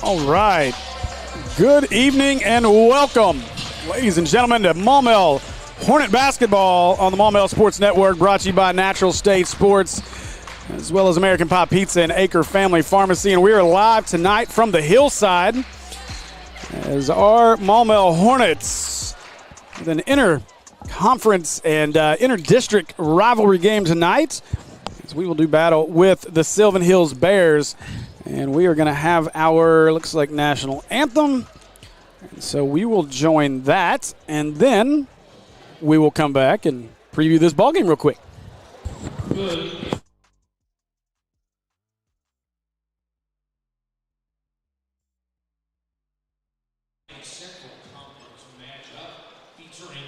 All right. Good evening and welcome, ladies and gentlemen, to Maumelle Hornet Basketball on the Maumelle Sports Network, brought to you by Natural State Sports, as well as American Pie Pizza and Acre Family Pharmacy. And we are live tonight from the hillside as our Maumelle Hornets with an inter-conference and inter-district rivalry game tonight, as we will do battle with the Sylvan Hills Bears. And we are going to have our, looks like, national anthem. And so we will join that, and then we will come back and preview this ballgame real quick. Good. Central Conference matchup featuring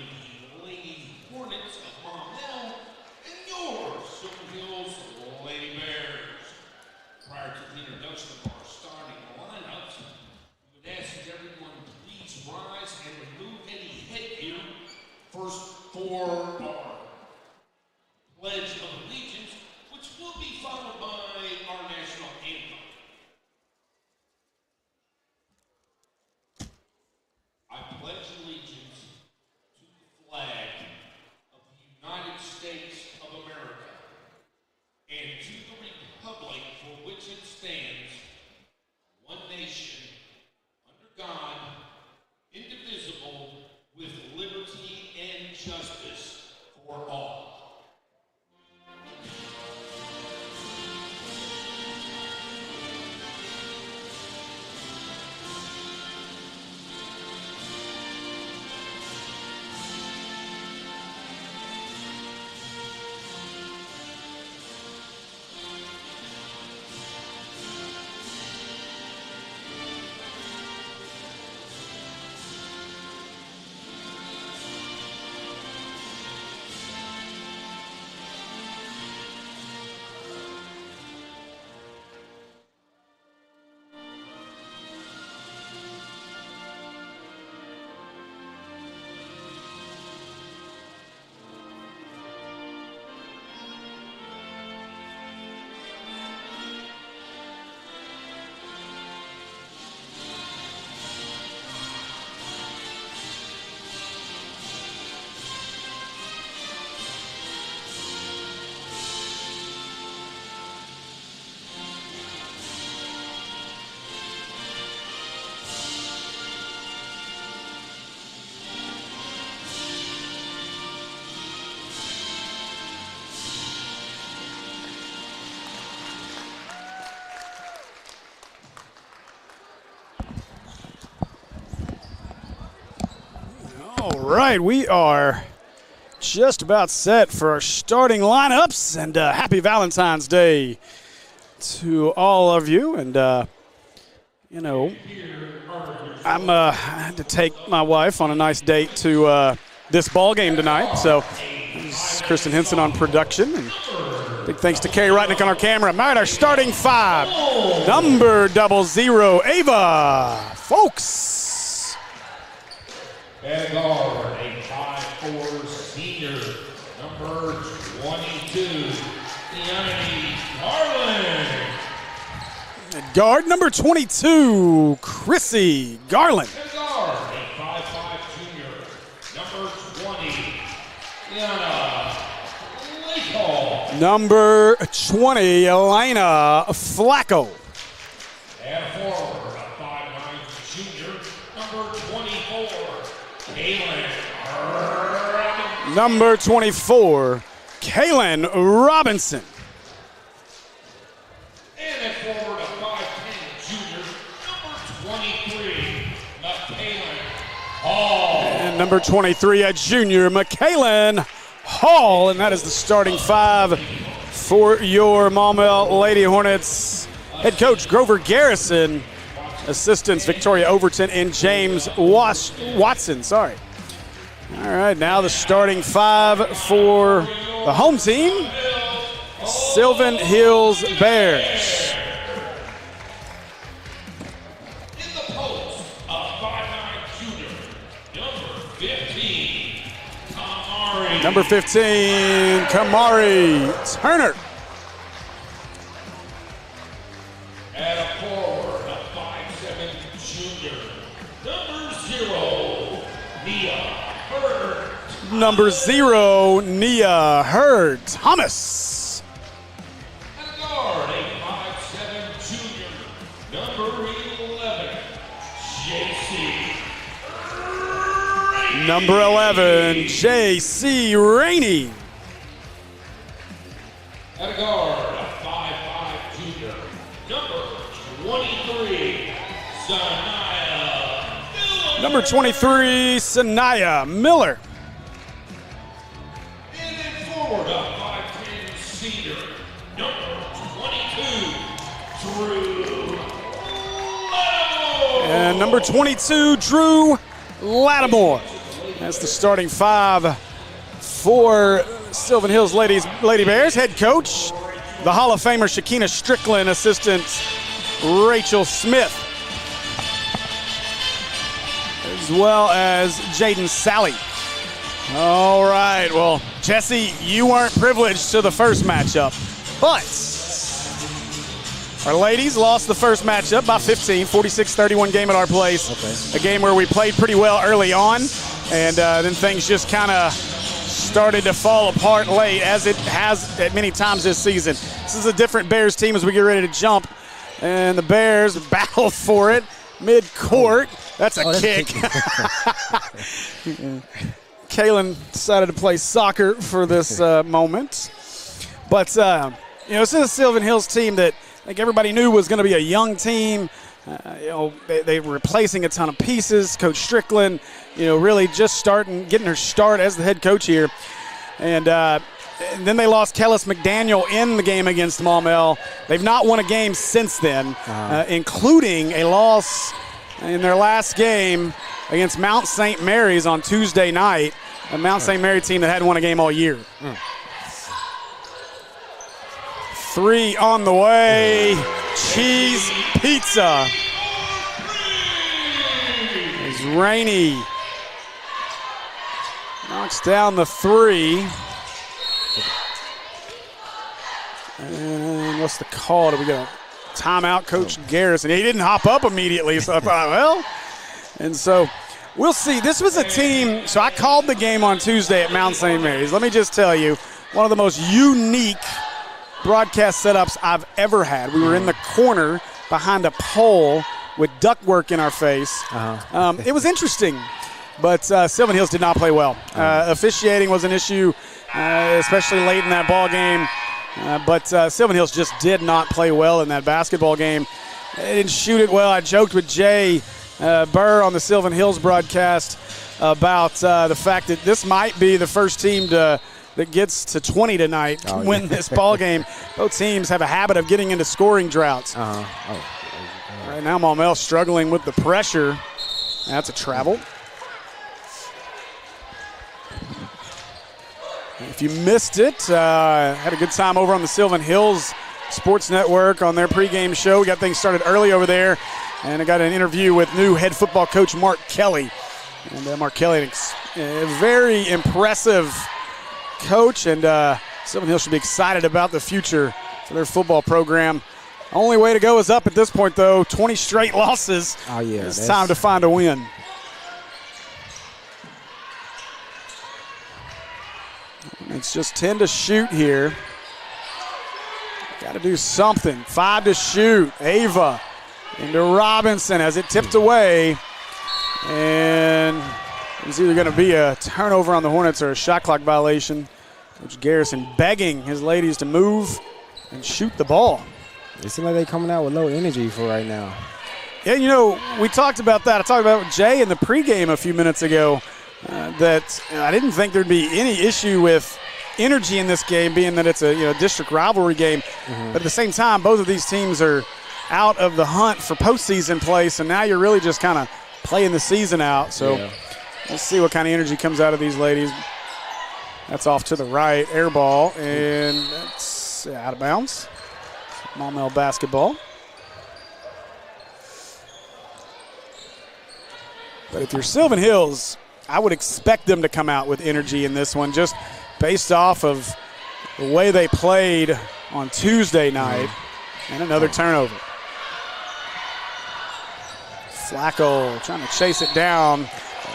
the Lady Hornets of Maumelle and your Sylvan Hills Lady Bears. Prior to the introduction of our starting lineups, we would ask that everyone please rise and remove any headgear. First for our Pledge of Allegiance, which will be followed by our national anthem. I pledge allegiance to the flag of the United States of America and to the republic for which it stands, one nation, under God, indivisible, with liberty and justice for all. All right, we are just about set for our starting lineups, and happy Valentine's Day to all of you. And, you know, I had to take my wife on a nice date to this ball game tonight. So, this is Kristen Henson on production, and big thanks to Carrie Reitnick on our camera. All right, our starting five, number 00, Ava Folks. At guard, a 5'4" senior, number 22, Deanne Garland. At guard, number 22, Chrissy Garland. At guard, a 5'5" junior, number 20, Deanna Lakehall. Number 20, Elena Flacco. And a forward, a 5'9" junior, number 24, Kaylin Robinson. Number 24, Kaylin Robinson. And a forward, a 5'10" junior, number 23, McKaylin Hall. And number 23, a junior, McKaylin Hall. And that is the starting five for your Maumelle Lady Hornets. Head coach Grover Garrison. Assistants Victoria Overton and James Watson. Sorry. All right, now the starting five for the home team, Sylvan Hills Bears. In the post, a 5'9" junior, number 15, Kamari. Number 15, Kamari Turner. At a forward, a 5'7" Jr. Number 0, Nia Hurt. Number 0, Nia Hurt. Hummus. At guard, a 5'7" junior. Number 11, JC. Number 11, J.C. Rainey. At guard, a 5'5" junior. Number 23, Sanaya Miller. Number 23, Sanaya Miller. And then forward, a 5'10" senior. Number 22, Drew Lattimore. And number 22, Drew Lattimore. That's the starting 5 for Sylvan Hills Lady Bears. Head coach, the Hall of Famer Shakina Strickland, assistant Rachel Smith, as well as Jaden Sally. All right, well, Jesse, you weren't privileged to the first matchup, but our ladies lost the first matchup by 15, 46-31 game at our place. Okay. A game where we played pretty well early on, and then things just kind of started to fall apart late, as it has at many times this season. This is a different Bears team as we get ready to jump, and the Bears battle for it mid-court. That's a kick. Kaylin decided to play soccer for this moment. But, this is a Sylvan Hills team that I think everybody knew was going to be a young team. They were replacing a ton of pieces. Coach Strickland, really just getting her start as the head coach here. And then they lost Kellis McDaniel in the game against Maumelle. They've not won a game since then, including a loss in their last game against Mount St. Mary's on Tuesday night, a Mount St. Mary team that hadn't won a game all year. 3 on the way. Cheese pizza. As Rainey knocks down the 3. And what's the call? Do we get a timeout? Coach Garrison. He didn't hop up immediately, so I thought, well. And so we'll see. This was a team. So I called the game on Tuesday at Mount St. Mary's. Let me just tell you, one of the most unique broadcast setups I've ever had. We were in the corner behind a pole with ductwork in our face. It was interesting, but Sylvan Hills did not play well. Officiating was an issue, especially late in that ball game. But Sylvan Hills just did not play well in that basketball game. They didn't shoot it well. I joked with Jay Burr on the Sylvan Hills broadcast about the fact that this might be the first team that gets to 20 tonight to win this ball game. Both teams have a habit of getting into scoring droughts. Right now, Maumelle struggling with the pressure. That's a travel. If you missed it, had a good time over on the Sylvan Hills Sports Network on their pregame show. We got things started early over there, and I got an interview with new head football coach Mark Kelly. And Mark Kelly, a very impressive coach, and Sylvan Hills should be excited about the future for their football program. Only way to go is up at this point, though. 20 straight losses. It's time to find a win. It's just 10 to shoot here. Got to do something. 5 to shoot. Ava into Robinson as it tipped away. And it's either going to be a turnover on the Hornets or a shot clock violation. Coach Garrison begging his ladies to move and shoot the ball. It seems like they're coming out with low energy for right now. Yeah, we talked about that. I talked about it with Jay in the pregame a few minutes ago. That I didn't think there'd be any issue with energy in this game, being that it's a district rivalry game. But at the same time, both of these teams are out of the hunt for postseason play, so now you're really just kind of playing the season out. So let's see what kind of energy comes out of these ladies. That's off to the right, air ball, and that's out of bounds. Maumelle basketball. But if you're Sylvan Hills, I would expect them to come out with energy in this one, just based off of the way they played on Tuesday night. And another turnover. Flacco trying to chase it down.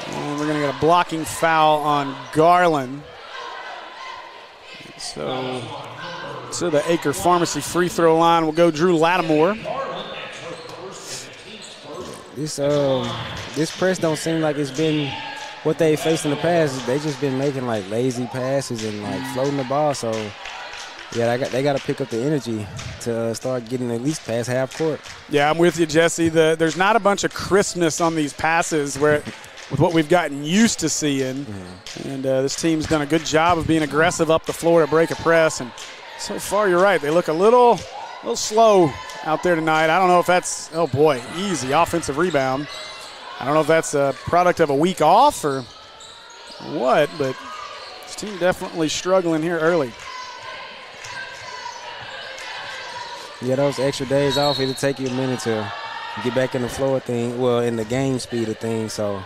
And we're going to get a blocking foul on Garland. So to the Acre Pharmacy free throw line will go Drew Lattimore. This press don't seem like it's been what they faced in the past. They just been making like lazy passes and like floating the ball. So yeah, they got to pick up the energy to start getting at least past half court. Yeah, I'm with you, Jesse. There's not a bunch of crispness on these passes with what we've gotten used to seeing. Mm-hmm. And this team's done a good job of being aggressive up the floor to break a press. And so far, you're right. They look a little slow out there tonight. I don't know if that's, oh boy, easy offensive rebound. I don't know if that's a product of a week off or what, but this team definitely struggling here early. Yeah, those extra days off, it'll take you a minute to get back in the flow of things, well, in the game speed of things, so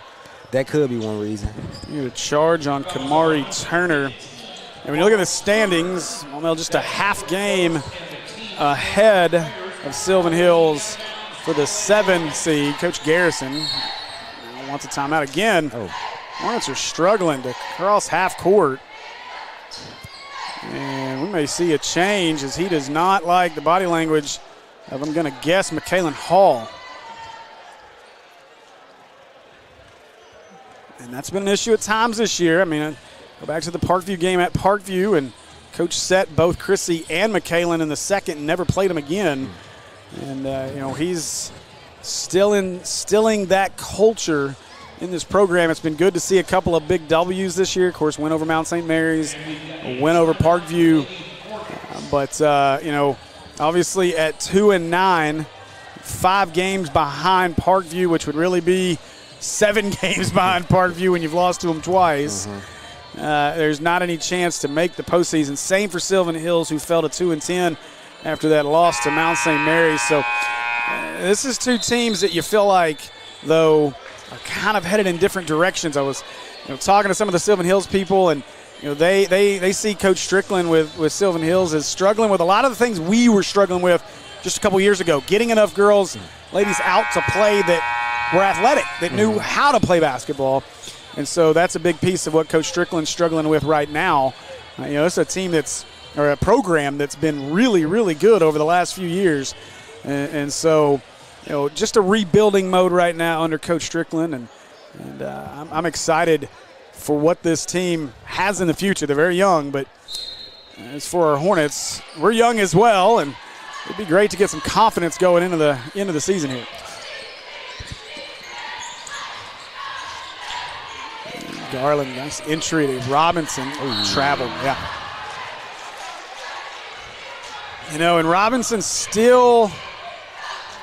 that could be one reason. You get a charge on Kamari Turner. And when you look at the standings, well, just a half game ahead of Sylvan Hills for the 7 seed. Coach Garrison wants a timeout again. Oh. Hornets are struggling to cross half court. And we may see a change as he does not like the body language of, I'm going to guess, McKalen Hall. And that's been an issue at times this year. I mean, I go back to the Parkview game at Parkview, and Coach set both Chrissy and McKalen in the second and never played him again. And, he's still instilling that culture in this program. It's been good to see a couple of big W's this year. Of course, win over Mount St. Mary's, a win over Parkview. But obviously at 2-9, 5 games behind Parkview, which would really be 7 games behind Parkview when you've lost to them twice. Mm-hmm. There's not any chance to make the postseason. Same for Sylvan Hills, who fell to 2-10 after that loss to Mount St. Mary's. So this is 2 teams that you feel like, though, are kind of headed in different directions. I was talking to some of the Sylvan Hills people, and they see Coach Strickland with Sylvan Hills as struggling with a lot of the things we were struggling with just a couple years ago, getting enough girls, ladies out to play that were athletic, that knew how to play basketball. And so that's a big piece of what Coach Strickland's struggling with right now. It's a team or a program that's been really, really good over the last few years. And so, just a rebuilding mode right now under Coach Strickland. And I'm excited for what this team has in the future. They're very young, but as for our Hornets, we're young as well. And it'd be great to get some confidence going into the end of the season here. Garland, nice entry to Robinson. Traveled, yeah. And Robinson still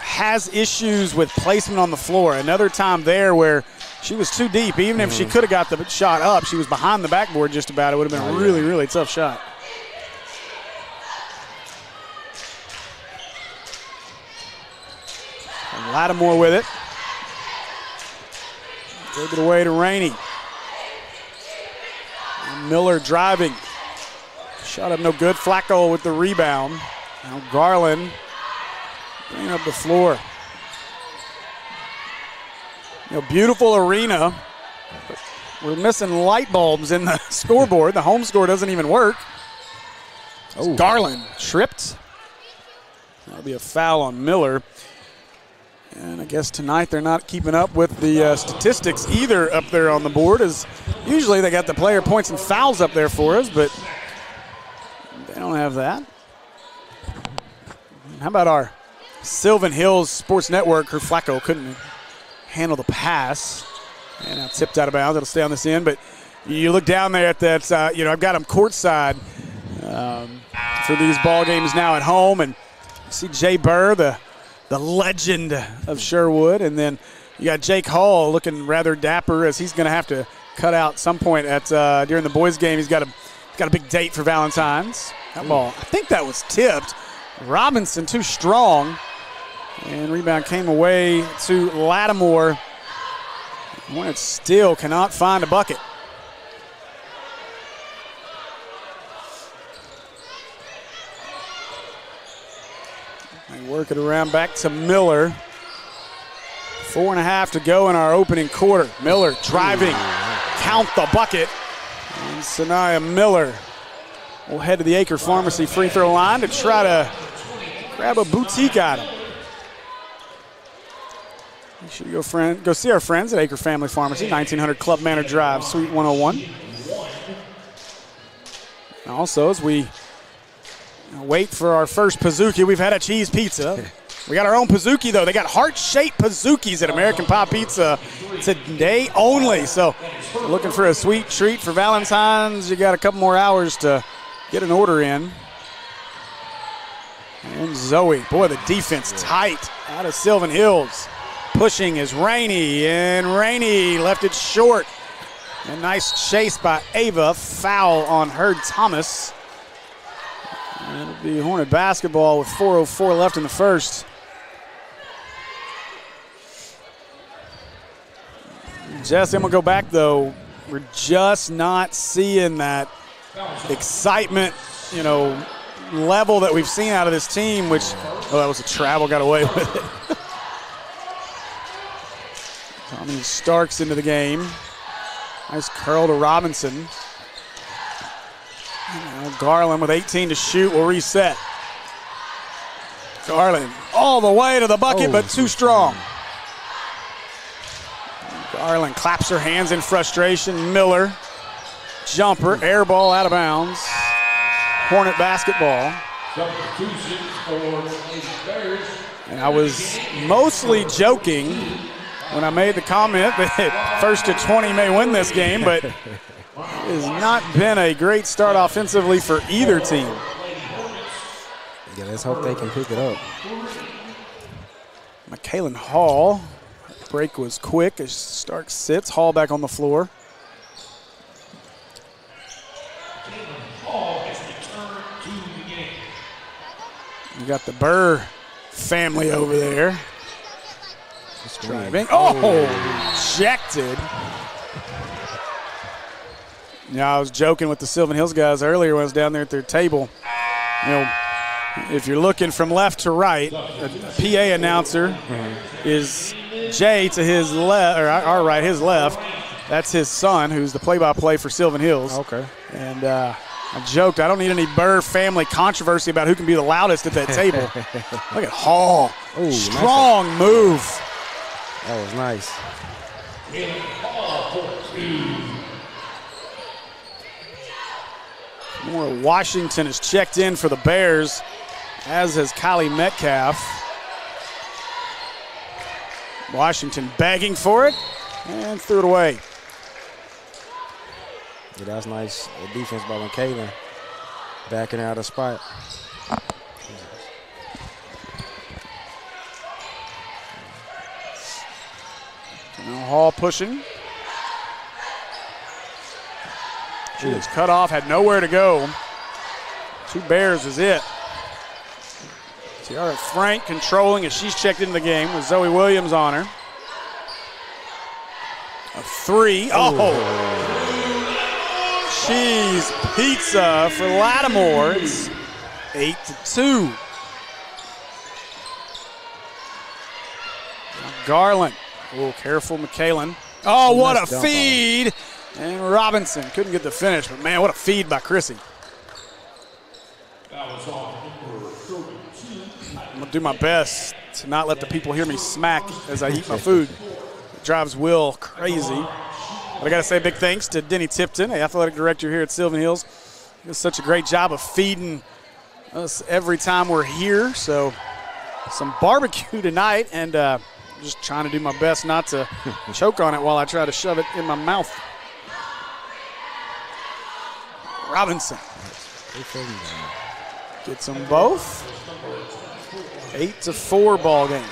has issues with placement on the floor. Another time there where she was too deep. Even if she could have got the shot up, she was behind the backboard just about. It would have been a really, really tough shot. And Lattimore with it. Gave it away to Rainey. Miller driving. Shot up no good. Flacco with the rebound. Now Garland bringing up the floor. Beautiful arena. We're missing light bulbs in the scoreboard. The home score doesn't even work. Oh. Garland tripped. That'll be a foul on Miller. And I guess tonight they're not keeping up with the statistics either up there on the board, as usually they got the player points and fouls up there for us, but they don't have that. How about our Sylvan Hills Sports Network? Her Flacco couldn't handle the pass. And now tipped out of bounds. It'll stay on this end, but you look down there at that, I've got them courtside for these ball games now at home, and you see Jay Burr, the legend of Sherwood, and then you got Jake Hall looking rather dapper, as he's going to have to cut out some point at during the boys' game. He's got a big date for Valentine's. That ball, I think that was tipped. Robinson too strong, and rebound came away to Lattimore. Hornets still cannot find a bucket. They work it around back to Miller. 4.5 to go in our opening quarter. Miller driving, count the bucket. And Sanaya Miller will head to the Acre Pharmacy free throw line to try to grab a boutique item. You should go see our friends at Acre Family Pharmacy, 1900 Club Manor Drive, Suite 101. And also, as we wait for our first Pizookie, we've had a cheese pizza. We got our own Pizookie, though. They got heart-shaped Pizookies at American Pie Pizza today only. So looking for a sweet treat for Valentine's, you got a couple more hours to get an order in. And Zoe, boy, the defense tight out of Sylvan Hills. Pushing is Rainey, and Rainey left it short. A nice chase by Ava. Foul on Heard Thomas. And it'll be Hornet basketball with 4:04 left in the first. Jesse, I'm going to go back, though. We're just not seeing that excitement, level that we've seen out of this team, which, that was a travel, got away with it. Tommy Starks into the game. Nice curl to Robinson. Now Garland with 18 to shoot will reset. Garland all the way to the bucket, but too strong. Garland claps her hands in frustration. Miller, jumper, air ball out of bounds. Hornet basketball. And I was mostly joking when I made the comment that first to 20 may win this game, but it has not been a great start offensively for either team. Yeah, let's hope they can pick it up. McKaylen Hall, break was quick as Stark sits. Hall back on the floor. You got the Burr family over there. Driving. Ejected. Yeah, I was joking with the Sylvan Hills guys earlier when I was down there at their table. If you're looking from left to right, a PA announcer is Jay to his left, or our right, his left. That's his son, who's the play-by-play for Sylvan Hills. Okay. And I joked, I don't need any Burr family controversy about who can be the loudest at that table. Look at Hall. Ooh, strong nice. Move. That was nice. More Washington is checked in for the Bears, as has Kylie Metcalf. Washington begging for it and threw it away. Yeah, that was nice defense by McKaylen. Backing out of spot. Now Hall pushing. She was cut off, had nowhere to go. 2 Bears is it. Tiara Frank controlling as she's checked into the game with Zoe Williams on her. A 3. Cheese pizza for Lattimore. It's 8-2. Garland. Careful, McKaylen. What a feed. And Robinson couldn't get the finish, but man, what a feed by Chrissy. I'm going to do my best to not let the people hear me smack as I eat my food. It drives Will crazy. But I got to say big thanks to Denny Tipton, the athletic director here at Sylvan Hills. He does such a great job of feeding us every time we're here. So some barbecue tonight, and just trying to do my best not to choke on it while I try to shove it in my mouth. Robinson gets them both. 8-4 ball game.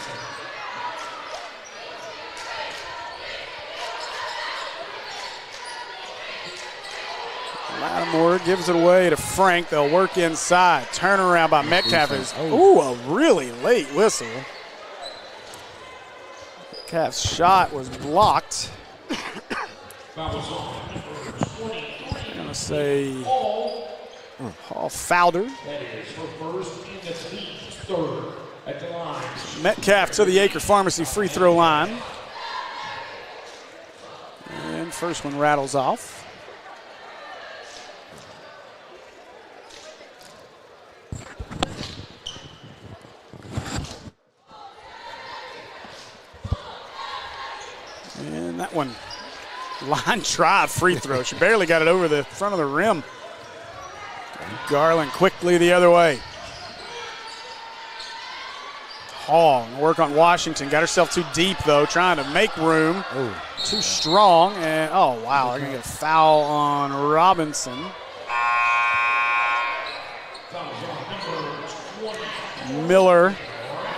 Lattimore gives it away to Frank. They'll work inside. Turnaround by Metcalf is, a really late whistle. Metcalf's shot was blocked. I'm going to say Hall fouled her. That is her first and the team's third. at the line. Metcalf to the Acre Pharmacy free throw line. And first one rattles off. And that one, line drive free throw. She barely got it over the front of the rim. Garland quickly the other way. Hall, work on Washington. Got herself too deep, though, trying to make room. Ooh. Too strong. And, oh, wow, they're going to get a foul on Robinson. Miller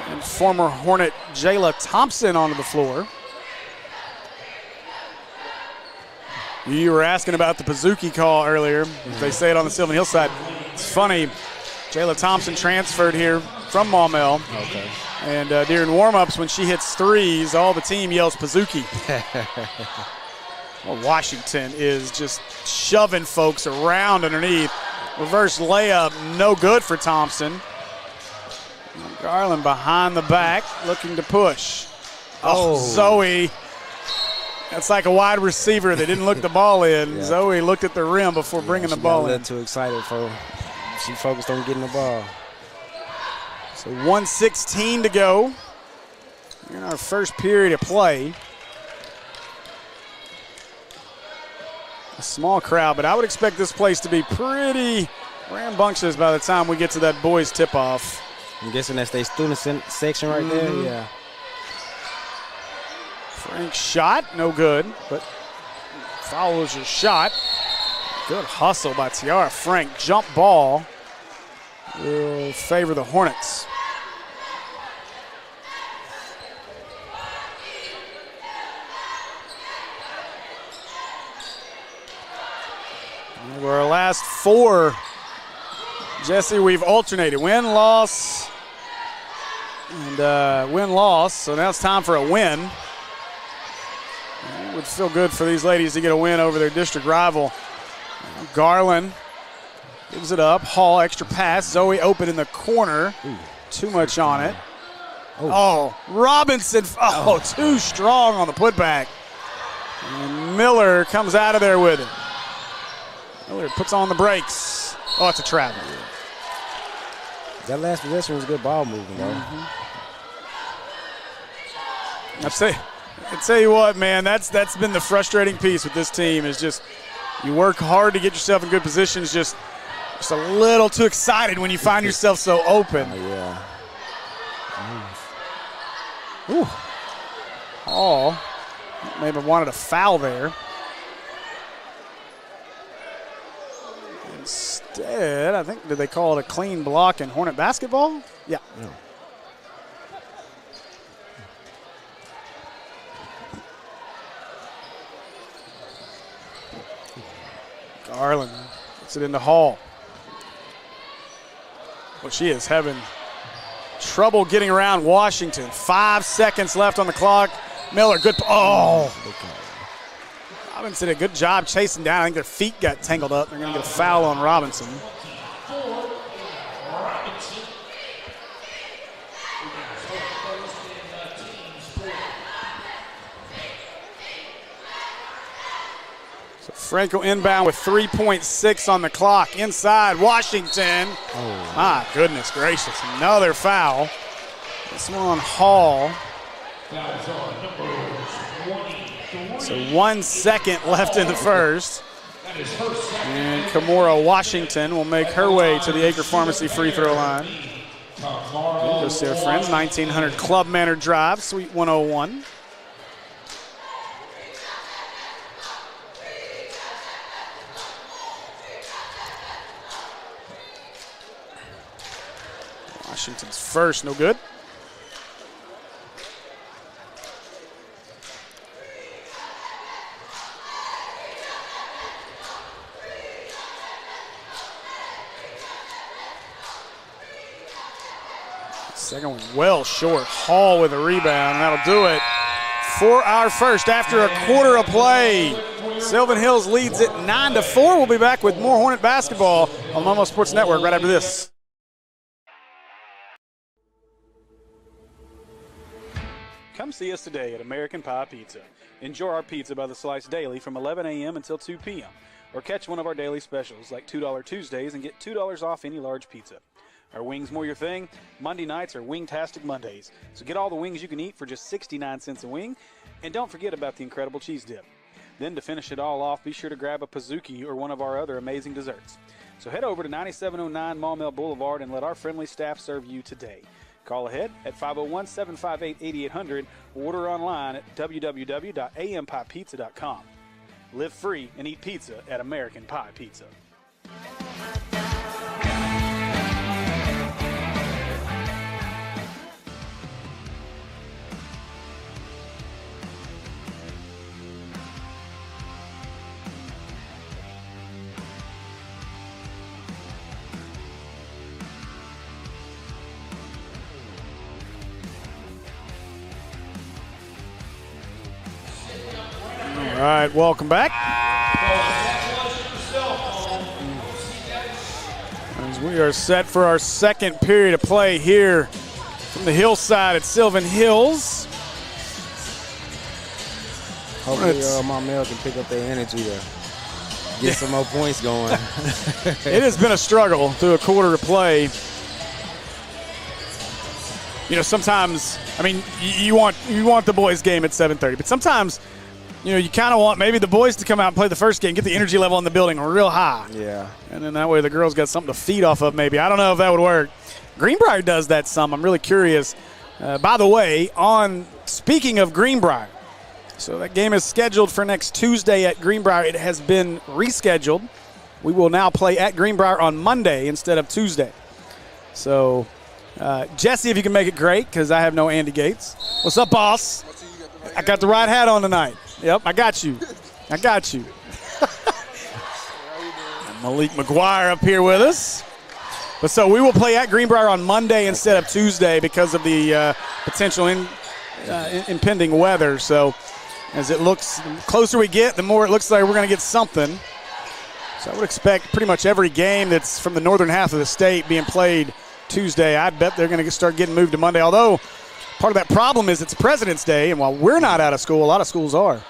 and former Hornet Jayla Thompson onto the floor. You were asking about the Pazuki call earlier. They say it on the Sylvan Hill side. It's funny. Jayla Thompson transferred here from Maumelle. Okay. And during warm-ups, when she hits threes, all the team yells Pazuki. Well, Washington is just shoving folks around underneath. Reverse layup, no good for Thompson. Garland behind the back, looking to push. Oh, Zoe. That's like a wide receiver that didn't look the ball in. Yeah. Zoe looked at the rim before bringing the ball in. She got a little too excited for. She focused on getting the ball. So 1:16 to go in our first period of play. A small crowd, but I would expect this place to be pretty rambunctious by the time we get to that boys tip-off. I'm guessing that's their student section right there. Yeah. Frank shot, no good, but follows your shot. Good hustle by Tiara Frank. Jump ball will favor the Hornets. Over our last four, Jesse, we've alternated win-loss and win-loss, so now it's time for a win. It would feel good for these ladies to get a win over their district rival. Garland gives it up. Hall, extra pass. Zoe open in the corner. Ooh. Too much on it. Oh, Robinson. Oh, too strong on the putback. And Miller comes out of there with it. Miller puts on the brakes. Oh, it's a trap. That last possession was good ball moving, though. I tell you what, man, that's been the frustrating piece with this team is just you work hard to get yourself in good positions, just a little too excited when you find yourself so open. Yeah. Ooh. Hall maybe wanted a foul there. Instead, I think, did they call it a clean block in Hornet basketball? Yeah. Garland gets it into Hall. Well, she is having trouble getting around Washington. 5 seconds left on the clock. Miller, good. Oh. Robinson did a good job chasing down. I think their feet got tangled up. They're going to get a foul on Robinson. So Franco inbound with 3.6 on the clock. Inside Washington. Oh. My goodness gracious. Another foul. This one on Hall. So 1 second left in the first. And Kimora Washington will make her way to the Acre Pharmacy free throw line. Go see our friends, 1900 Club Manor Drive, Suite 101. Washington's first, no good. Second one well short. Hall with a rebound, and that'll do it for our first after a quarter of play. Sylvan Hills leads it 9-4. We'll be back with more Hornet basketball on Maumelle Sports Network right after this. Come see us today at American Pie Pizza. Enjoy our pizza by the slice daily from 11 a.m. until 2 p.m. Or catch one of our daily specials like $2 Tuesdays and get $2 off any large pizza. Are wings more your thing? Monday nights are Wingtastic Mondays. So get all the wings you can eat for just 69 cents a wing. And don't forget about the incredible cheese dip. Then to finish it all off, be sure to grab a Pizookie or one of our other amazing desserts. So head over to 9709 Maumelle Boulevard and let our friendly staff serve you today. Call ahead at 501-758-8800 or order online at www.ampiepizza.com. Live free and eat pizza at American Pie Pizza. All right, welcome back. As we are set for our second period of play here from the hillside at Sylvan Hills. Hopefully, Maumelle can pick up their energy to get some more points going. It has been a struggle through a quarter to play. You know, sometimes, I mean, you want the boys' game at 7:30, but sometimes, you know, you kind of want maybe the boys to come out and play the first game, get the energy level in the building real high. Yeah. And then that way the girls got something to feed off of maybe. I don't know if that would work. Greenbrier does that some. I'm really curious. By the way, speaking of Greenbrier, so that game is scheduled for next Tuesday at Greenbrier. It has been rescheduled. We will now play at Greenbrier on Monday instead of Tuesday. So, Jesse, if you can make it great, because I have no Andy Gates. What's up, boss? I got the right hat on tonight. Yep, I got you. I got you. Malik McGuire up here with us. But so we will play at Greenbrier on Monday instead of Tuesday because of the potential impending weather. So as it looks, the closer we get, the more it looks like we're going to get something. So I would expect pretty much every game that's from the northern half of the state being played Tuesday. I bet they're going to start getting moved to Monday, although part of that problem is it's President's Day, and while we're not out of school, a lot of schools are.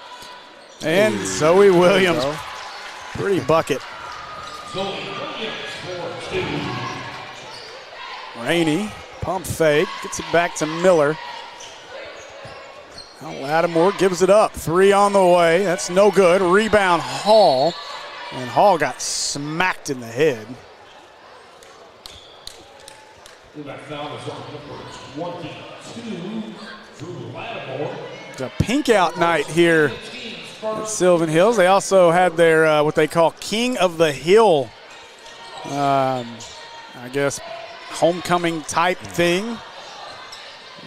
And Zoe Williams, pretty bucket. Rainey, pump fake, gets it back to Miller. Now Lattimore gives it up. 3 on the way. That's no good. Rebound, Hall. And Hall got smacked in the head. That foul is on number 22, Drew Lattimore. It's a pink out night here at Sylvan Hills. They also had their what they call King of the Hill, I guess, homecoming type thing.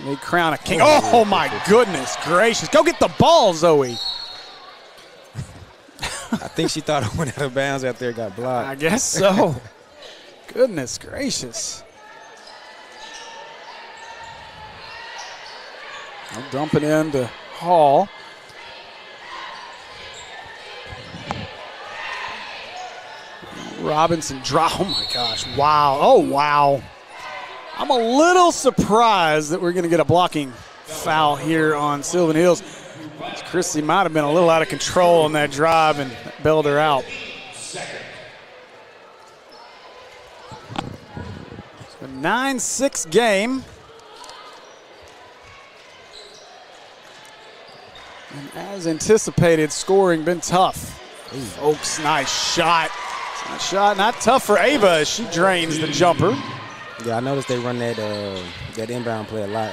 They crown a king. Oh my goodness gracious. Go get the ball, Zoe. I think she thought it went out of bounds out there, got blocked. I guess so. Goodness gracious. I'll dump it into Hall. Robinson drop. Oh my gosh. Wow. Oh wow. I'm a little surprised that we're going to get a blocking foul here on Sylvan Hills. Chrissy might have been a little out of control on that drive and bailed her out. So 9-6 game. And as anticipated, scoring been tough. Oaks, nice shot. Nice shot, not tough for Ava as she drains the jumper. Yeah, I noticed they run that inbound play a lot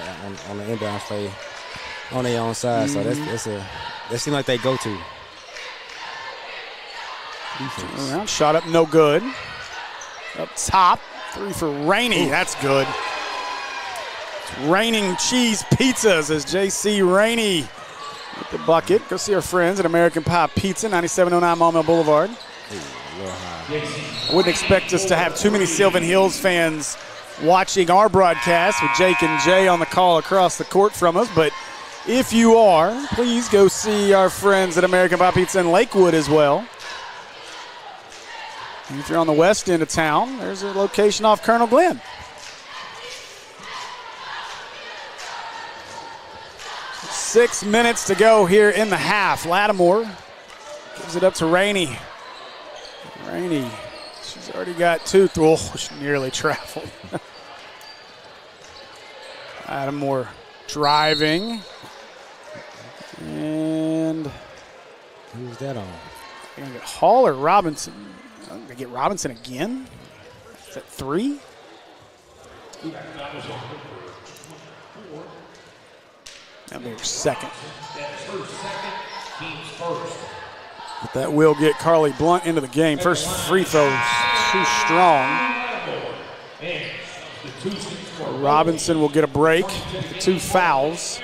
on the inbound play on their own side. So that seems like they go to. Around, shot up, no good. Up top, 3 for Rainey. That's good. It's raining cheese pizzas as J.C. Rainey with the bucket. Go see our friends at American Pie Pizza, 9709 Maumelle Boulevard. I wouldn't expect us to have too many Sylvan Hills fans watching our broadcast with Jake and Jay on the call across the court from us, but if you are, please go see our friends at American Pie Pizza in Lakewood as well. And if you're on the west end of town, there's a location off Colonel Glenn. 6 minutes to go here in the half. Lattimore gives it up to Rainey. Rainey, she's already got 2. Oh, she nearly traveled. Lattimore driving. And who's that on? They're going to get Hall or Robinson? They're going to get Robinson again? Is that 3? That'll be her second. But that will get Carly Blunt into the game. First free throws, too strong. Robinson will get a break. The 2 fouls.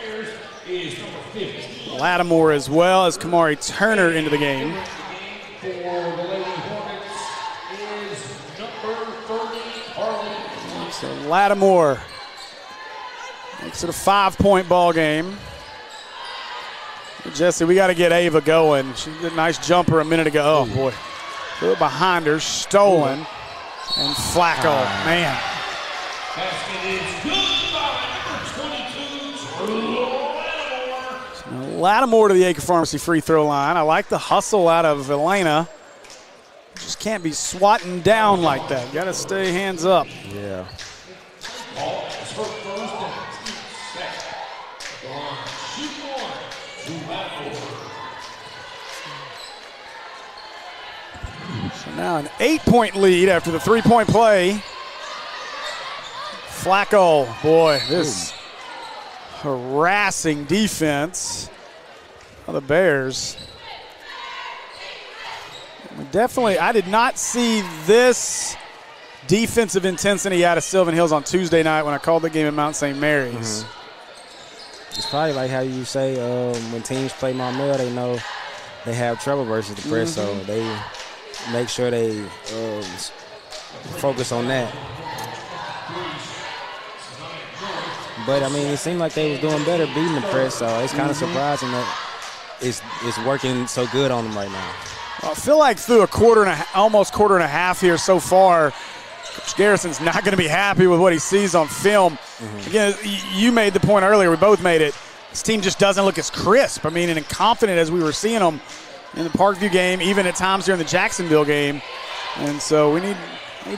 Lattimore as well as Kamari Turner into the game. So Lattimore makes it a 5-point ball game. Jesse, we got to get Ava going. She did a nice jumper a minute ago. Oh, boy. Threw it behind her, stolen. And Flacco, man. Lattimore to the Acre Pharmacy free throw line. I like the hustle out of Elena. Just can't be swatting down like that. Got to stay hands up. Yeah. So now an 8-point lead after the 3-point play. Flacco, boy, this harassing defense of the Bears. Definitely, I did not see this defensive intensity out of Sylvan Hills on Tuesday night when I called the game in Mount St. Mary's. It's probably like how you say when teams play Maumelle, they know they have trouble versus the press, so they make sure they focus on that. But, I mean, it seemed like they was doing better beating the press, so it's kind of surprising that it's working so good on them right now. I feel like through almost quarter and a half here so far, Coach Garrison's not going to be happy with what he sees on film. Again, you made the point earlier. We both made it. This team just doesn't look as crisp. I mean, and confident as we were seeing them in the Parkview game, even at times during the Jacksonville game. And so we need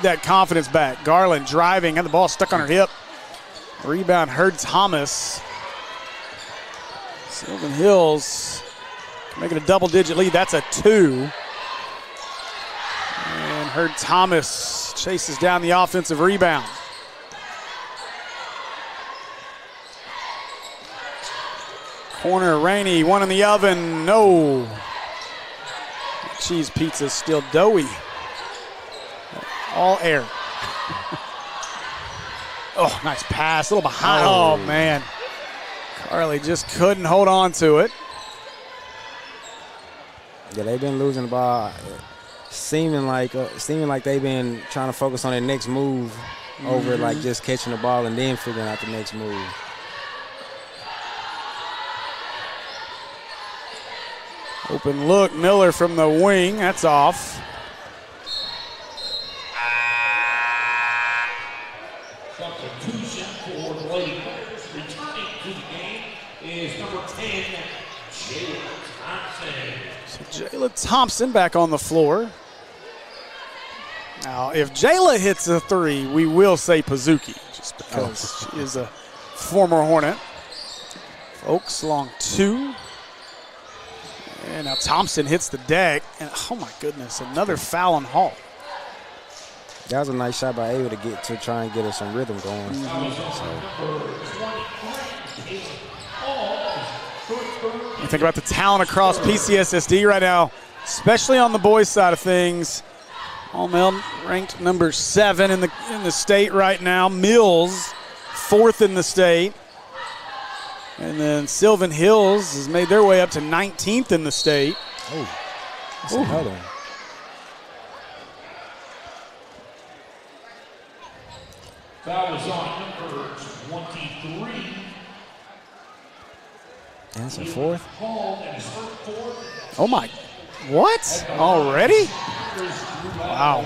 that confidence back. Garland driving, had the ball stuck on her hip. Rebound, Heard Thomas. Sylvan Hills making a double-digit lead. That's a 2. And Heard Thomas chases down the offensive rebound. Corner, Rainey, 1 in the oven. No. Cheese pizza's still doughy. All air. Oh, nice pass. A little behind. Oh, man. Carly just couldn't hold on to it. Yeah, they've been losing the ball, seeming like they've been trying to focus on their next move over like just catching the ball and then figuring out the next move. Open look, Miller from the wing. That's off. Substitution for the Lady Bears. Returning to the game is number 10, Jayla Thompson. So Jayla Thompson back on the floor. Now, if Jayla hits a 3, we will say Pazuki, just because she is a former Hornet. Oaks long 2. And now Thompson hits the deck. And oh my goodness, another foul on Hall. That was a nice shot by Ava to try and get her some rhythm going. You think about the talent across PCSSD right now, especially on the boys' side of things. Maumelle ranked number 7 in the state right now. Mills 4th in the state. And then Sylvan Hills has made their way up to 19th in the state. Oh, that's another one. Foul is on number 23. That's a 4th. Oh my, what? Already? Wow.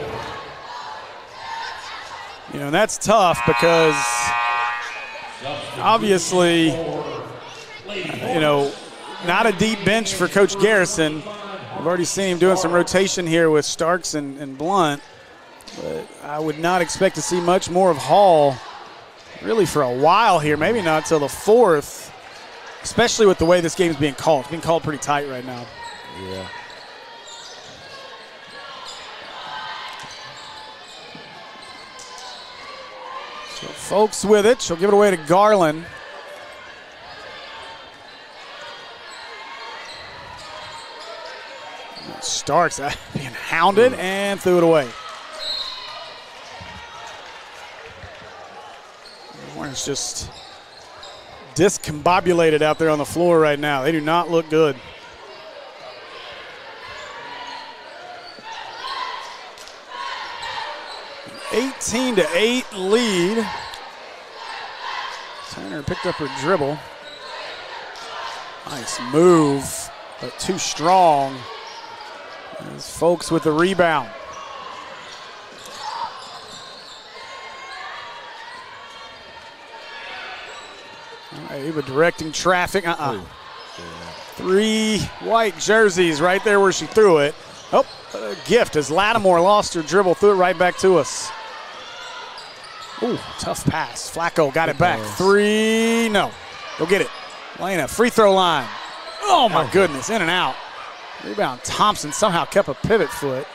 You know, that's tough because obviously not a deep bench for Coach Garrison. I've already seen him doing some rotation here with Starks and Blunt. But I would not expect to see much more of Hall really for a while here, maybe not until the 4th, especially with the way this game's being called. It's being called pretty tight right now. Yeah. So Folks with it. She'll give it away to Garland. Starks being hounded and threw it away. It's just discombobulated out there on the floor right now. They do not look good. An 18-8 lead. Turner picked up her dribble. Nice move, but too strong. As Folks with the rebound. Ava directing traffic. Three white jerseys right there where she threw it. Oh, a gift as Lattimore lost her dribble, threw it right back to us. Ooh, tough pass. Flacco got it back. 3, no. Go get it. Lena, free throw line. Oh, my goodness, in and out. Rebound, Thompson somehow kept a pivot foot.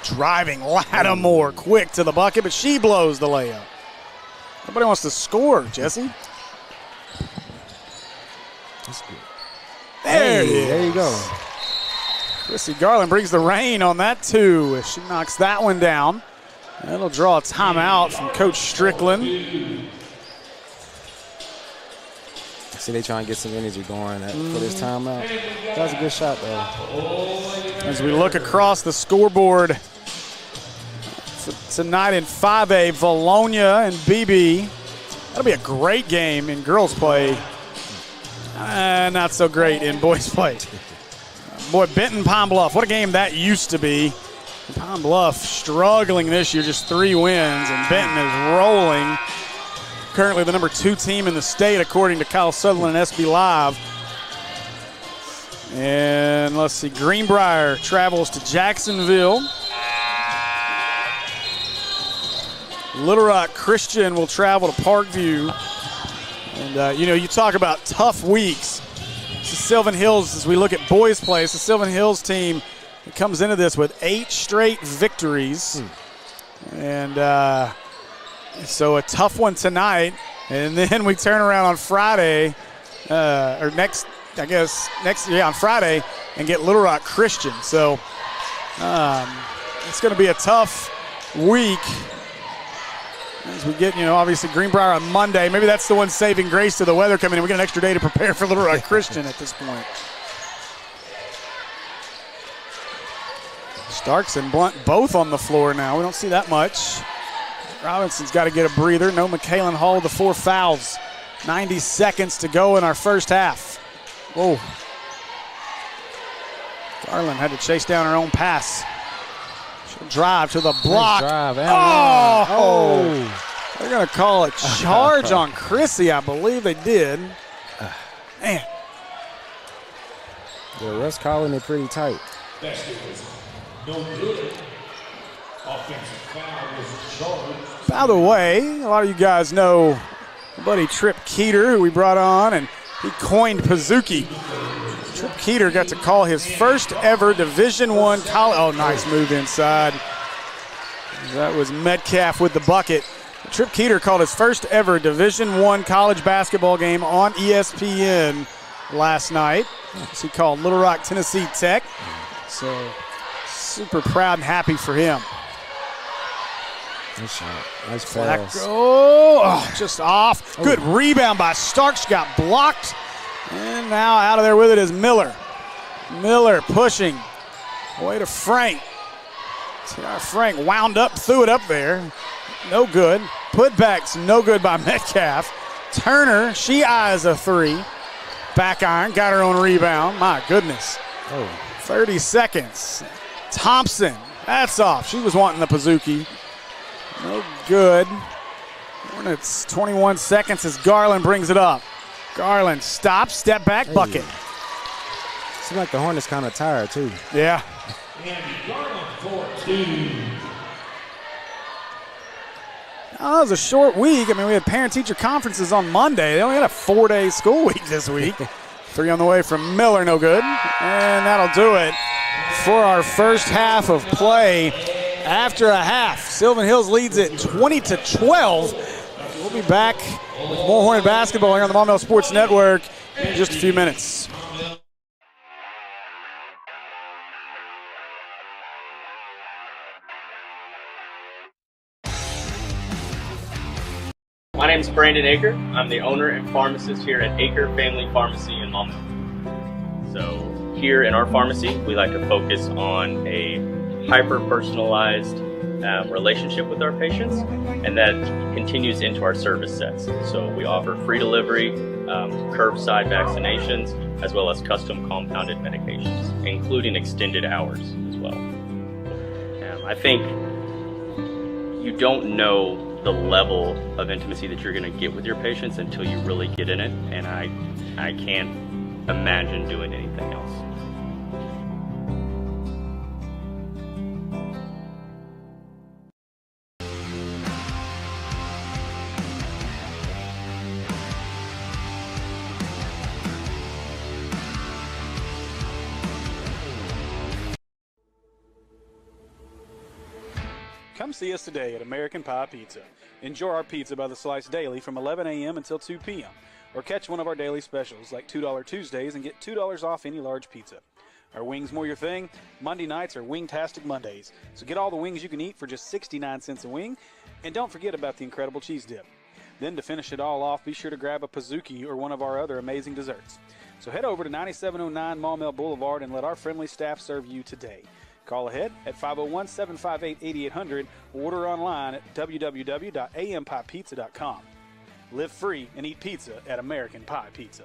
Driving Lattimore quick to the bucket, but she blows the layup. Nobody wants to score, Jesse. That's good. There it is. There you go. Chrissy Garland brings the rain on that too. She knocks that one down. That'll draw a timeout from Coach Strickland. See, they trying to get some energy going for this timeout. That was a good shot, though. As we look across the scoreboard tonight in 5A, Valonia and BB. That'll be a great game in girls play. Not so great in boys play. Boy, Benton Pine Bluff, what a game that used to be. Pine Bluff struggling this year, just 3 wins, and Benton is rolling. Currently the number 2 team in the state, according to Kyle Sutherland and SB Live. And let's see, Greenbrier travels to Jacksonville. Little Rock Christian will travel to Parkview. And, you talk about tough weeks. It's the Sylvan Hills, as we look at boys play, it's the Sylvan Hills team that comes into this with 8 straight victories. And so a tough one tonight. And then we turn around on Friday, on Friday, and get Little Rock Christian. So it's going to be a tough week as we get, obviously Greenbrier on Monday. Maybe that's the one saving grace to the weather coming in. We get an extra day to prepare for Little Rock Christian at this point. Starks and Blunt both on the floor now. We don't see that much. Robinson's got to get a breather. No McKaylen Hall with the 4 fouls. 90 seconds to go in our first half. Whoa. Garland had to chase down her own pass. She'll drive to the block. Nice drive. Oh! They're going to call a charge on Chrissy. I believe they did. Man. The ref's calling it pretty tight. No good. Offensive foul was charged. By the way, a lot of you guys know my buddy Trip Keeter, who we brought on, and he coined Pazuki. Trip Keeter got to call his first ever Division I college. Oh, nice move inside. That was Metcalf with the bucket. Trip Keeter called his first ever Division I college basketball game on ESPN last night. He called Little Rock, Tennessee Tech. So super proud and happy for him. Nice shot. Nice pass. Oh, just off. Good rebound by Starks. Got blocked. And now out of there with it is Miller. Miller pushing. Away to Frank. Frank wound up, threw it up there. No good. Putback's no good by Metcalf. Turner, she eyes a 3. Back iron, got her own rebound. My goodness. 30 seconds. Thompson, that's off. She was wanting the Pazuki. No good. Hornets 21 seconds as Garland brings it up. Garland stops, step back, bucket. Seems like the Hornets kind of tired too. Yeah. And Garland for 2. Oh, it was a short week. I mean, we had parent-teacher conferences on Monday. They only had a 4-day school week this week. 3 on the way from Miller, no good. And that'll do it for our first half of play. After a half, Sylvan Hills leads it 20-12. We'll be back with more Hornet basketball here on the Maumelle Sports Network in just a few minutes. My name is Brandon Aker. I'm the owner and pharmacist here at Aker Family Pharmacy in Maumelle. So here in our pharmacy, we like to focus on a hyper-personalized relationship with our patients, and that continues into our service sets. So we offer free delivery, curbside vaccinations, as well as custom compounded medications, including extended hours as well. I think you don't know the level of intimacy that you're going to get with your patients until you really get in it, and I can't imagine doing anything else. Come see us today at American Pie Pizza. Enjoy our pizza by the slice daily from 11 a.m. until 2 p.m. Or catch one of our daily specials like $2 Tuesdays and get $2 off any large pizza. Are wings more your thing? Monday nights are Wingtastic Mondays. So get all the wings you can eat for just 69 cents a wing. And don't forget about the incredible cheese dip. Then to finish it all off, be sure to grab a Pizookie or one of our other amazing desserts. So head over to 9709 Maumelle Boulevard and let our friendly staff serve you today. Call ahead at 501-758-8800 or order online at www.ampiepizza.com. Live free and eat pizza at American Pie Pizza.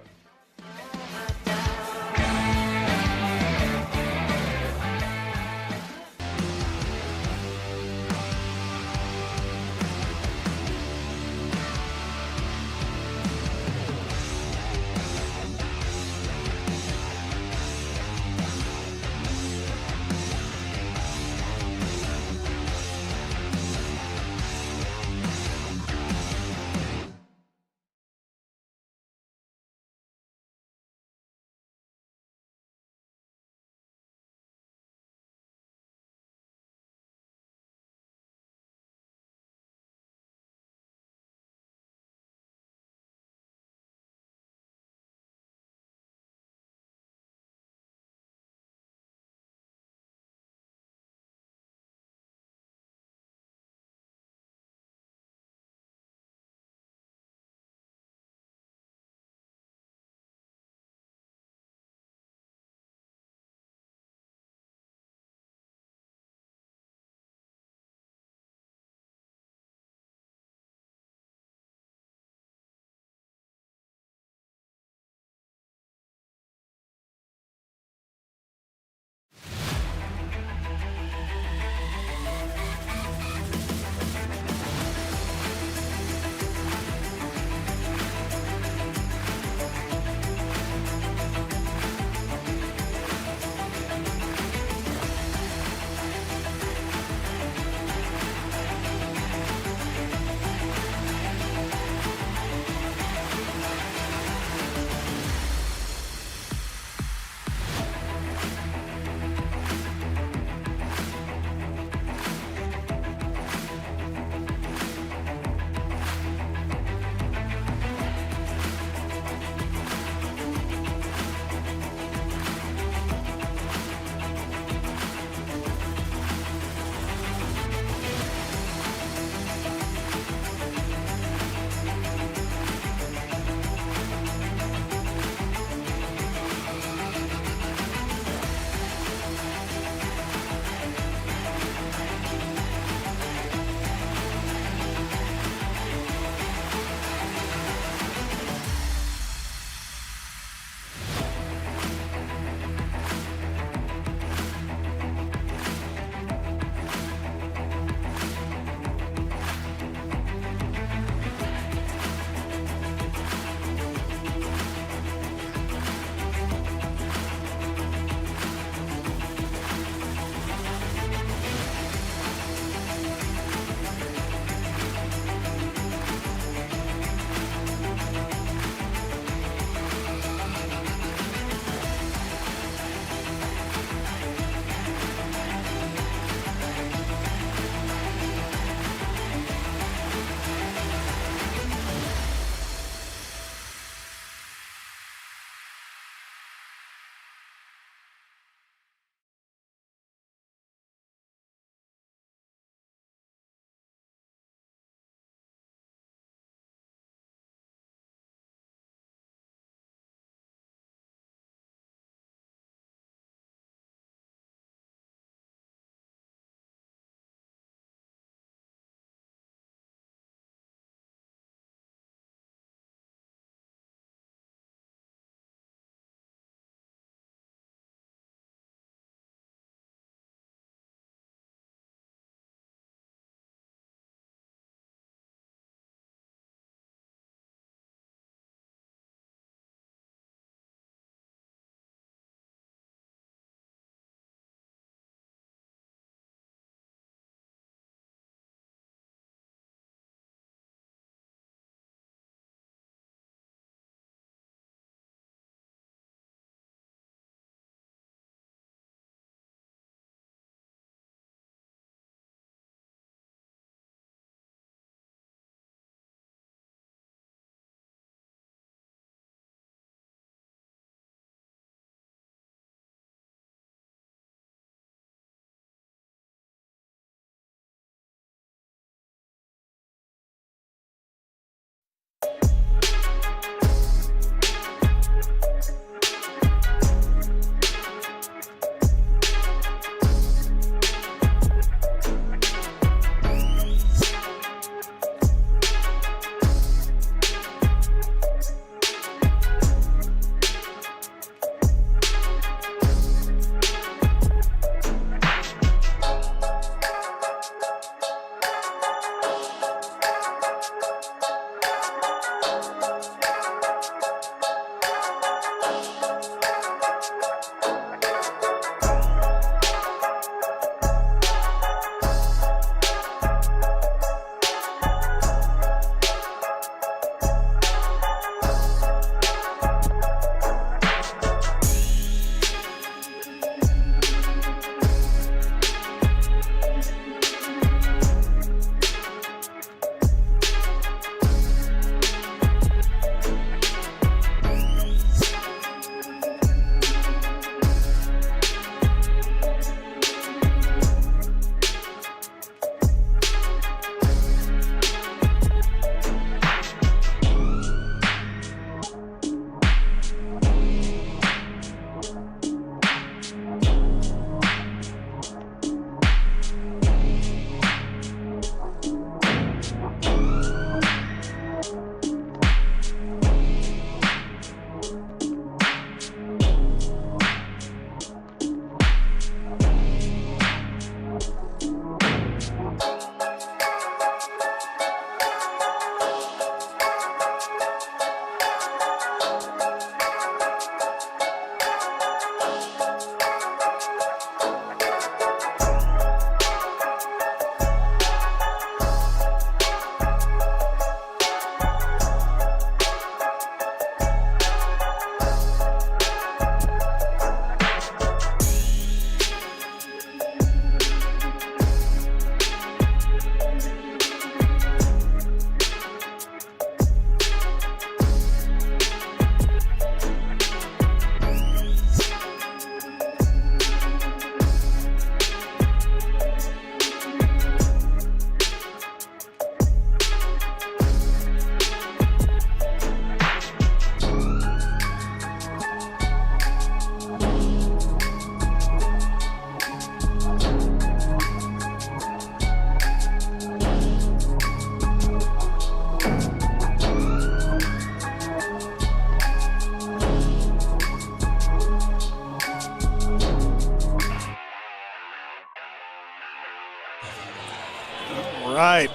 Right.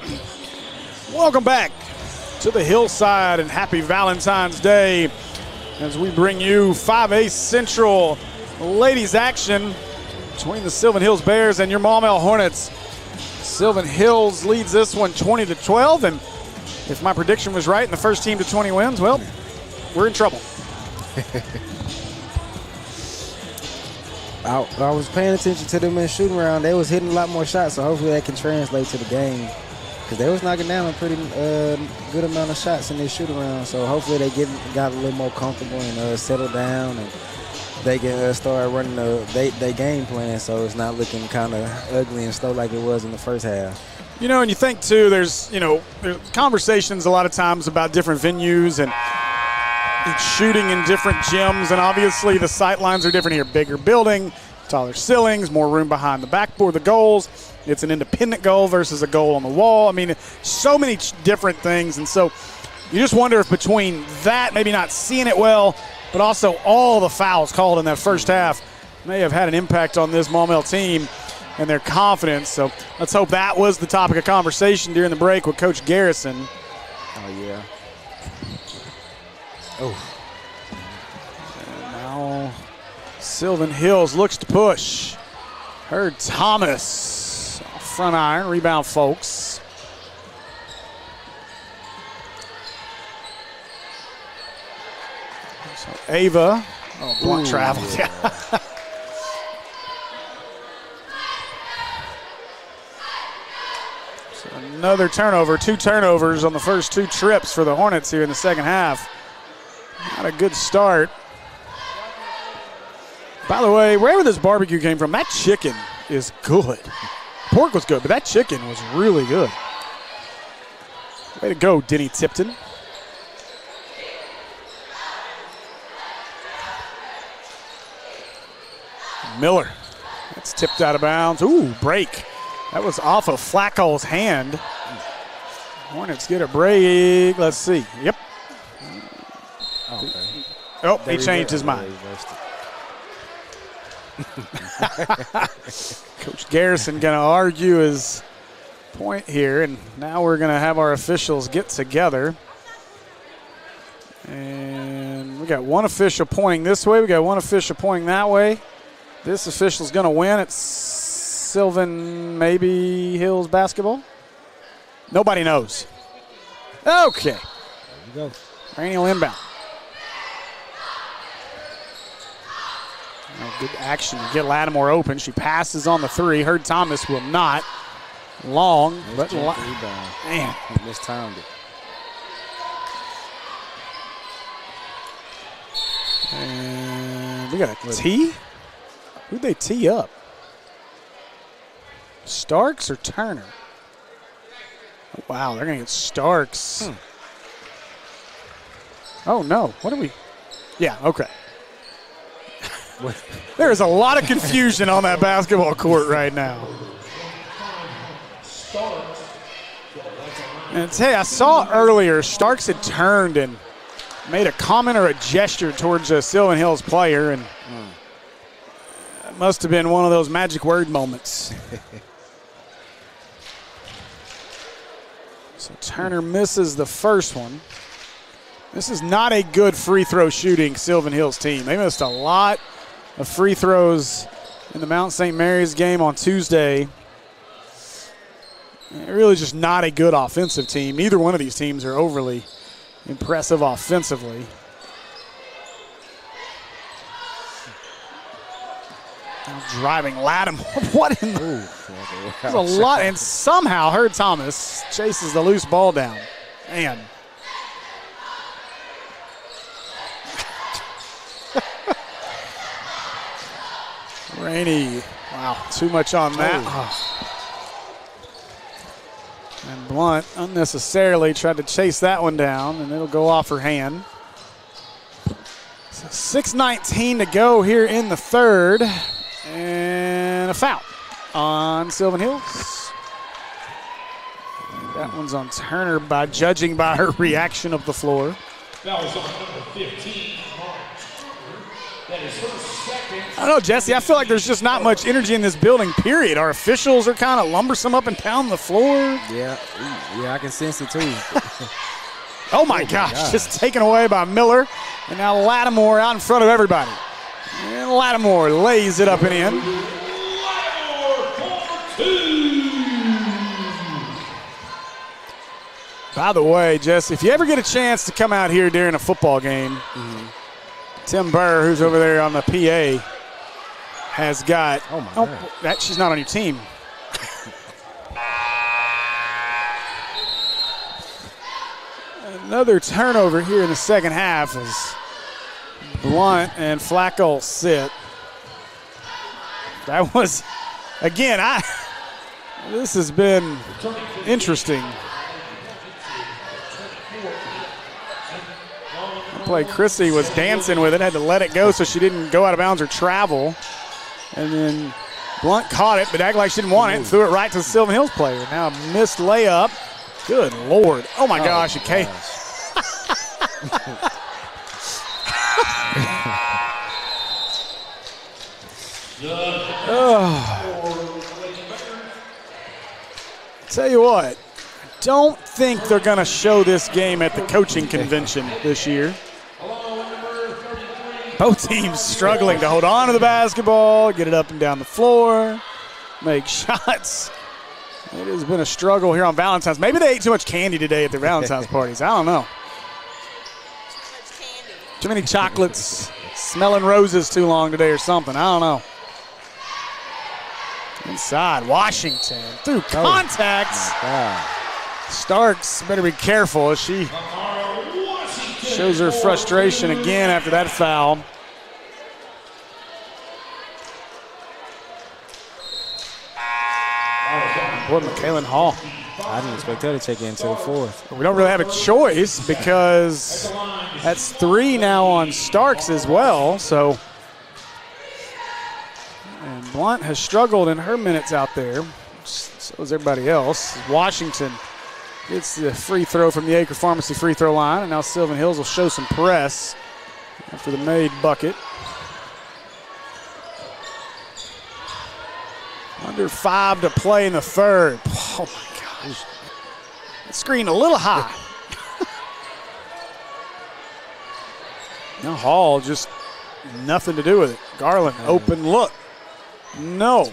Welcome back to the Hillside and happy Valentine's Day as we bring you 5A Central ladies action between the Sylvan Hills Bears and your Maumelle Hornets. Sylvan Hills leads this one 20-12, and if my prediction was right and the first team to 20 wins, well, we're in trouble. I was paying attention to them in shooting round. They was hitting a lot more shots, so hopefully that can translate to the game. Because they was knocking down a pretty good amount of shots in this shooting round. So hopefully they got a little more comfortable and settled down, and they can start running their game plan so it's not looking kind of ugly and slow like it was in the first half. You know, and you think, too, there's conversations a lot of times about different venues and shooting in different gyms, and obviously the sight lines are different here. Bigger building, taller ceilings, more room behind the backboard, the goals. It's an independent goal versus a goal on the wall. I mean, so many different things, and so you just wonder if between that, maybe not seeing it well, but also all the fouls called in that first half may have had an impact on this Maumelle team and their confidence. So let's hope that was the topic of conversation during the break with Coach Garrison. Oh, yeah. Oh. And now Sylvan Hills looks to push. Heard Thomas, front iron, rebound Folks. So Ava, blunt travel. Yeah. So another turnover, 2 turnovers on the first 2 trips for the Hornets here in the second half. Not a good start. By the way, wherever this barbecue came from, that chicken is good. Pork was good, but that chicken was really good. Way to go, Denny Tipton. Miller. That's tipped out of bounds. Ooh, break. That was off of Flacco's hand. Hornets get a break. Let's see. Yep. Okay. Oh, he changed his mind. Coach Garrison going to argue his point here, and now we're going to have our officials get together. And we got one official pointing this way. We got one official pointing that way. This official's going to win. It's Sylvan, maybe Hills basketball. Nobody knows. Okay. There you go. Rainey will inbound. Good action to get Lattimore open. She passes on the 3. Heard Thomas will not. Long, but man, he mistimed it. And we got a tee. Who'd they tee up? Starks or Turner? Oh, wow, they're gonna get Starks. Oh no, what are we? Yeah, okay. There is a lot of confusion on that basketball court right now. And hey, I saw earlier Starks had turned and made a comment or a gesture towards a Sylvan Hills player, and it must have been one of those magic word moments. So Turner misses the first one. This is not a good free throw shooting Sylvan Hills team. They missed a lot of free throws in the Mount St. Mary's game on Tuesday. They're really just not a good offensive team. Neither one of these teams are overly impressive offensively. Now driving Lattimore. What in the? There's a lot, and somehow Hurd Thomas chases the loose ball down. Man. Rainey. Wow, too much on that. And Blunt unnecessarily tried to chase that one down, and it'll go off her hand. So 6:19 to go here in the third. And a foul on Sylvan Hills. That one's on Turner judging by her reaction of the floor. That was on number 15, Mark. That is her second. I don't know, Jesse. I feel like there's just not much energy in this building, period. Our officials are kind of lumbersome up and down the floor. Yeah, I can sense it too. Oh my gosh, just taken away by Miller. And now Lattimore out in front of everybody. And Lattimore lays it up and in. Lattimore for 2. By the way, Jesse, if you ever get a chance to come out here during a football game, Tim Burr, who's over there on the PA, has got. Oh my God. That she's not on your team. Another turnover here in the second half as Blunt and Flacco sit. That was, again, this has been interesting. Play Chrissy was dancing with it, had to let it go so she didn't go out of bounds or travel. And then Blunt caught it, but acted like she didn't want it and threw it right to the Sylvan Hills player. Now a missed layup. Good Lord. Oh my gosh, it came. Tell you what, I don't think they're going to show this game at the coaching convention this year. Both teams struggling to hold on to the basketball, get it up and down the floor, make shots. It has been a struggle here on Valentine's. Maybe they ate too much candy today at their Valentine's parties. I don't know. Too many chocolates, smelling roses too long today or something. I don't know. Inside, Washington through contact. Starks better be careful as she shows her frustration again after that foul. Boy, McKaylin Hall. I didn't expect her to check into the fourth. We don't really have a choice because that's 3 now on Starks as well. So, and Blunt has struggled in her minutes out there. So is everybody else. Washington gets the free throw from the Acre Pharmacy free throw line, and now Sylvan Hills will show some press after the made bucket. Under 5 to play in the third. Oh my gosh. That screen a little high. Now Hall just nothing to do with it. Garland, open look. No.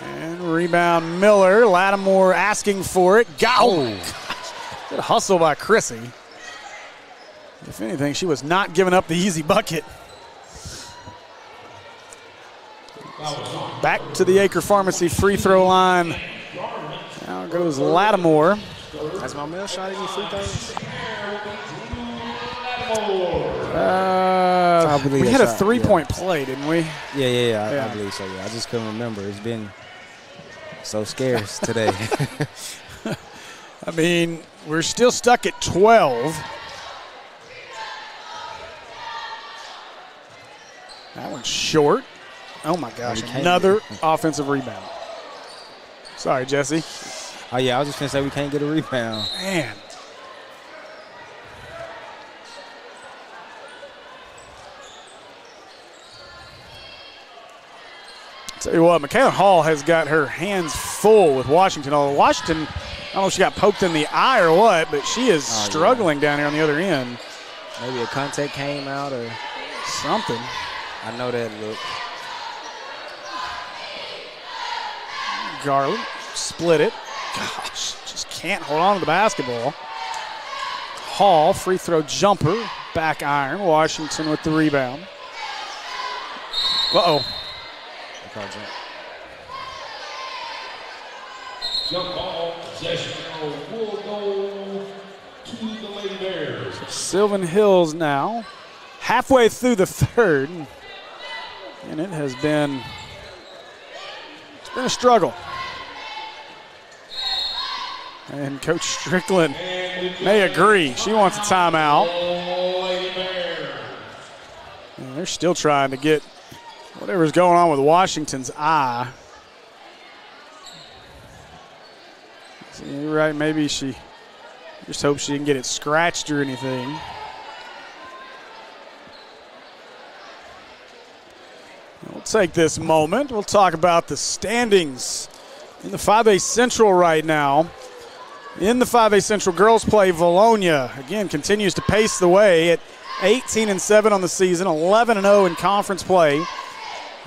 And rebound Miller. Lattimore asking for it. Go. Good hustle by Chrissy. If anything, she was not giving up the easy bucket. Back to the Acre Pharmacy free throw line. Now goes Lattimore. Has my male shot any free throws? We had a 3-point play, didn't we? Yeah. I believe so. Yeah, I just couldn't remember. It's been so scarce today. I mean, we're still stuck at 12. That one's short. Oh my gosh, another offensive rebound. Sorry, Jesse. Oh yeah, I was just gonna say we can't get a rebound. Man. Tell you what, McKaylin Hall has got her hands full with Washington. Although Washington I don't know if she got poked in the eye or what, but she is struggling down here on the other end. Maybe a contact came out or something. I know that look. Garland split it. Gosh, just can't hold on to the basketball. Hall, free throw jumper, back iron. Washington with the rebound. Uh-oh. Jump ball, possession will go to the Lady Bears. Sylvan Hills now, halfway through the third, and it's been a struggle. And Coach Strickland may agree. She wants a timeout. And they're still trying to get whatever's going on with Washington's eye. So you're right, maybe she just hopes she didn't get it scratched or anything. We'll take this moment. We'll talk about the standings in the 5A Central right now. In the 5A Central, girls play Valonia. Again, continues to pace the way at 18-7 on the season, 11-0 in conference play.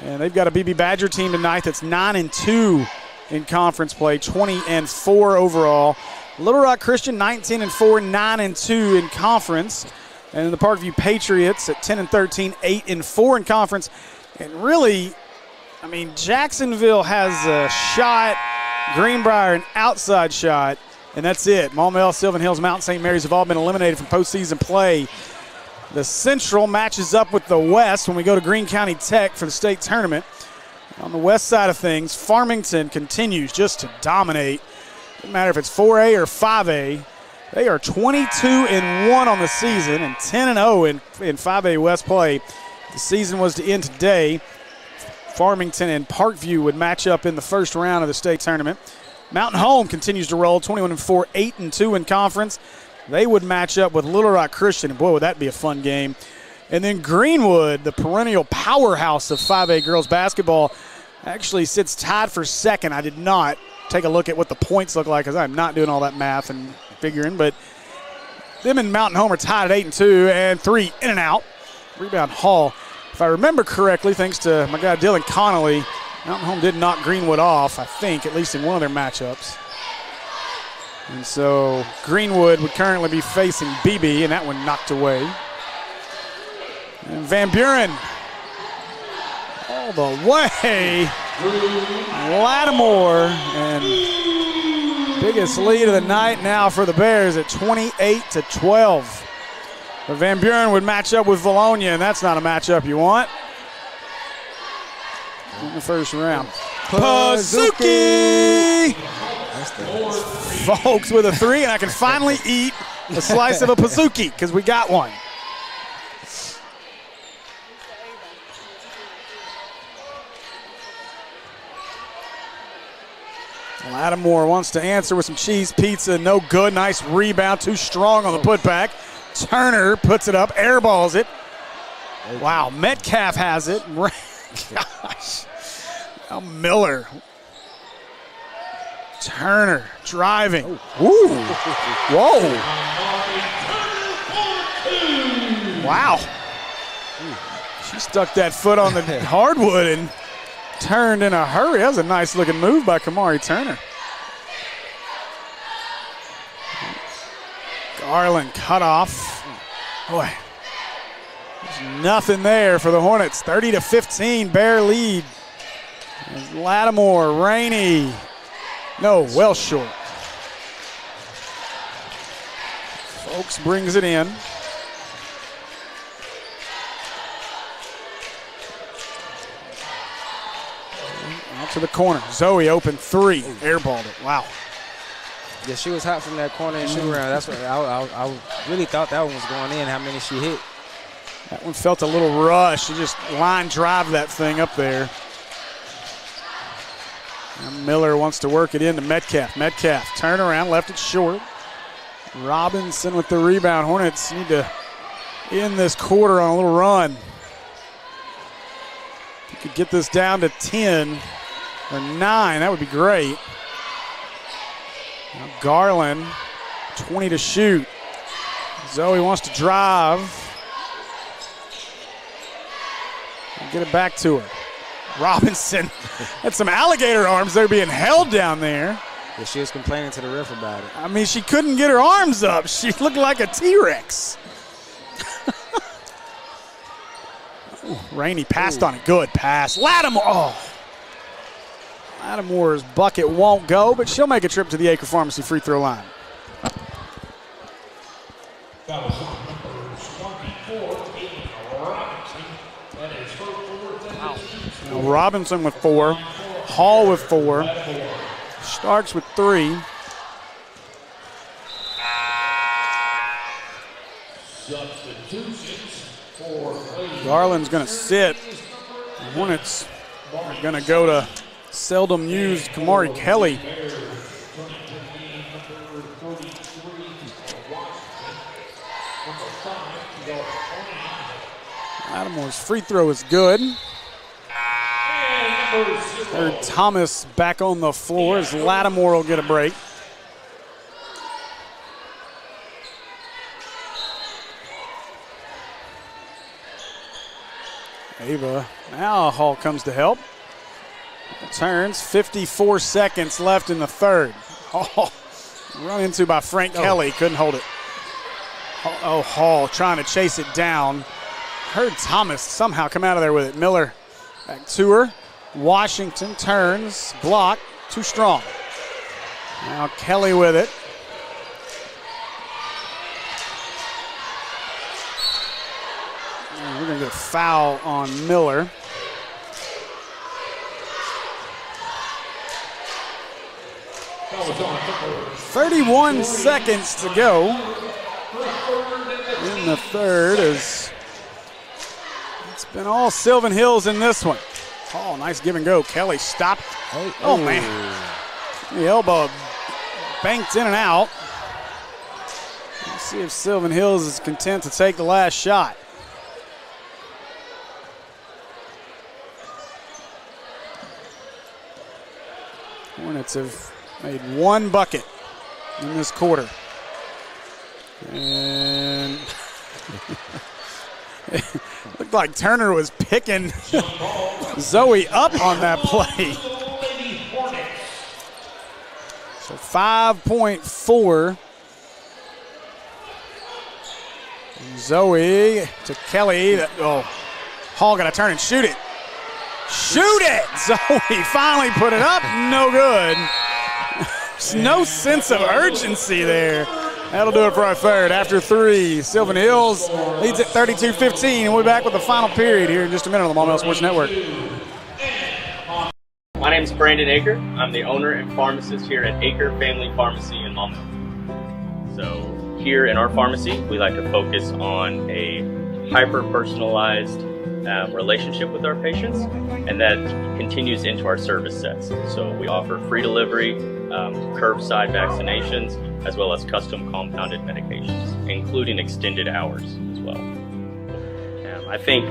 And they've got a BB Badger team tonight that's 9-2 in conference play, 20-4 overall. Little Rock Christian, 19-4, 9-2 in conference. And the Parkview Patriots at 10-13, 8-4 in conference. And really, I mean, Jacksonville has a shot, Greenbrier an outside shot, and that's it. Maumelle, Sylvan Hills, Mount St. Mary's have all been eliminated from postseason play. The Central matches up with the West when we go to Greene County Tech for the state tournament. On the west side of things, Farmington continues just to dominate. Doesn't matter if it's 4A or 5A. They are 22-1 on the season and 10-0 in 5A West play. The season was to end today. Farmington and Parkview would match up in the first round of the state tournament. Mountain Home continues to roll, 21-4, 8-2 in conference. They would match up with Little Rock Christian, and boy, would that be a fun game. And then Greenwood, the perennial powerhouse of 5A girls basketball, actually sits tied for second. I did not take a look at what the points look like because I'm not doing all that math and figuring, but them and Mountain Home are tied at 8-2, and 3 in and out. Rebound Hall. If I remember correctly, thanks to my guy Dylan Connolly, Mountain Home did knock Greenwood off, I think, at least in one of their matchups. And so Greenwood would currently be facing BB, and that one knocked away. And Van Buren all the way. Lattimore, and biggest lead of the night now for the Bears at 28-12. But Van Buren would match up with Valonia, and that's not a matchup you want in the first round. Pazuki! Folks with a 3, and I can finally eat a slice of a Pazuki because we got one. Lattimore wants to answer with some cheese pizza. No good. Nice rebound. Too strong on the putback. Turner puts it up. Airballs it. Wow. Metcalf has it. Gosh. Now Miller. Turner driving. Ooh. Whoa. Wow. She stuck that foot on the hardwood and turned in a hurry. That was a nice looking move by Kamari Turner. Garland cut off. Boy, there's nothing there for the Hornets. 30-15, Bear lead. And Lattimore, Rainey. No, well short. Folks brings it in. Out to the corner. Zoe open 3. Airballed it. Wow. Yeah, she was hot from that corner and shoot around. That's what I really thought that one was going in, how many she hit. That one felt a little rush. She just line drive that thing up there. And Miller wants to work it into Metcalf. Metcalf, turn around, left it short. Robinson with the rebound. Hornets need to end this quarter on a little run. If you could get this down to 10 or 9, that would be great. Now Garland, 20 to shoot. Zoe wants to drive. Get it back to her. Robinson had some alligator arms. They're being held down there. Yeah, she was complaining to the ref about it. I mean, she couldn't get her arms up. She looked like a T-Rex. Rainey passed on it. Good pass. Lattimore. Oh. Lattimore's bucket won't go, but she'll make a trip to the Acre Pharmacy free throw line. That was on number 24, Aiden Robinson. That is her fourth. Now Robinson with 4. Hall with 4. Starks with 3. Substitutions for Lady Garland's going to sit. The Hornets are going to go to seldom used Kamari Kelly. Lattimore's free throw is good. Third Thomas back on the floor as Lattimore will get a break. Ava, now Hall comes to help. Turns, 54 seconds left in the third. Oh, run into by Frank Kelly, couldn't hold it. Oh, Hall trying to chase it down. Heard Thomas somehow come out of there with it. Miller back to her. Washington turns, block, too strong. Now Kelly with it. And we're going to get a foul on Miller. "31 seconds to go in the third as it's been all Sylvan Hills in this one. Oh, nice give and go. Kelly stopped. Oh man. The elbow banked in and out. Let's see if Sylvan Hills is content to take the last shot. Hornets have made 1 bucket in this quarter. And it looked like Turner was picking Zoe up on that play. So 5.4. Zoe to Kelly. Oh, Hall got to turn and shoot it. Shoot it! Zoe finally put it up. No good. There's no sense of urgency there. That'll do it for our third. After 3, Sylvan Hills leads at 32-15. We'll be back with the final period here in just a minute on the Maumelle Sports Network. My name is Brandon Aker. I'm the owner and pharmacist here at Aker Family Pharmacy in Maumelle. So here in our pharmacy, we like to focus on a hyper-personalized relationship with our patients, and that continues into our service sets. So we offer free delivery, curbside vaccinations, as well as custom compounded medications, including extended hours as well. I think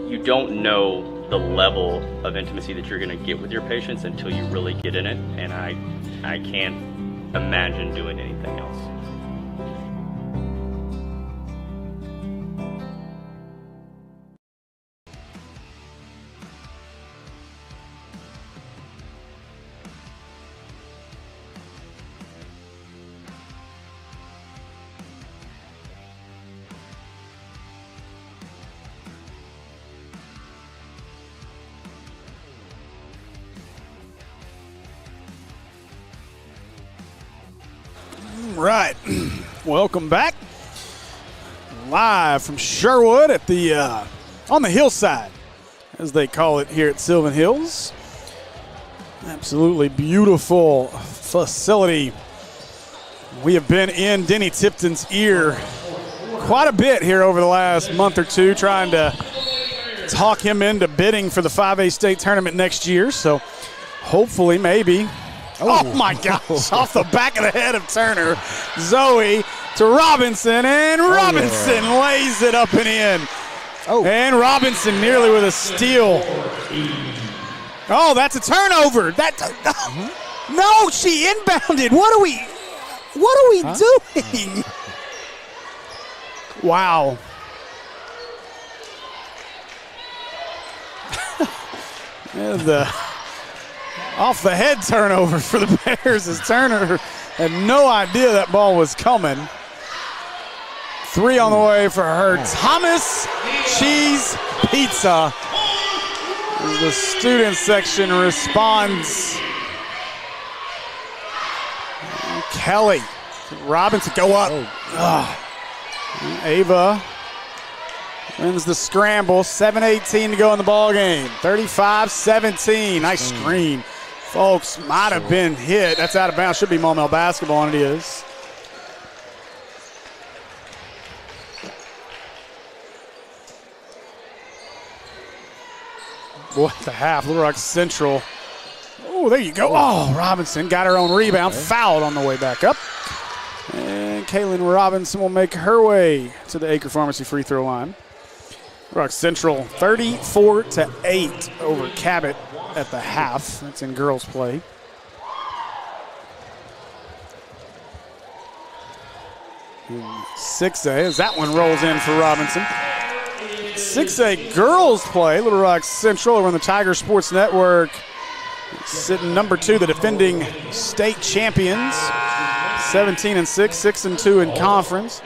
you don't know the level of intimacy that you're going to get with your patients until you really get in it, and I can't imagine doing anything else. Right. Welcome back. Live from Sherwood at the on the hillside, as they call it here at Sylvan Hills. Absolutely beautiful facility. We have been in Denny Tipton's ear quite a bit here over the last month or two, trying to talk him into bidding for the 5A state tournament next year. So hopefully, maybe. Oh my gosh, off the back of the head of Turner. Zoe to Robinson, and Robinson lays it up and in. And Robinson nearly with a steal. Oh, that's a turnover. No, she inbounded. What are we doing? Wow. And the off the head turnover for the Bears as Turner had no idea that ball was coming. 3 on the way for her. Thomas Cheese Pizza. As the student section responds. Kelly. Robinson go up. Ava wins the scramble. 7:18 to go in the ball game. 35-17. Nice screen. Folks, might have been hit. That's out of bounds. Should be Maumelle basketball, and it is. Boy, at the half, Little Rock Central. Oh, there you go. Oh, Robinson got her own rebound. Fouled on the way back up. And Kaylin Robinson will make her way to the Acre Pharmacy free throw line. Rock Central 34-8 over Cabot at the half. That's in girls play. And 6A as that one rolls in for Robinson. 6A girls play. Little Rock Central over on the Tiger Sports Network. Sitting number 2, the defending state champions. 17-6, 6-2 in conference.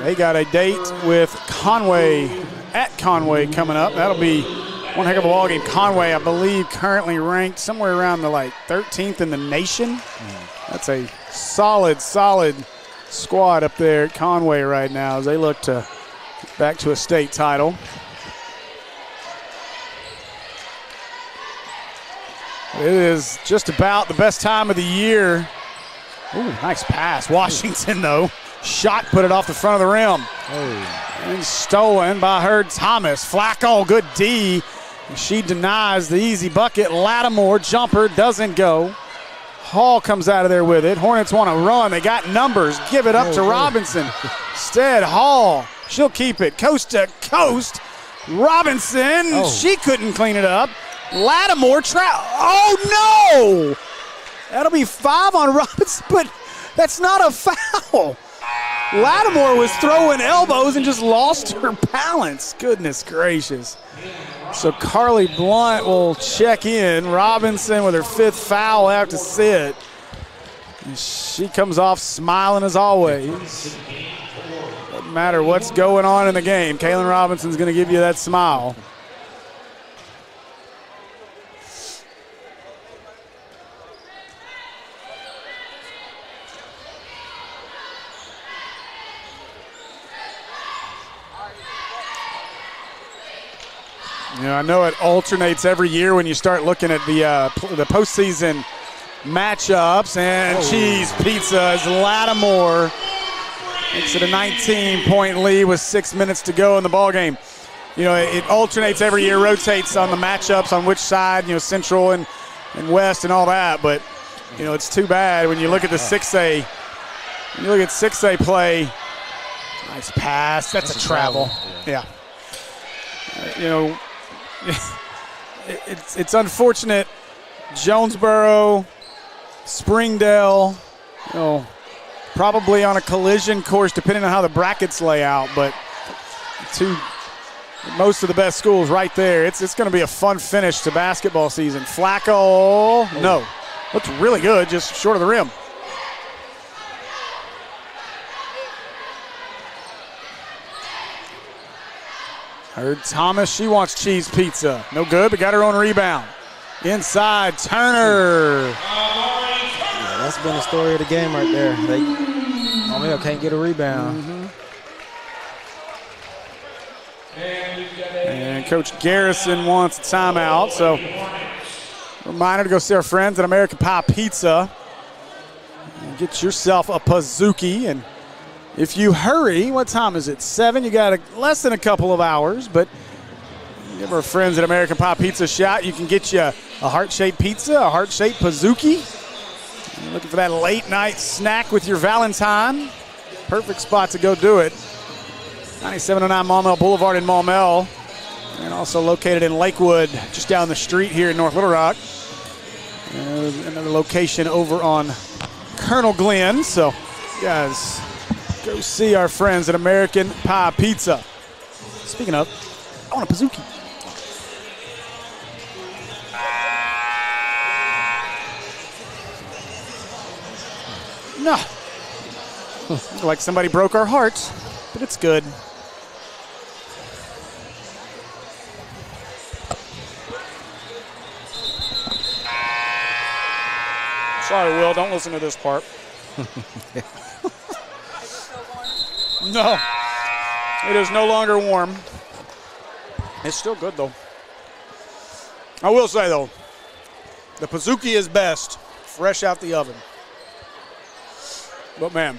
They got a date with Conway at Conway coming up. That'll be one heck of a ball game. Conway, I believe, currently ranked somewhere around the 13th in the nation. That's a solid squad up there at Conway right now as they look to get back to a state title. It is just about the best time of the year. Ooh, nice pass. Washington, though. Shot, put it off the front of the rim. And stolen by her Thomas. Flacco, good D. She denies the easy bucket. Lattimore, jumper, doesn't go. Hall comes out of there with it. Hornets want to run. They got numbers. Give it up to Robinson. Instead, Hall, she'll keep it. Coast to coast. Robinson, she couldn't clean it up. Lattimore, oh no! That'll be 5 on Robinson, but that's not a foul. Lattimore was throwing elbows and just lost her balance. Goodness gracious. So Carly Blunt will check in. Robinson with her 5th foul after sit. And she comes off smiling as always. Doesn't matter what's going on in the game. Kaylin Robinson's going to give you that smile. You know, I know it alternates every year when you start looking at the postseason matchups. And Cheese Pizza as Lattimore makes it a 19-point lead with 6 minutes to go in the ballgame. You know, it alternates every year, rotates on the matchups on which side, you know, Central and West and all that. But, you know, it's too bad when you look at the 6A. When you look at 6A play, nice pass. That's a travel. Yeah. You know, it's unfortunate. Jonesboro, Springdale, you know, probably on a collision course depending on how the brackets lay out, but most of the best schools right there. It's going to be a fun finish to basketball season. Flacco, no, looks really good, just short of the rim. Heard Thomas, she wants Cheese Pizza. No good, but got her own rebound. Inside, Turner. Yeah, that's been the story of the game right there. Maumelle can't get a rebound. And Coach Garrison wants a timeout, so reminder to go see our friends at American Pie Pizza. And get yourself a Pizookie, and if you hurry, what time is it? 7? You got less than a couple of hours, but give our friends at American Pie Pizza a shot. You can get you a heart-shaped pizza, a heart-shaped Pizookie. You're looking for that late-night snack with your Valentine. Perfect spot to go do it. 9709 Maumelle Boulevard in Maumelle, and also located in Lakewood, just down the street here in North Little Rock. Another location over on Colonel Glenn. So, guys, go see our friends at American Pie Pizza. Speaking of, I want a Pizookie. No. Like somebody broke our hearts, but it's good. Sorry, Will, don't listen to this part. No, it is no longer warm. It's still good, though. I will say, though, the Pizookie is best fresh out the oven. But, man,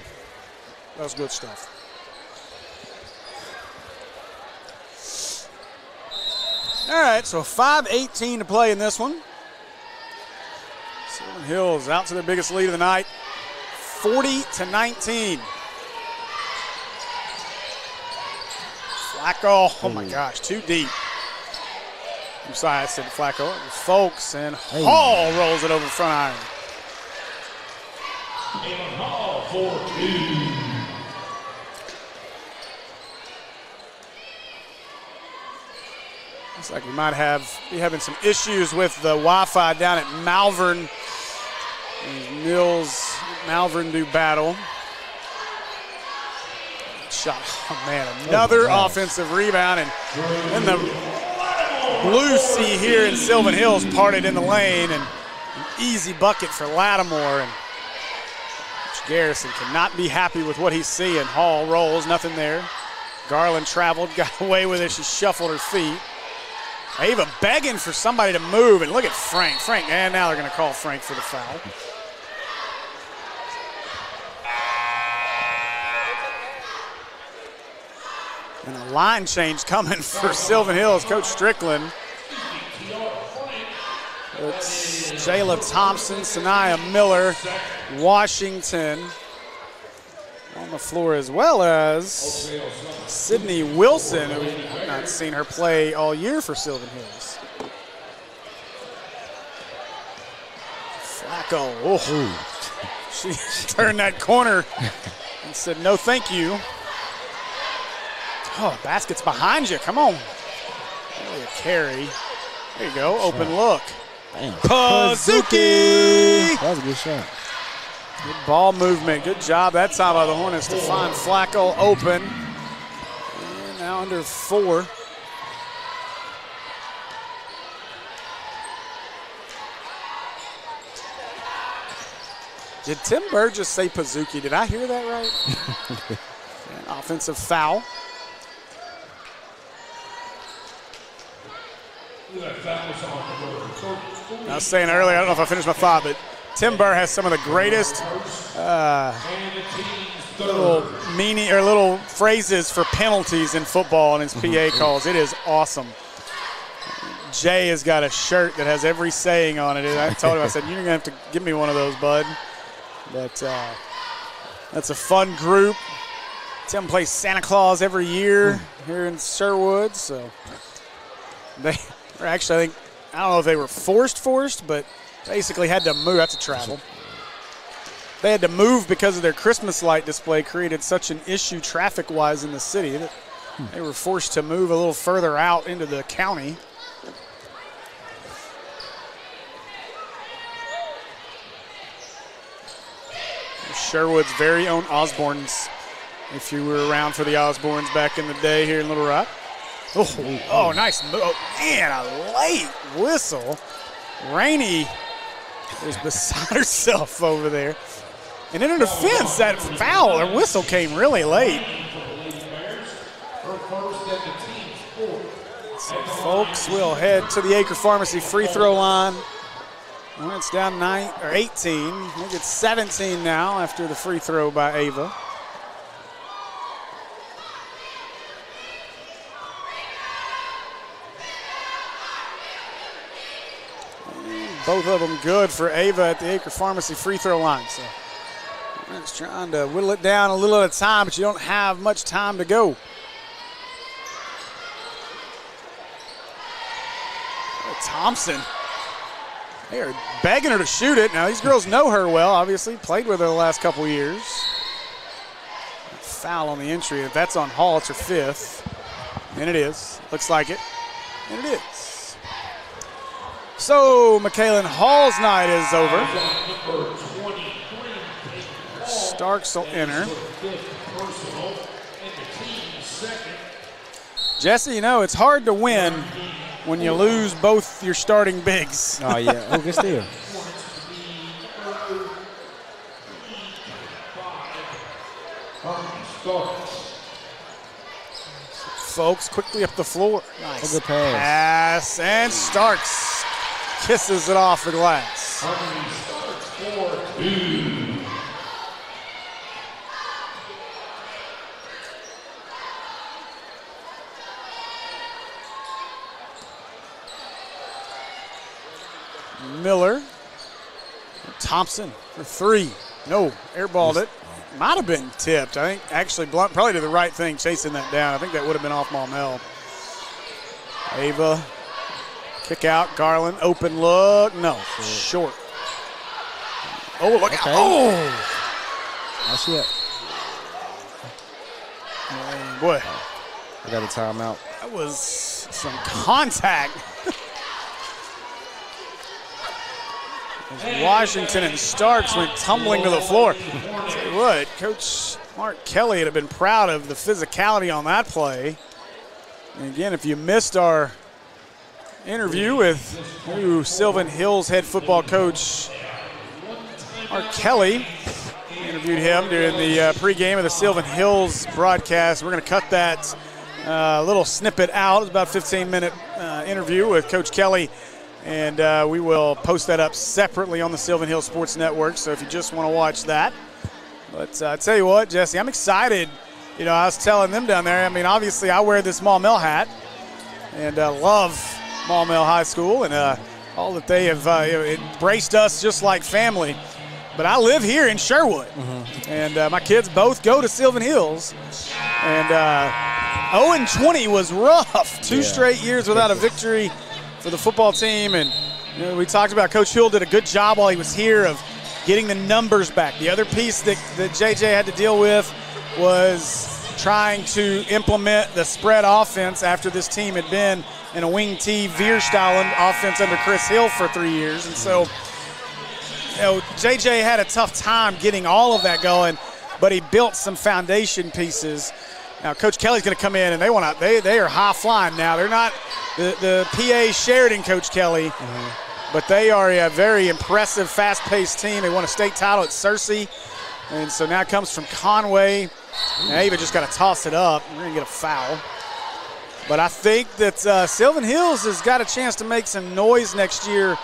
that's good stuff. All right, so 5:18 to play in this one. Sylvan Hills out to their biggest lead of the night, 40-19. Flacco, oh my gosh, too deep. I'm sorry, I said Flacco. It was Folks, and Hall rolls it over the front iron. Hall for 2. Looks like we might be having some issues with the Wi-Fi down at Malvern. Mills, Malvern do battle. Shot, oh man, another offensive rebound, and the blue sea here in Sylvan Hills parted in the lane, and an easy bucket for Lattimore. And Garrison cannot be happy with what he's seeing. Hall rolls, nothing there. Garland traveled, got away with it. She shuffled her feet. Ava begging for somebody to move, and look at Frank. And now they're going to call Frank for the foul. And a line change coming for Sylvan Hills. Coach Strickland. It's Jayla Thompson, Sanaya Miller, Washington on the floor, as well as Sydney Wilson, who we've not seen her play all year for Sylvan Hills. Flacco, she turned that corner and said, no thank you. Oh, basket's behind you, come on. Really a carry. There you go, open look. Pizookie! That was a good shot. Good ball movement. Good job that time by the Hornets to find Flacco open. And now under 4. Did Tim Burgess say Pizookie? Did I hear that right? An offensive foul. I was saying earlier, I don't know if I finished my thought, but Tim Burr has some of the greatest little phrases for penalties in football in his PA calls. It is awesome. Jay has got a shirt that has every saying on it. I told him, I said, you're going to have to give me one of those, bud. But that's a fun group. Tim plays Santa Claus every year here in Sherwood. So they are actually, I don't know if they were forced, but basically had to move. That's a travel. They had to move because of their Christmas light display created such an issue traffic-wise in the city that they were forced to move a little further out into the county. Sherwood's very own Osborne's, if you were around for the Osbornes back in the day here in Little Rock. Oh, nice move. Oh, man, a late whistle. Rainey is beside herself over there. And in her defense, that foul, her whistle came really late. So folks will head to the Acre Pharmacy free throw line. Well, it's down 18. I think it's 17 now after the free throw by Ava. Both of them good for Ava at the Acre Pharmacy free throw line. So it's trying to whittle it down a little at a time, but you don't have much time to go. Thompson They are begging her to shoot it. Now, these girls know her well, obviously. Played with her the last couple years. Foul on the entry. If that's on Hall, it's her 5th. And it is. Looks like it. And it is. So, Michaelan Hall's night is over. Starks will enter. Jesse, you know, it's hard to win when you lose both your starting bigs. Oh, yeah. Oh, good steal. Folks quickly up the floor. Nice. Good pass. Pass, and Starks kisses it off the glass. Miller. Thompson for 3. No, airballed it. Might have been tipped. I think actually Blunt probably did the right thing chasing that down. I think that would have been off Maumelle. Ava, kick out, Garland, open look. No, short. Oh, look out. Oh! That's it. Boy. I got a timeout. That was some contact. As Washington and Starks went tumbling to the floor. Tell you what, Coach Mark Kelly had been proud of the physicality on that play. And again, if you missed our interview with new Sylvan Hills head football coach Mark Kelly, interviewed him during the pregame of the Sylvan Hills broadcast. We're going to cut that little snippet out. It's about a 15-minute interview with Coach Kelly. And we will post that up separately on the Sylvan Hills Sports Network, so if you just want to watch that. But I tell you what, Jesse, I'm excited. You know, I was telling them down there, I mean, obviously I wear this Maumelle hat and love Maumelle High School and all that they have embraced us just like family. But I live here in Sherwood, and my kids both go to Sylvan Hills. And 0-20 was rough. Two straight years without a victory for the football team, and you know, we talked about Coach Hill did a good job while he was here of getting the numbers back. The other piece that JJ had to deal with was trying to implement the spread offense after this team had been in a wing T veer style offense under Chris Hill for 3 years. And so, you know, JJ had a tough time getting all of that going, but he built some foundation pieces. Now, Coach Kelly's going to come in, and they are high flying now. They're not the PA Sheridan Coach Kelly, but they are a very impressive, fast-paced team. They won a state title at Searcy, and so now it comes from Conway. And Ava just got to toss it up. We're going to get a foul. But I think that Sylvan Hills has got a chance to make some noise next year,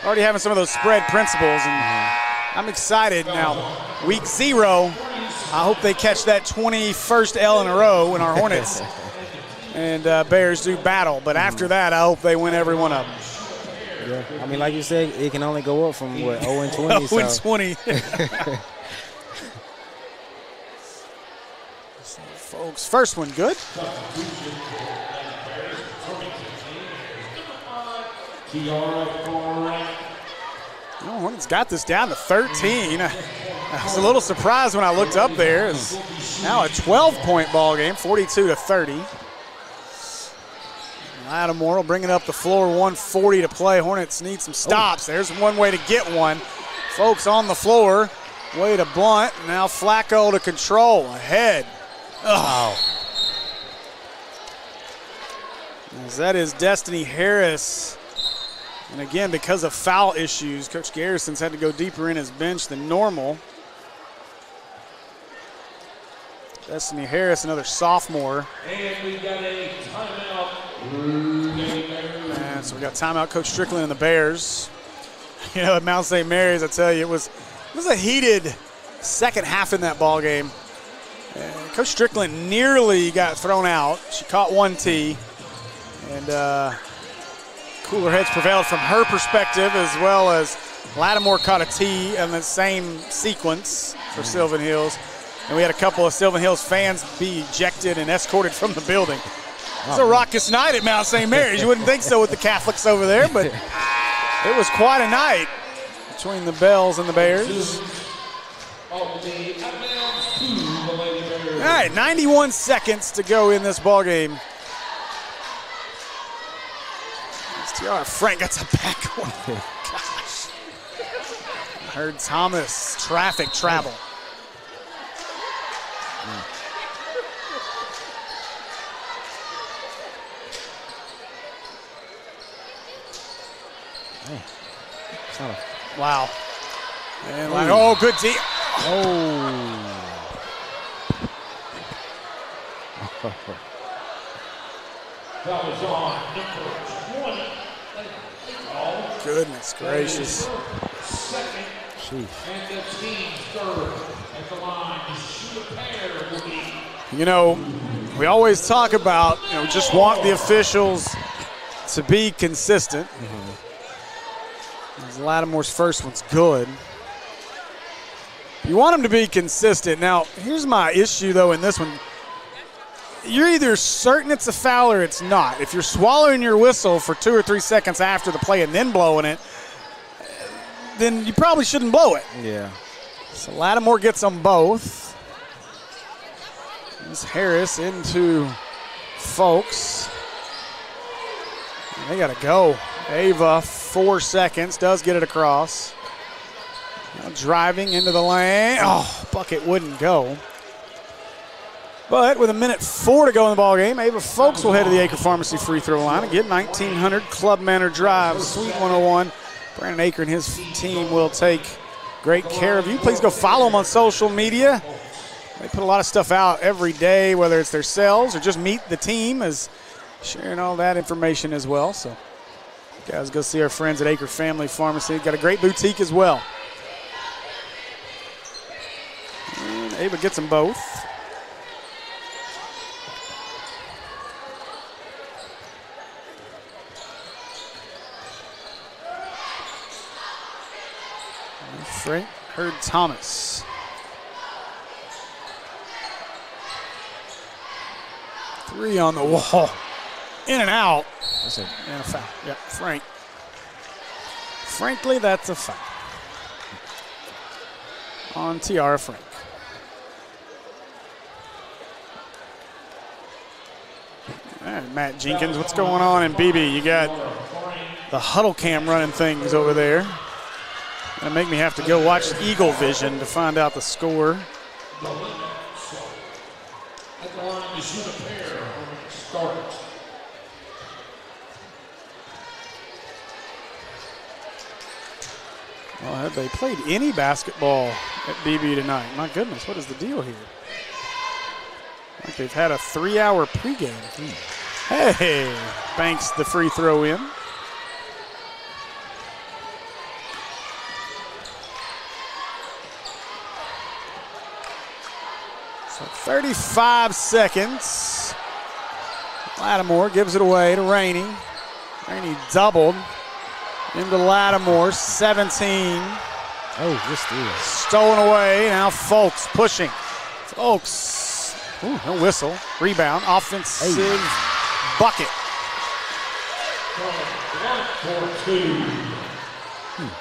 already having some of those spread principles, and I'm excited. Now, week 0, I hope they catch that 21st L in a row when our Hornets and Bears do battle. But after that, I hope they win every one of them. Yeah. I mean, like you said, it can only go up from, 0-20. 0-20. So, folks, first one good. Hornets got this down to 13. I was a little surprised when I looked up there. It's now a 12-point ball game, 42-30. Lattimore will bring it up the floor, 1:40 to play. Hornets need some stops. There's one way to get one. Folks on the floor, way to Blunt. Now Flacco to control, ahead. Oh. As that is Destiny Harris. And again, because of foul issues, Coach Garrison's had to go deeper in his bench than normal. Destiny Harris, another sophomore. And we got a timeout. And so we got timeout, Coach Strickland and the Bears. You know, at Mount St. Mary's, I tell you, it was a heated second half in that ball game. Coach Strickland nearly got thrown out. She caught one tee. And cooler heads prevailed from her perspective, as well as Lattimore caught a tee in the same sequence for Sylvan Hills. And we had a couple of Sylvan Hills fans be ejected and escorted from the building. It's a raucous night at Mount St. Mary's. You wouldn't think so with the Catholics over there, but It was quite a night between the Bells and the Bears. All right, 91 seconds to go in this ball game. Tiara Frank gets a back one. Gosh. Heard Thomas, traffic travel. Wow. And like, oh, good D. Oh. That was on number 20. Goodness gracious. Second, Sheesh. and the team's third at the line to shoot a pair will be. You know, we always talk about, just want the officials to be consistent. Lattimore's first one's good. You want them to be consistent. Now, here's my issue, though, in this one. You're either certain it's a foul or it's not. If you're swallowing your whistle for 2 or 3 seconds after the play and then blowing it, then you probably shouldn't blow it. Yeah. So Lattimore gets them both. This Harris into Folks. And they got to go. Ava, 4 seconds, does get it across. Now driving into the lane. Oh, bucket wouldn't go. But with 1:04 to go in the ball game, Ava Folks will head to the Acre Pharmacy free throw line and get 1900 Club Manor Drive, Suite 101. Brandon Acre and his team will take great care of you. Please go follow them on social media. They put a lot of stuff out every day, whether it's their sales or just meet the team, as sharing all that information as well. So you guys go see our friends at Acre Family Pharmacy. Got a great boutique as well. And Ava gets them both. Frank Heard Thomas. Three on the wall. In and out. That's it. And a foul. Yep, Frank. Frankly, that's a foul. On Tiara Frank. All right, Matt Jenkins, what's going on in BB? You got the huddle cam running things over there. Gonna make me have to go watch Eagle Vision to find out the score. At the line to shoot a pair when it starts. Well, have they played any basketball at BB tonight? My goodness, what is the deal here? Like they've had a 3-hour pregame. Hey, Banks the free throw in. So 35 seconds. Lattimore gives it away to Rainey. Rainey doubled into Lattimore, 17. Oh, this is. Stolen away, now Folks pushing. Folks, ooh, no whistle. Rebound, offensive bucket.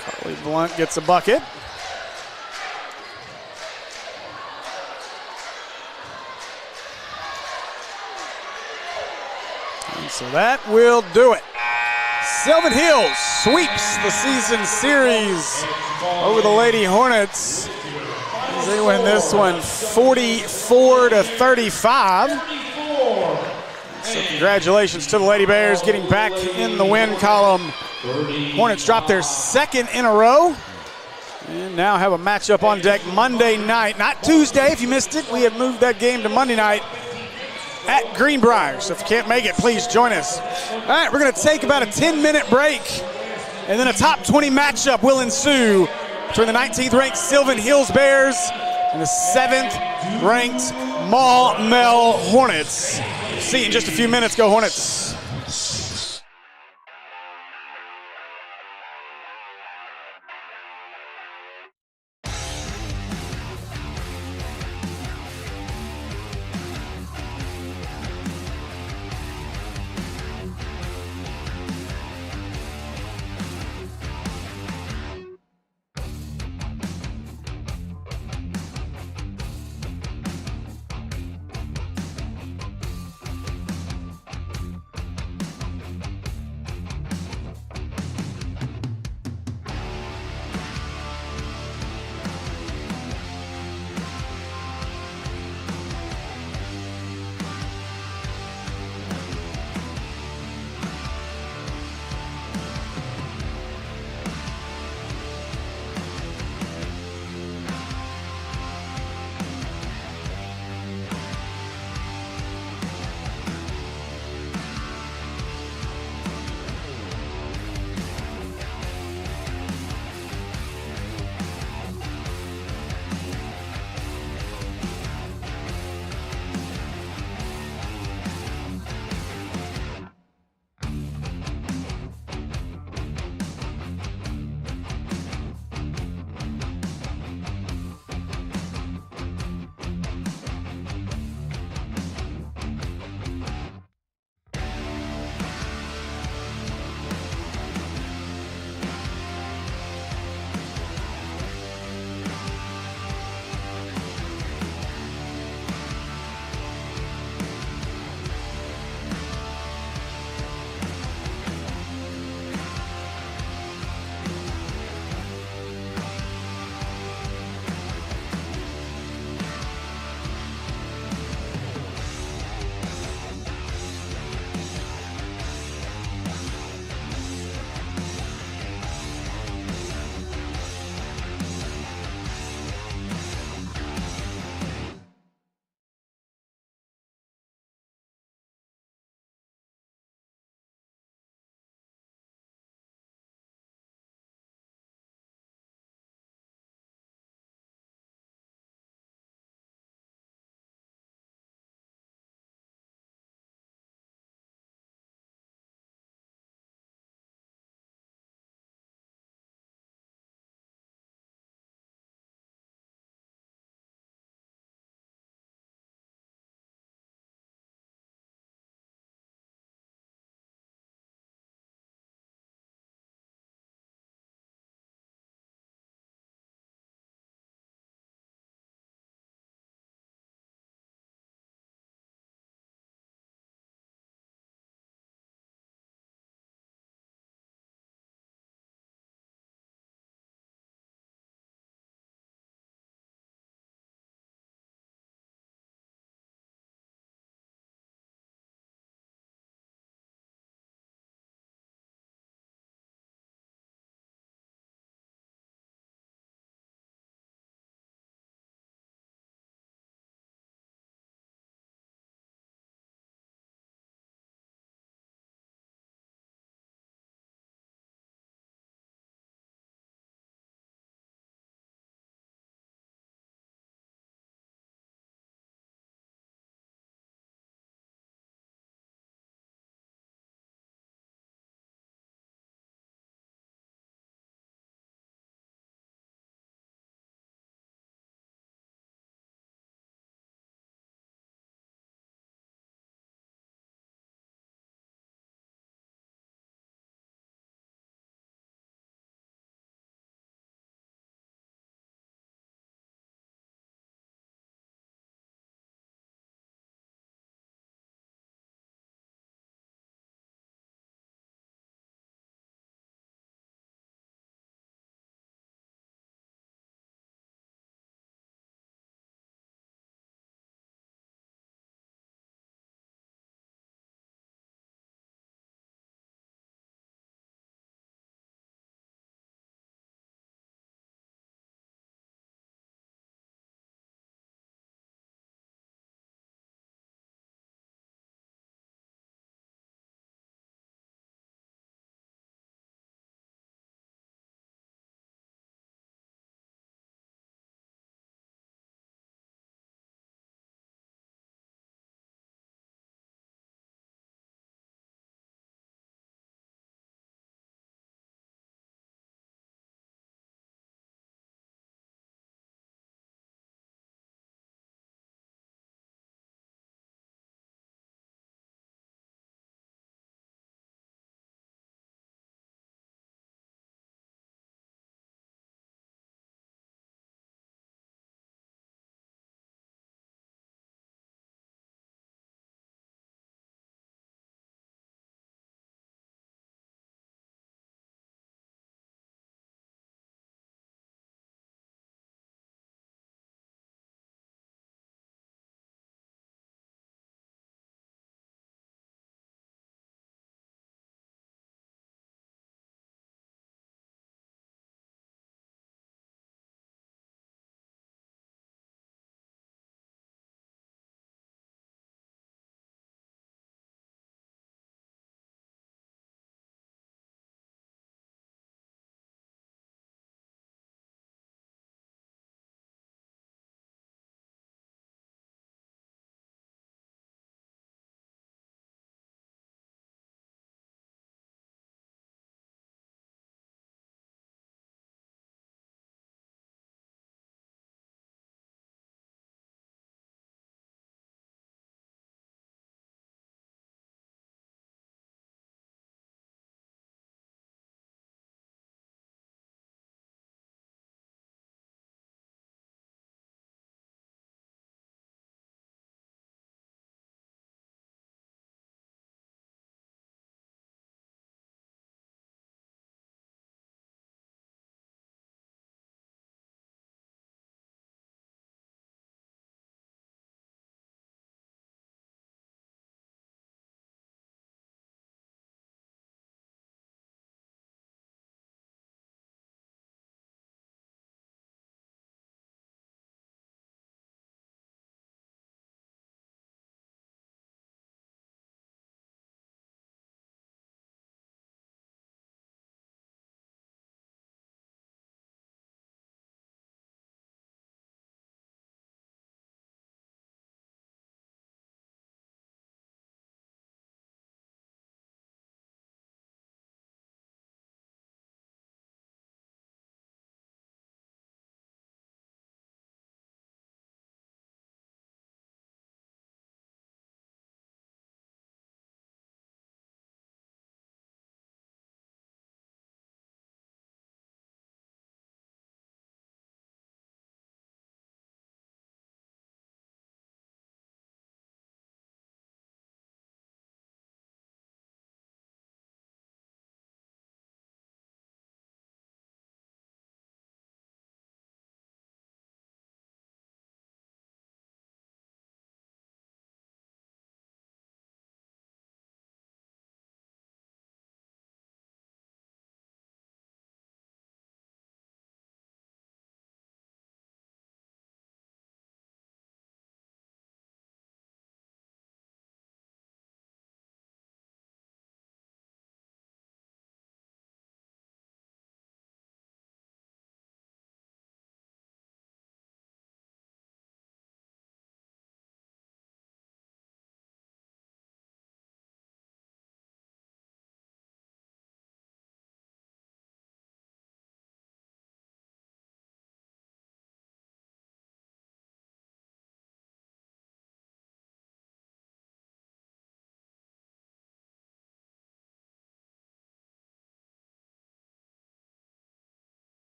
Carly Blunt gets a bucket. So that will do it. Sylvan Hills sweeps the season series over the Lady Hornets as they win this one 44-35. So congratulations to the Lady Bears getting back in the win column. Hornets dropped their second in a row and now have a matchup on deck Monday night. Not Tuesday, if you missed it. We have moved that game to Monday night at Greenbrier. So if you can't make it, please join us. All right, we're going to take about a 10-minute break, and then a top 20 matchup will ensue between the 19th ranked Sylvan Hills Bears and the 7th ranked Maumelle Hornets. See you in just a few minutes. Go Hornets.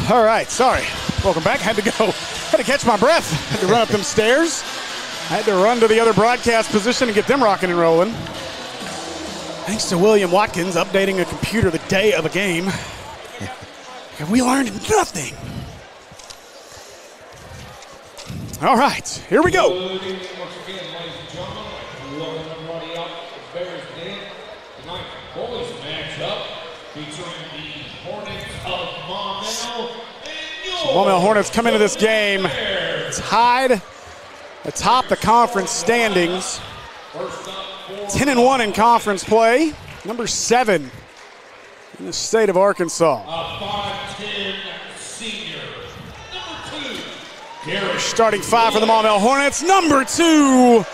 All right, sorry. Welcome back. Had to catch my breath. Had to run up them stairs. I had to run to the other broadcast position and get them rocking and rolling. Thanks to William Watkins updating a computer the day of a game. And we learned nothing. All right, here we go. Good evening once again, ladies and gentlemen. Welcome everybody out to the Bears Den. Tonight, boys matchup featuring the Hornets of Maumelle and your Maumelle Hornets come into this game tied atop the conference standings. 10-1 in conference play. Number 7 in the state of Arkansas. a 5'10" senior. Number 2, Derek. Starting 5 for the Maumelle Hornets. Number 2,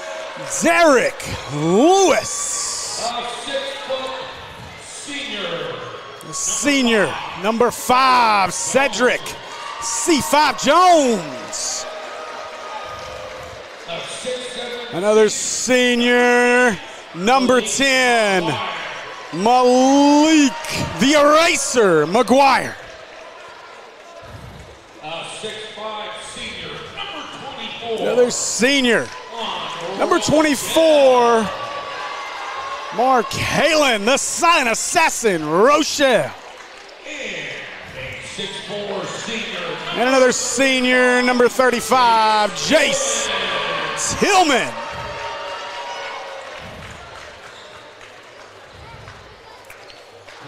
Derek Lewis. A 6-foot senior. The senior. Number 5, Cedric C5 Jones. A 6'7" Another senior. Number 10, Malik the Eraser McGuire. a 6'5" senior. Number 24. Another senior. Number 24, Mark Halen, the silent assassin, Rochelle. And a 6'4" senior. And another senior, number 35, Jace Tillman.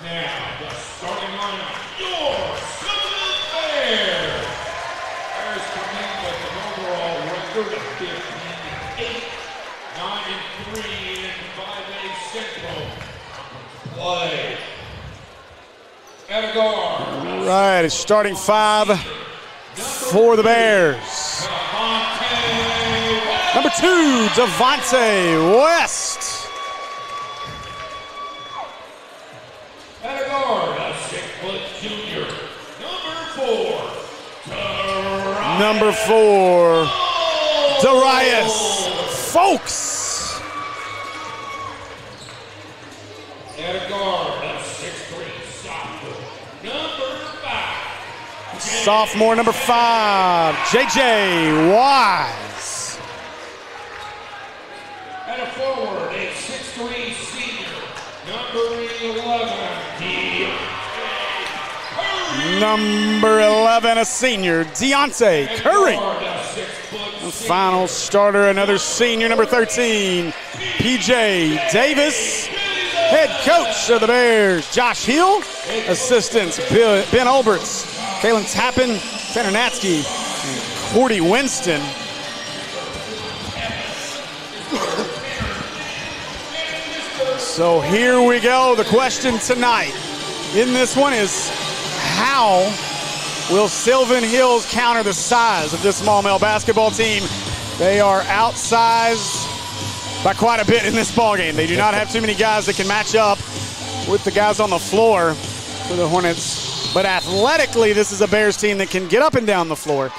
Now, the starting lineup, your Sylvan Bears. Bears come in with an overall record of 15-8, 9-3 in 5A Central Conference play. At a guard, Right, it's starting 5 for the Bears. Devontae Number 2, Devontae West. At a guard, a 6-foot junior. Number 4, Number 4, Darius Folks. At a guard, a 6'3" sophomore. Number 5, Sophomore, number 5, JJ Wise. At a forward, a 6'3" senior. Number 11, Number 11, a senior, Deontay Curry. The final starter, another senior, number 13, PJ Davis. Head coach of the Bears, Josh Hill. Assistants, Ben Olberts, Kalen Tappan, Tanner Natsky, and Cordy Winston. So here we go. The question tonight in this one is, how will Sylvan Hills counter the size of this Maumelle basketball team? They are outsized by quite a bit in this ballgame. They do not have too many guys that can match up with the guys on the floor for the Hornets. But athletically, this is a Bears team that can get up and down the floor.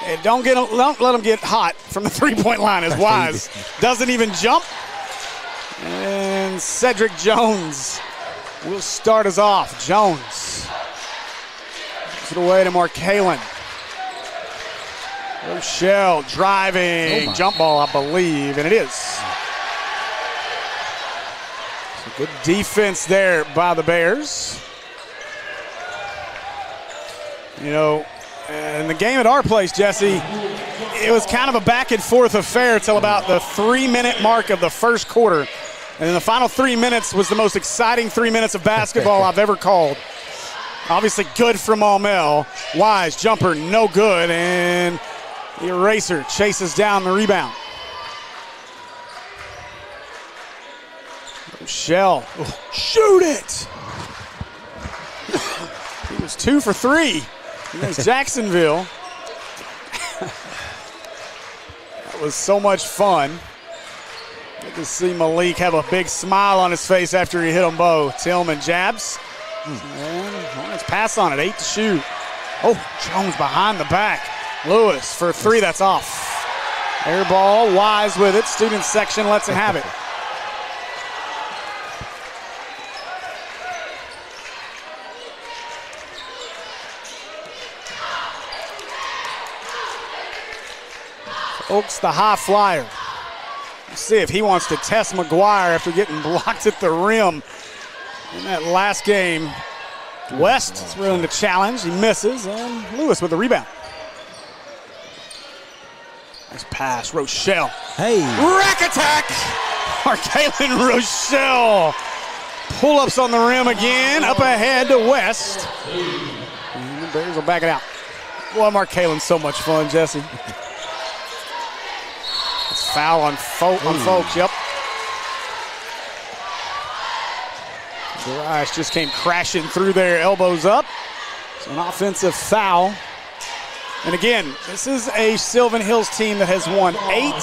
And don't let them get hot from the three-point line as Wise doesn't even jump. And Cedric Jones will start us off. Jones gives it away to Mark Halen. Rochelle driving, jump ball, I believe, and it is. So good defense there by the Bears. You know, in the game at our place, Jesse, it was kind of a back and forth affair till about the 3-minute mark of the first quarter. And then the final 3 minutes was the most exciting 3 minutes of basketball I've ever called. Obviously good for Maumelle. Wise jumper, no good, and the Eraser chases down the rebound. Rochelle, shoot it! He was 2 for 3 against Jacksonville. That was so much fun. Good to see Malik have a big smile on his face after he hit them both. Tillman jabs. And let's pass on it, 8 to shoot. Oh, Jones behind the back. Lewis for 3, that's off. Air ball, Wise with it. Student section lets him have it. Oaks, the high flyer. Let's see if he wants to test McGuire after getting blocked at the rim in that last game. West is willing to challenge. He misses, and Lewis with the rebound. Nice pass, Rochelle. Hey. Rack attack! Arkaylin Rochelle. Pull-ups on the rim again, up ahead to West. And the Bears will back it out. Boy, Arkaylin so much fun, Jesse. It's foul on Folks, yep. Garage just came crashing through there, elbows up. So an offensive foul. And again, this is a Sylvan Hills team that has won 8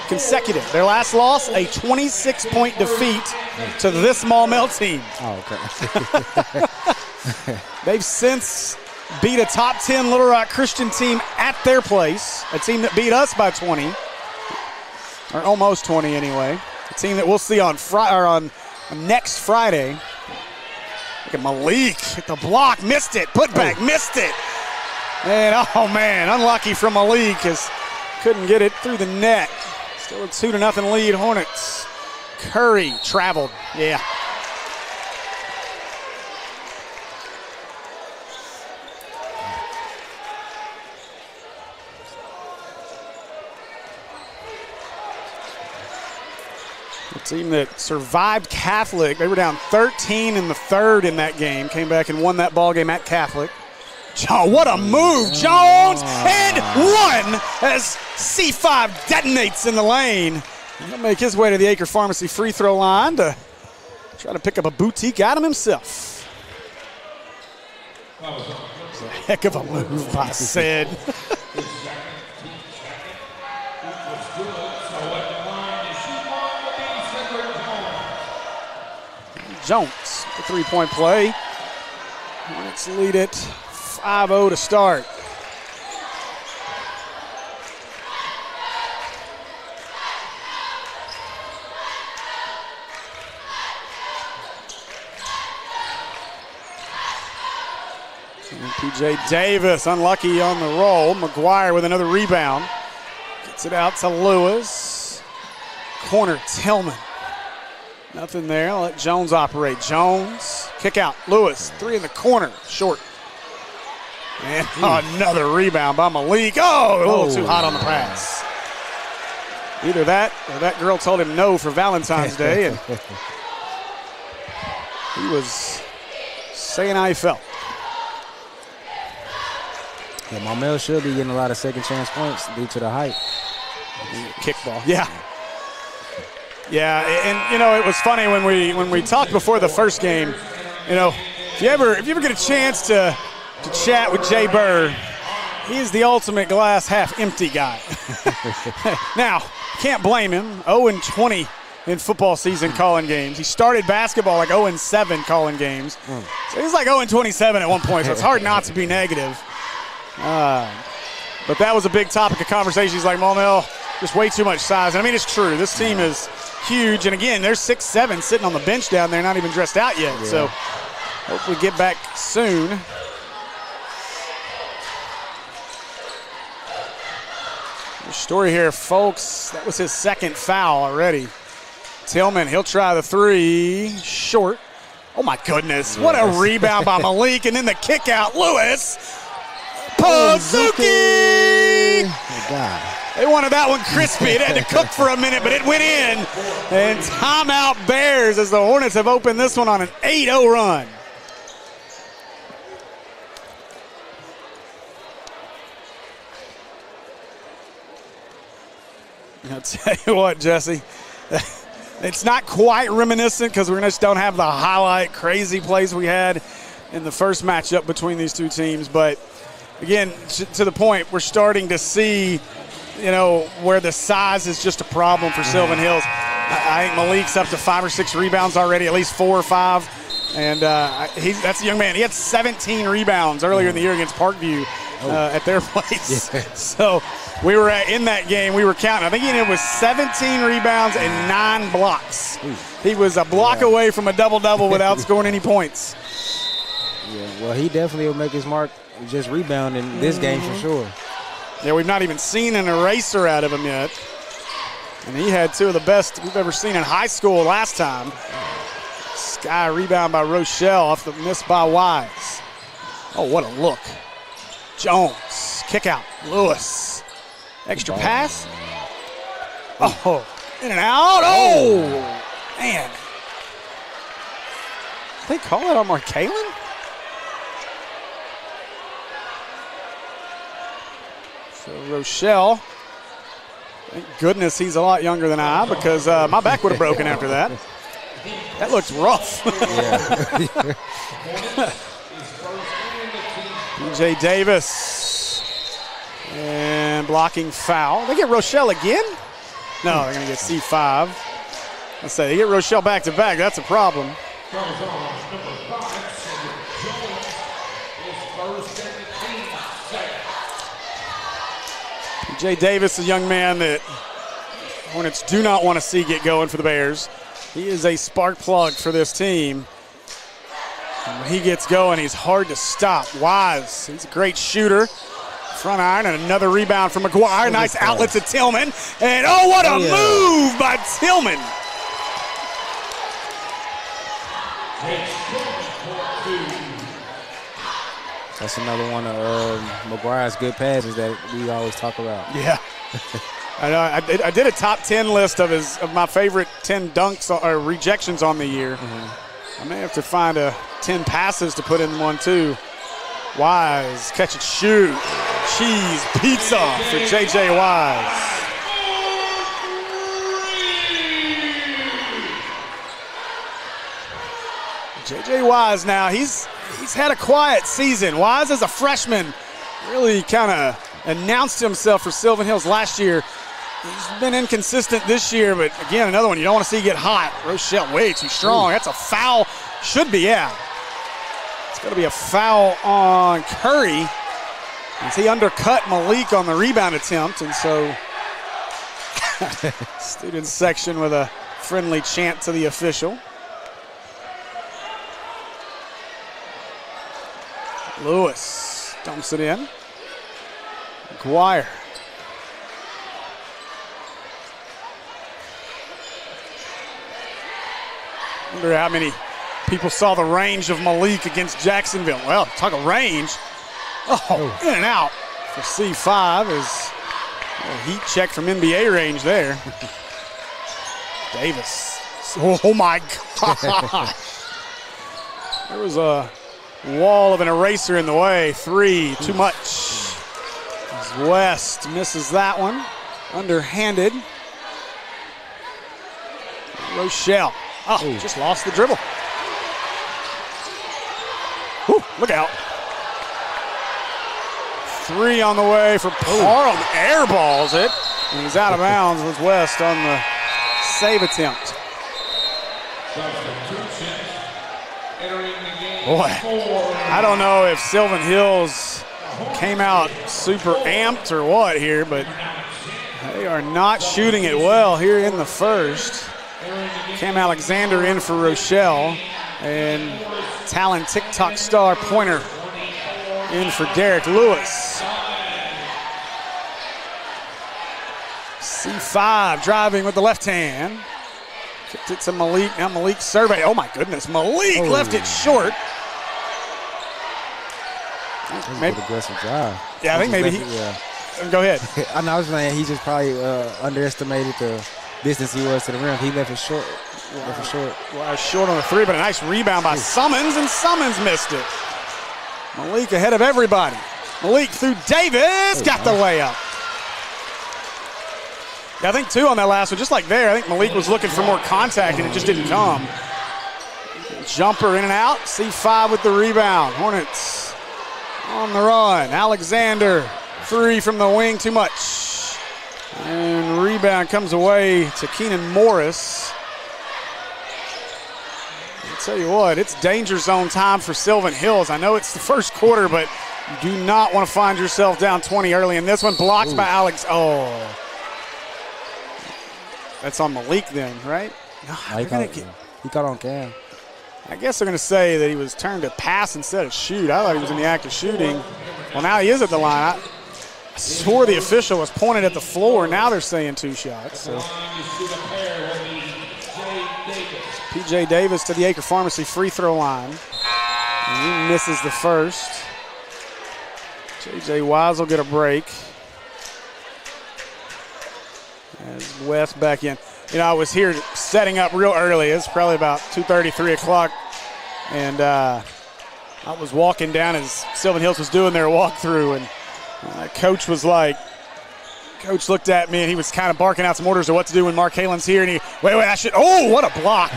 consecutive. Their last loss, a 26-point defeat to this Maumelle team. Oh, okay. They've since beat a top 10 Little Rock Christian team at their place, a team that beat us by 20, or almost 20 anyway. A team that we'll see on next Friday. Look at Malik hit the block, missed it, put back, missed it. And oh man, unlucky from Malik as couldn't get it through the net. Still a 2-0 lead, Hornets. Curry traveled, yeah. The team that survived Catholic, they were down 13 in the third in that game, came back and won that ball game at Catholic. Oh, what a move, Jones, and one as C5 detonates in the lane. He'll make his way to the Acre Pharmacy free throw line to try to pick up a boutique item himself. It's a heck of a move by Sid. Jones, the three-point play. Let's lead it 5-0 to start. And P.J. Davis unlucky on the roll. McGuire with another rebound. Gets it out to Lewis. Corner Tillman. Nothing there. I'll let Jones operate. Jones, kick out. Lewis, three in the corner, short. And another rebound by Malik. Oh, a little too hot on the pass. Either that or that girl told him no for Valentine's Day. And he was saying how he felt. Yeah, Maumelle should be getting a lot of second chance points due to the height. Kickball, yeah. Yeah, and you know, it was funny when we talked before the first game. You know, if you ever get a chance to chat with Jay Burr, he is the ultimate glass half empty guy. Now, can't blame him. 0-20 in football season calling games. He started basketball like 0-7 calling games. So he's like 0-27 at one point. So it's hard not to be negative. But that was a big topic of conversation. He's like, Maumelle, just way too much size. And I mean, it's true. This team is huge. And again, there's 6'7" sitting on the bench down there, not even dressed out yet. Yeah. So hopefully get back soon. The story here, folks, that was his second foul already. Tillman, he'll try the three. Short. Oh, my goodness. What a rebound by Malik. And then the kick out, Lewis. Pozuki! Oh, God. They wanted that one crispy. It had to cook for a minute, but it went in. And timeout Bears as the Hornets have opened this one on an 8-0 run. I'll tell you what, Jesse. It's not quite reminiscent because we just don't have the highlight crazy plays we had in the first matchup between these two teams. But, again, to the point, we're starting to see, you know, where the size is just a problem for Sylvan Hills. I think Malik's up to 5 or 6 rebounds already, at least 4 or 5. And that's a young man. He had 17 rebounds earlier in the year against Parkview at their place. Yeah. So we were in that game. We were counting. I think it was 17 rebounds and 9 blocks. He was a block away from a double-double without scoring any points. Yeah, well, he definitely will make his mark just rebounding this game for sure. Yeah, we've not even seen an eraser out of him yet. And he had two of the best we've ever seen in high school last time. Sky rebound by Rochelle off the miss by Wise. Oh, what a look. Jones, kick out. Lewis. Extra pass. Oh, in and out. Oh, man. Did they call it on Markalen? So Rochelle, thank goodness he's a lot younger than I, because my back would have broken after that. That looks rough. DJ Davis. And blocking foul. They get Rochelle again? No, they're going to get C5. Let's say they get Rochelle back to back. That's a problem. DJ Davis, a young man that Hornets do not want to see get going for the Bears. He is a spark plug for this team. And when he gets going, he's hard to stop. Wise, he's a great shooter. Front iron and another rebound from McGuire. Nice outlet to Tillman. And oh, what a move by Tillman. That's another one of McGuire's good passes that we always talk about. Yeah. I did a top 10 list of my favorite 10 dunks or rejections on the year. I may have to find 10 passes to put in one too. Wise, catch and shoot. Cheese pizza for J.J. Wise. J.J. Wise now, he's had a quiet season. Wise as a freshman really kind of announced himself for Sylvan Hills last year. He's been inconsistent this year, but again, another one you don't want to see get hot. Rochelle way too strong. That's a foul. Should be, yeah. It's going to be a foul on Curry as he undercut Malik on the rebound attempt, and so student section with a friendly chant to the official. Lewis dumps it in. McGuire. Wonder how many people saw the range of Malik against Jacksonville. Well, talk of range. Oh, in and out for C5 is a heat check from NBA range there. Davis. Oh my gosh. There was a wall of an eraser in the way. Three, too much. As West misses that one. Underhanded. Rochelle. Oh, just lost the dribble. Whew, look out. Three on the way for Parham. Airballs it. And he's out of bounds with West on the save attempt. Boy, I don't know if Sylvan Hills came out super amped or what here, but they are not shooting it well here in the first. Cam Alexander in for Rochelle, and Talon TikTok star Pointer in for Derek Lewis. C5 driving with the left hand. Kicked it to Malik. Now Malik survey. Oh my goodness, Malik left it short. Maybe an aggressive job. Yeah, I think maybe he. Go ahead. I was saying he just probably underestimated the distance he was to the rim. He left it short. Well, short on the three, but a nice rebound by Summons, and Summons missed it. Malik ahead of everybody. Malik through Davis, got the layup. Yeah, I think two on that last one, just like there. I think Malik was looking for more contact, and it just didn't come. Jumper in and out. C5 with the rebound. Hornets on the run. Alexander, three from the wing, too much. And rebound comes away to Keenan Morris. I'll tell you what, it's danger zone time for Sylvan Hills. I know it's the first quarter, but you do not want to find yourself down 20 early. And this one blocked by Alex. Oh. That's on Malik then, right? No, he caught on Cam. I guess they're going to say that he was turned to pass instead of shoot. I thought he was in the act of shooting. Well, now he is at the line. I swore the official was pointed at the floor. Now they're saying 2 shots. So. P.J. Davis to the Acre Pharmacy free throw line. And he misses the first. J.J. Wise will get a break. As West back in. You know, I was here setting up real early. It's probably about 2:30, 3 o'clock. And I was walking down as Sylvan Hills was doing their walkthrough. And Coach was like, Coach looked at me and he was kind of barking out some orders of what to do when Mark Halen's here. And he, wait, oh, what a block.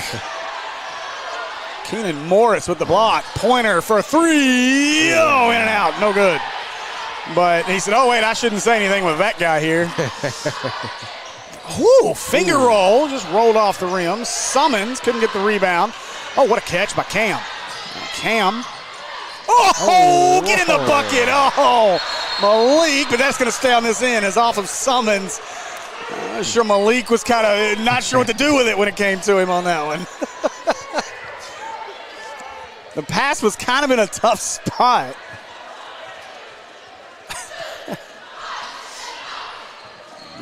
Keenan Morris with the block. Pointer for 3. Oh, in and out. No good. But he said, oh, wait, I shouldn't say anything with that guy here. Whoo, finger roll. Just rolled off the rim. Summons couldn't get the rebound. Oh, what a catch by Cam. Cam. Oh, get in the bucket. Oh, Malik, but that's going to stay on this end as off of Summons. I'm sure Malik was kind of not sure what to do with it when it came to him on that one. The pass was kind of in a tough spot.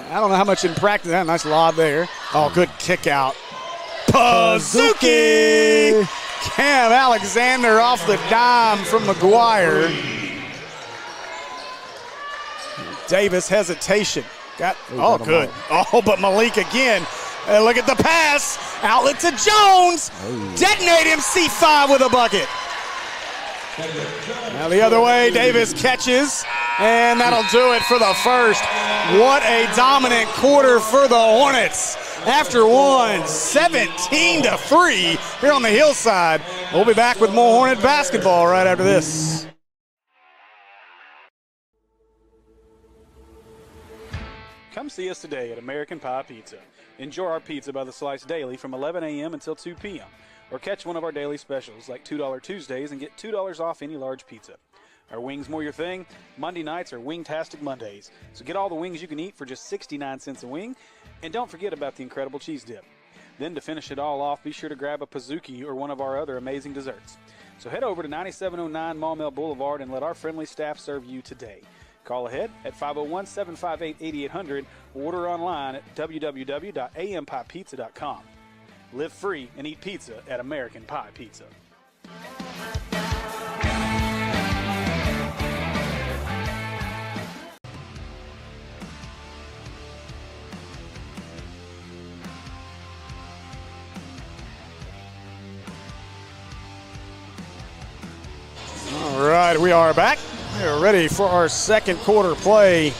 I don't know how much in practice. Nice lob there. Oh, good kick out. Pazuki! Cam Alexander off the dime from McGuire. Davis hesitation. Oh, good. Oh, but Malik again. Look at the pass. Outlet to Jones. Detonate him, C5 with a bucket. Now the other way, Davis catches, and that'll do it for the first. What a dominant quarter for the Hornets. After one, 17-3 here on the hillside. We'll be back with more Hornet basketball right after this. Come see us today at American Pie Pizza. Enjoy our pizza by the slice daily from 11 a.m. until 2 p.m. Or catch one of our daily specials like $2 Tuesdays and get $2 off any large pizza. Are wings more your thing? Monday nights are Wingtastic Mondays. So get all the wings you can eat for just 69 cents a wing. And don't forget about the incredible cheese dip. Then to finish it all off, be sure to grab a Pazuki or one of our other amazing desserts. So head over to 9709 Maumelle Boulevard and let our friendly staff serve you today. Call ahead at 501-758-8800 or order online at www.ampiepizza.com. Live free and eat pizza at American Pie Pizza. All right, we are back. We are ready for our second quarter play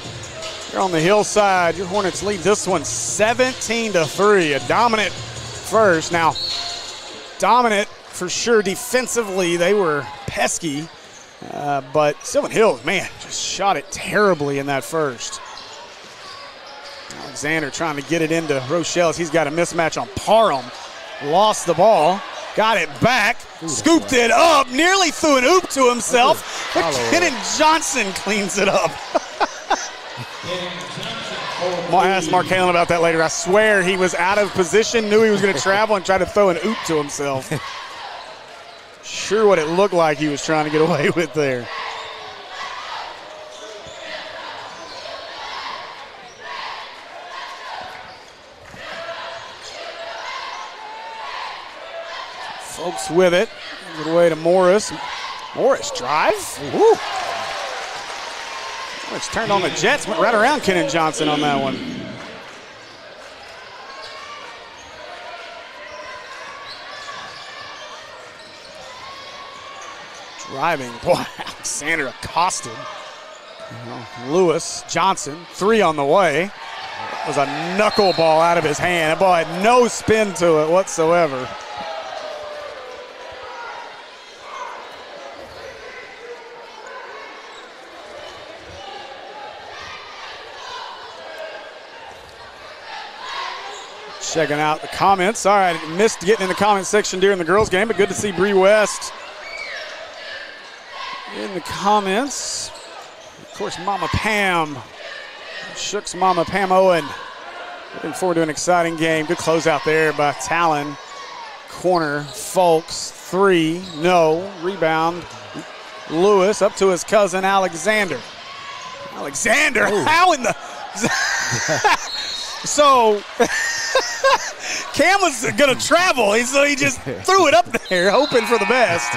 here on the hillside. Your Hornets lead this one 17-3. A dominant first. Now, dominant for sure defensively. They were pesky, but Sylvan Hills, man, just shot it terribly in that first. Alexander trying to get it into Rochelle. He's got a mismatch on Parham. Lost the ball. Got it back, scooped it up, nearly threw an oop to himself, but Kenan Johnson cleans it up. I'll ask Mark Halen about that later. I swear he was out of position, knew he was going to travel, and tried to throw an oop to himself. Sure what it looked like he was trying to get away with there. Folks with it. Good way to Morris. Morris drive. Woo. It's turned on the Jets. Went right around Kenan Johnson on that one. Driving. Boy, Alexander accosted. Lewis, Johnson, 3 on the way. It was a knuckleball out of his hand. That ball had no spin to it whatsoever. Checking out the comments. All right, missed getting in the comment section during the girls' game, but good to see Bree West in the comments. Of course, Mama Pam. Shook's Mama Pam Owen. Looking forward to an exciting game. Good closeout there by Talon. Corner, Folks, 3, no. Rebound, Lewis up to his cousin Alexander. Alexander, how in the... So, Cam was going to travel, so he just threw it up there, hoping for the best.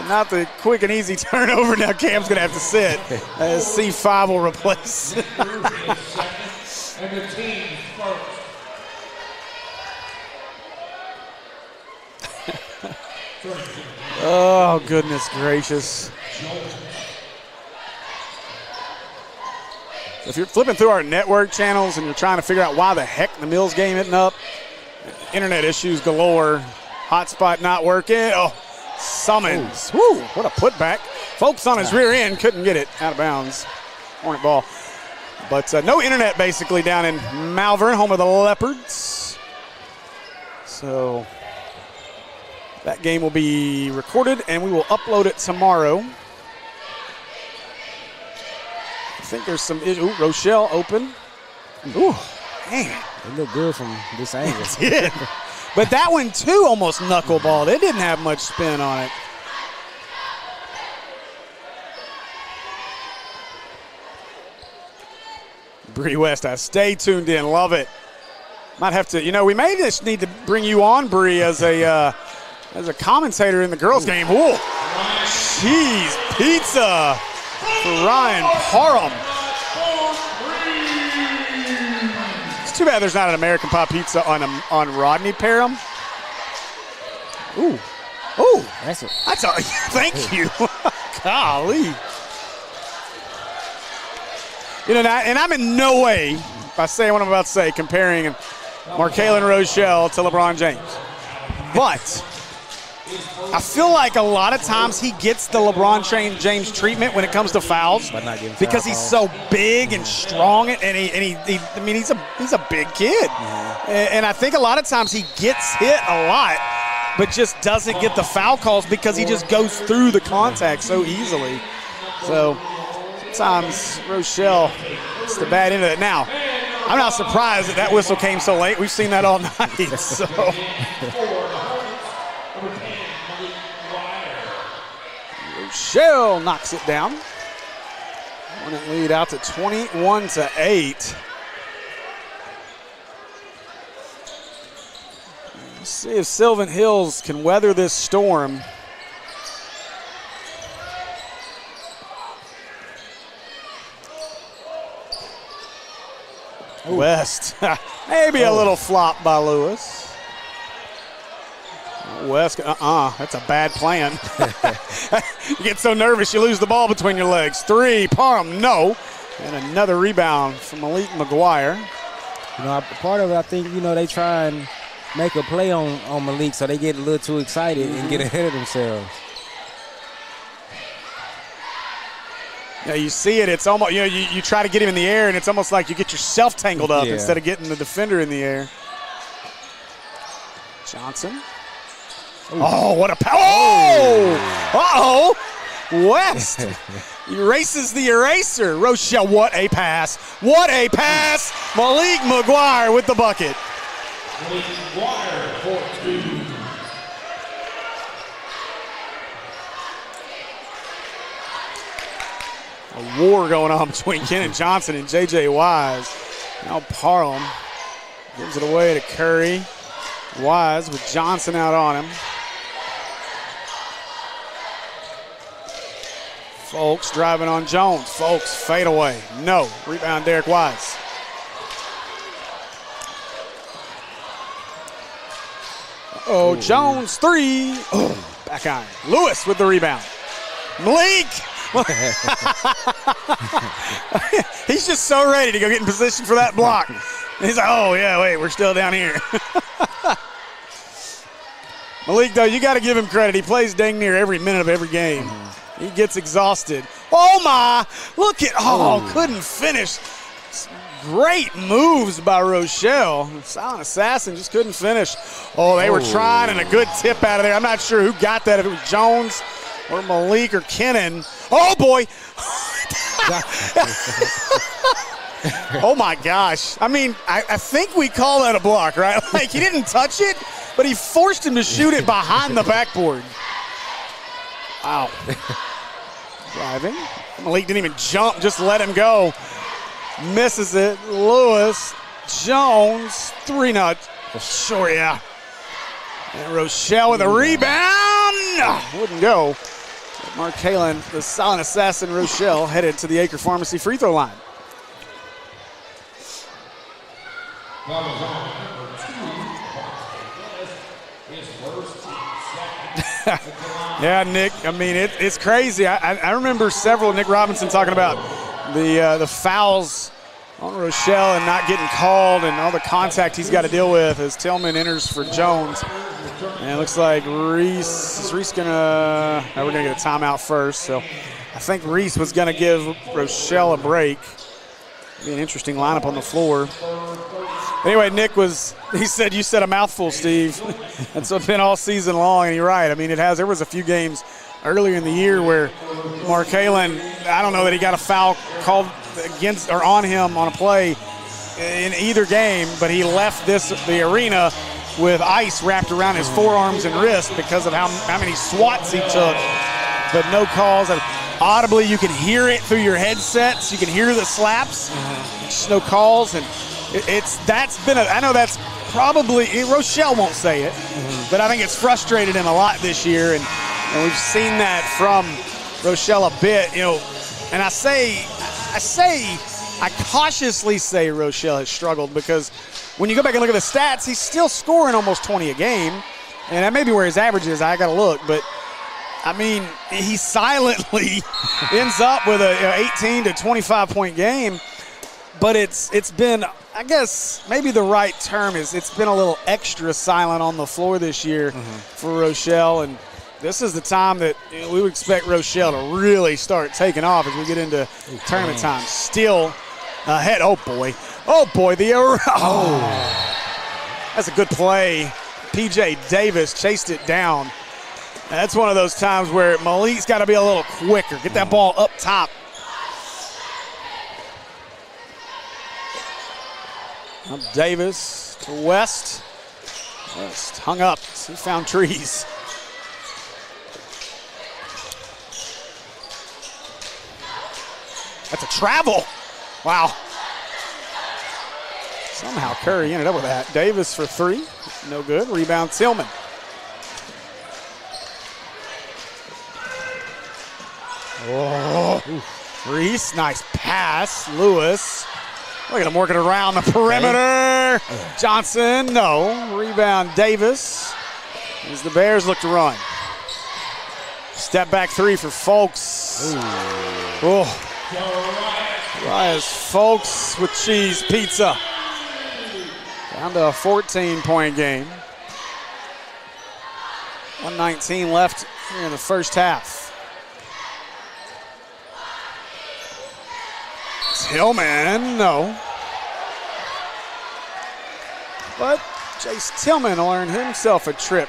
Not the quick and easy turnover. Now Cam's going to have to sit. C5 will replace. And the team first. Oh, goodness gracious. If you're flipping through our network channels and you're trying to figure out why the heck the Mills game isn't up, internet issues galore, hotspot not working. Oh, Summons. Woo, what a putback. Folks on his rear end couldn't get it out of bounds. Hornet ball. But no internet basically down in Malvern, home of the Leopards. So that game will be recorded and we will upload it tomorrow. I think there's some, Rochelle open. Ooh, man. It looked good from this angle. It did. But that one too almost knuckleballed. It didn't have much spin on it. Bree West, I stay tuned in. Love it. Might have to, we may just need to bring you on, Bree, as a commentator in the girls' game. Ooh, cheese pizza for Ryan Parham. It's too bad there's not an American Pie Pizza on Rodney Parham. Ooh, that's a thank you. Golly. And I'm in no way, by saying what I'm about to say, comparing Markaylin Rochelle to LeBron James. But I feel like a lot of times he gets the LeBron James treatment when it comes to fouls because he's so big and strong, and he's a big kid. Mm-hmm. And I think a lot of times he gets hit a lot, but just doesn't get the foul calls because he just goes through the contact so easily. So sometimes Rochelle gets the bad end of it. Now, I'm not surprised that whistle came so late. We've seen that all night. So Rochelle knocks it down. Hornet lead out to 21-8. Let's see if Sylvan Hills can weather this storm. West, maybe a little flop by Lewis. West, that's a bad plan. You get so nervous you lose the ball between your legs. 3, Parham, no. And another rebound from Malik McGuire. Part of it, I think, they try and make a play on Malik so they get a little too excited and get ahead of themselves. Yeah, you see it. It's almost, you try to get him in the air, and it's almost like you get yourself tangled up instead of getting the defender in the air. Johnson. Ooh. Oh, what a power. Oh! Uh-oh. West erases the eraser. Rochelle, what a pass. What a pass. Malik McGuire with the bucket. Malik McGuire for 2. A war going on between Kenan Johnson and J.J. Wise. Now Parham gives it away to Curry. Wise with Johnson out on him. Folks driving on Jones. Folks fade away. No. Rebound Derek Wise. Oh, Jones 3. Oh, back iron. Lewis with the rebound. Malik. He's just so ready to go get in position for that block. He's like, oh, yeah, wait, we're still down here. Malik, though, you got to give him credit. He plays dang near every minute of every game. Mm-hmm. He gets exhausted. Oh, my. Look at, couldn't finish. Great moves by Rochelle. Silent Assassin just couldn't finish. Oh, they were trying, and a good tip out of there. I'm not sure who got that, if it was Jones or Malik or Kenan. Oh, boy. Oh, my gosh. I mean, I think we call that a block, right? Like, he didn't touch it, but he forced him to shoot it behind the backboard. Wow. Driving. Malik didn't even jump, just let him go. Misses it. Lewis. Jones. 3-0. Sure, yeah. And Rochelle with a rebound. Wouldn't go. Mark Halen, the silent assassin Rochelle, headed to the Acre Pharmacy free throw line. Yeah, Nick, I mean, it's crazy. I remember several, Nick Robinson talking about the fouls on Rochelle and not getting called and all the contact he's got to deal with as Tillman enters for Jones. And it looks like Reese gonna, we're gonna get a timeout first. So I think Reese was gonna give Rochelle a break. Be an interesting lineup on the floor. Anyway, Nick he said you said a mouthful, Steve. That's what's been all season long, and you're right. I mean, there was a few games earlier in the year where Mark Halen, I don't know that he got a foul called against or on him on a play in either game, but he left the arena with ice wrapped around his forearms and wrists because of how many swats he took, but no calls. Audibly, you can hear it through your headsets. You can hear the slaps. Just no calls, and I know that's probably Rochelle won't say it, but I think it's frustrated him a lot this year, and we've seen that from Rochelle a bit. And I cautiously say Rochelle has struggled because when you go back and look at the stats, he's still scoring almost 20 a game, and that may be where his average is. I got to look, but I mean, he silently ends up with a 18 to 25 point game, but it's been, I guess maybe the right term is it's been a little extra silent on the floor this year for Rochelle, and this is the time that we would expect Rochelle to really start taking off as we get into tournament time. Still ahead. Oh boy, that's a good play. PJ Davis chased it down. That's one of those times where Malik's got to be a little quicker. Get that ball up top. Up Davis to West. West hung up. He found trees. That's a travel. Wow. Somehow Curry ended up with that. Davis for three. No good. Rebound Tillman. Oh, Reese, nice pass. Lewis, look at him working around the perimeter. Johnson, no. Rebound Davis as the Bears look to run. Step back three for Folks. Oh, Rias Folks with cheese pizza. Down to a 14-point game. 1:19 left here in the first half. Tillman, no. But Chase Tillman will earn himself a trip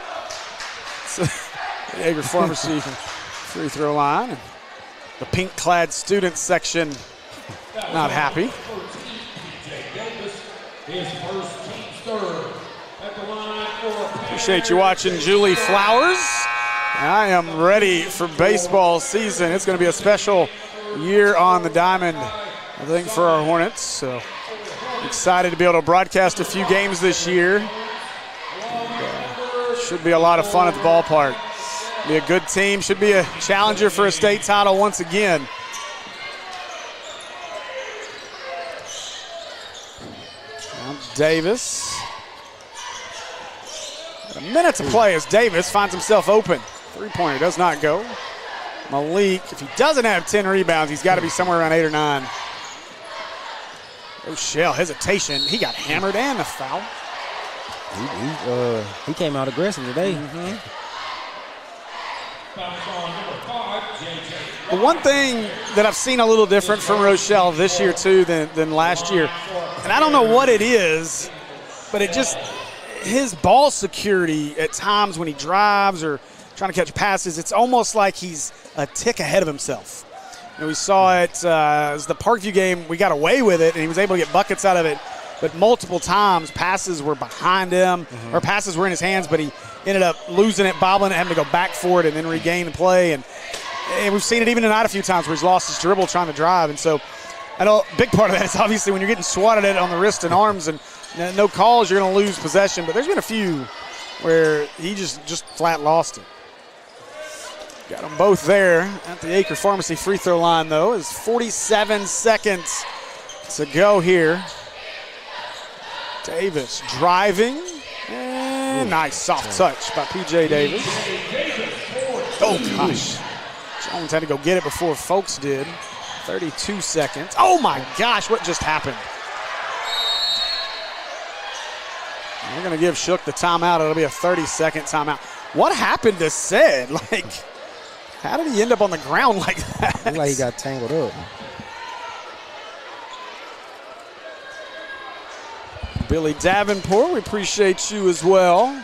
to the Acre Pharmacy free throw line. The pink-clad student section not happy. Appreciate you watching Julie Flowers. I am ready for baseball season. It's going to be a special year on the diamond, I think, for our Hornets. So excited to be able to broadcast a few games this year. And, should be a lot of fun at the ballpark. Be a good team. Should be a challenger for a state title once again. Now Davis. A minute to play as Davis finds himself open. Three-pointer does not go. Malik, if he doesn't have 10 rebounds, he's got to be somewhere around 8 or 9. Rochelle, hesitation. He got hammered and a foul. He came out aggressive today. The one thing that I've seen a little different from Rochelle this year, too, than last year, and I don't know what it is, but it just, his ball security at times when he drives or trying to catch passes, it's almost like he's a tick ahead of himself. And we saw it as the Parkview game, we got away with it, and he was able to get buckets out of it. But multiple times, passes were behind him, or passes were in his hands, but he ended up losing it, bobbling it, having to go back for it, and then regain the play. And And we've seen it even tonight a few times where he's lost his dribble trying to drive. And so I know a big part of that is obviously when you're getting swatted at on the wrist and arms and no calls, you're going to lose possession. But there's been a few where he just flat lost it. Got them both there at the Acre Pharmacy free throw line, though. It's 47 seconds to go here. Davis driving. And nice soft touch by P.J. Davis. Oh, gosh. Jones had to go get it before Folks did. 32 seconds. Oh, my gosh, what just happened? We're going to give Shook the timeout. It'll be a 30-second timeout. What happened to Sid? Like, how did he end up on the ground like that? Looked like he got tangled up. Billy Davenport, we appreciate you as well.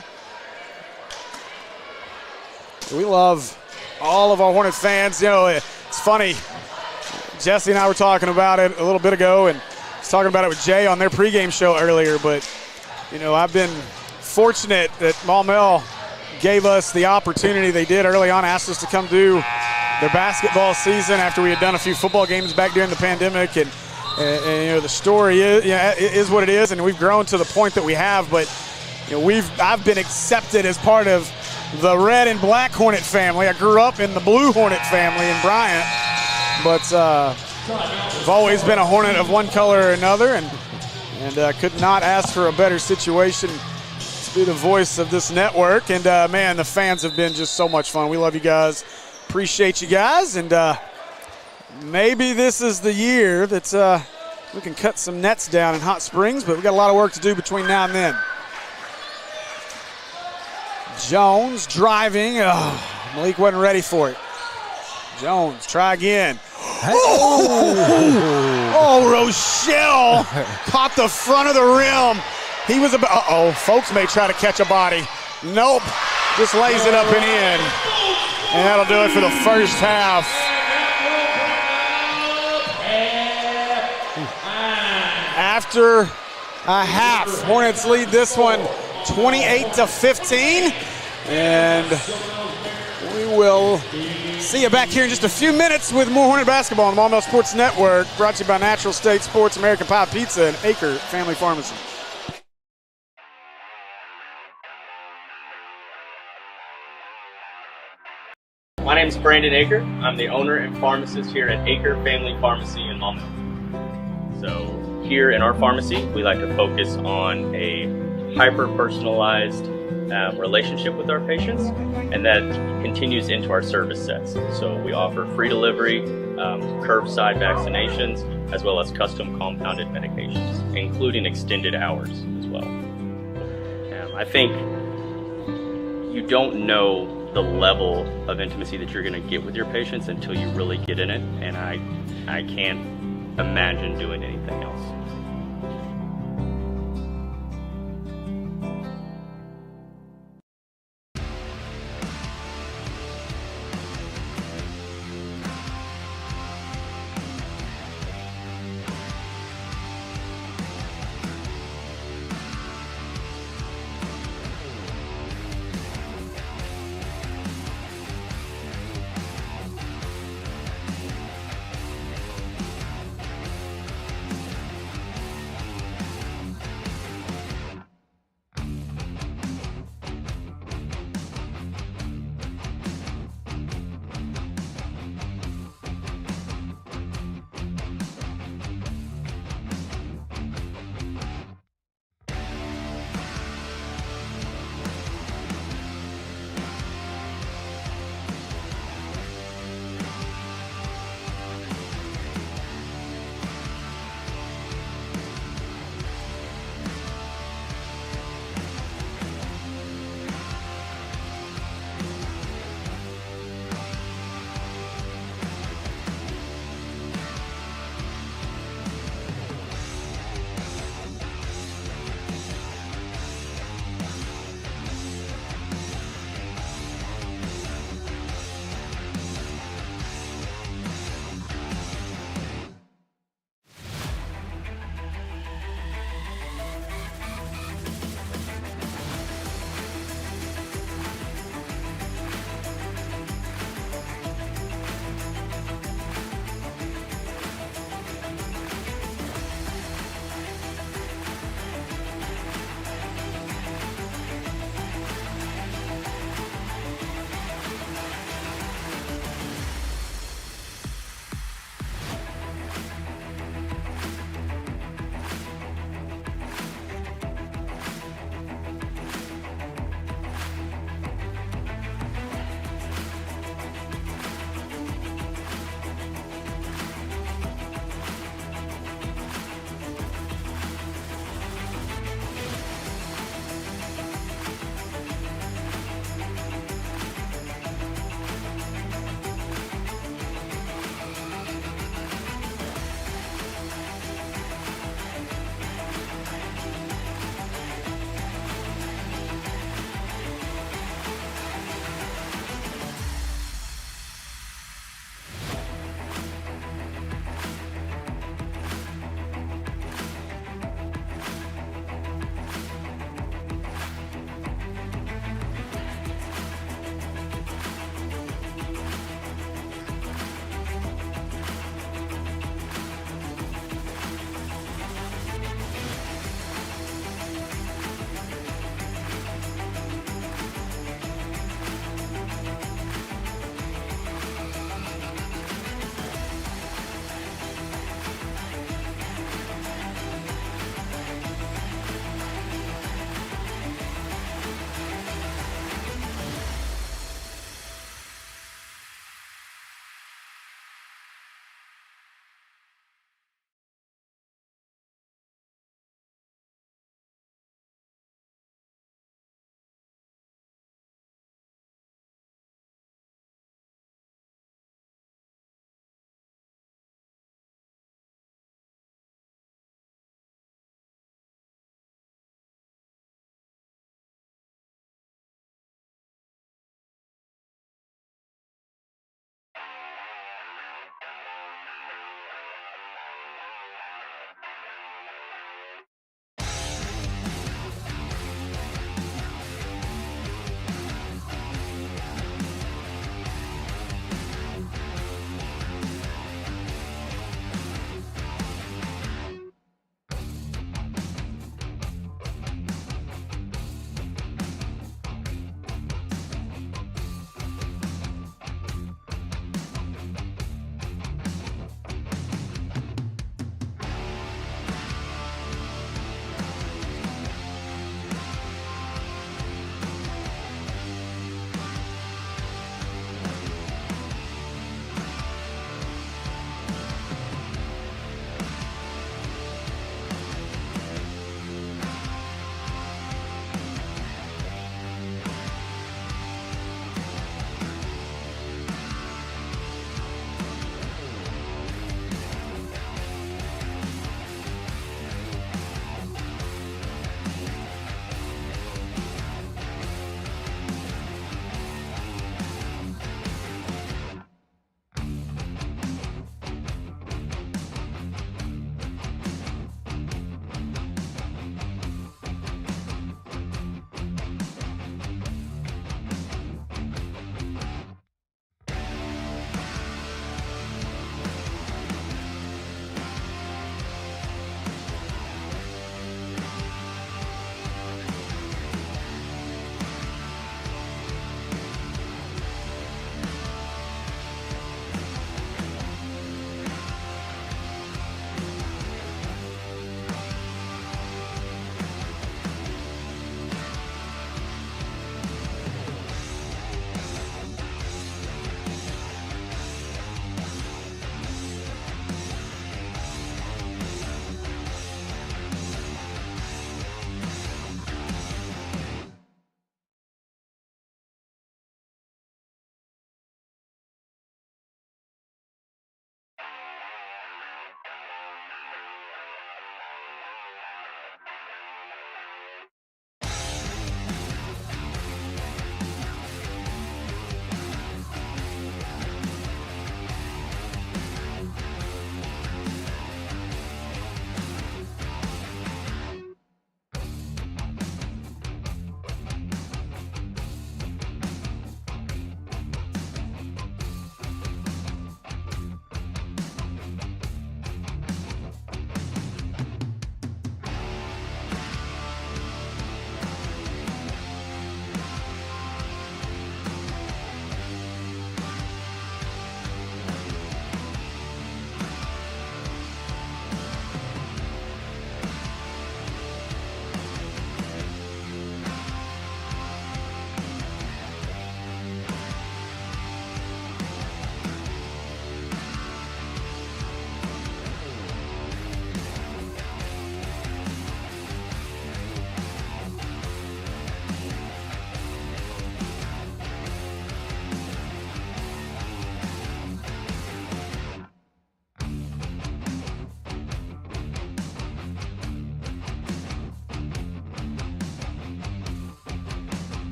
We love all of our Hornet fans. You know, it's funny. Jesse and I were talking about it a little bit ago, and I was talking about it with Jay on their pregame show earlier. But, you know, I've been fortunate that Maumelle gave us the opportunity they did early on, asked us to come do their basketball season after we had done a few football games back during the pandemic. And you know, the story is what it is, and we've grown to the point that we have. But you know, I've been accepted as part of the red and black Hornet family. I grew up in the blue Hornet family in Bryant, but I've always been a Hornet of one color or another, and could not ask for a better situation to be the voice of this network. And man, the fans have been just so much fun. We love you guys, appreciate you guys, and maybe this is the year that we can cut some nets down in Hot Springs, but we got a lot of work to do between now and then. Jones driving. Oh, Malik wasn't ready for it. Jones, try again. Oh, Rochelle caught the front of the rim. He was about, uh-oh, Folks may try to catch a body. Nope, just lays it up and in. And that'll do it for the first half. After a half, Hornets lead this one 28-15. And we will see you back here in just a few minutes with more Hornet basketball on the Maumelle Sports Network, brought to you by Natural State Sports, American Pie Pizza, and Acre Family Pharmacy. My name is Brandon Acre. I'm the owner and pharmacist here at Acre Family Pharmacy in Maumelle. So here in our pharmacy, we like to focus on a hyper-personalized relationship with our patients, and that continues into our service sets. So we offer free delivery, curbside vaccinations, as well as custom compounded medications, including extended hours as well. I think you don't know the level of intimacy that you're going to get with your patients until you really get in it, and I can't imagine doing anything else.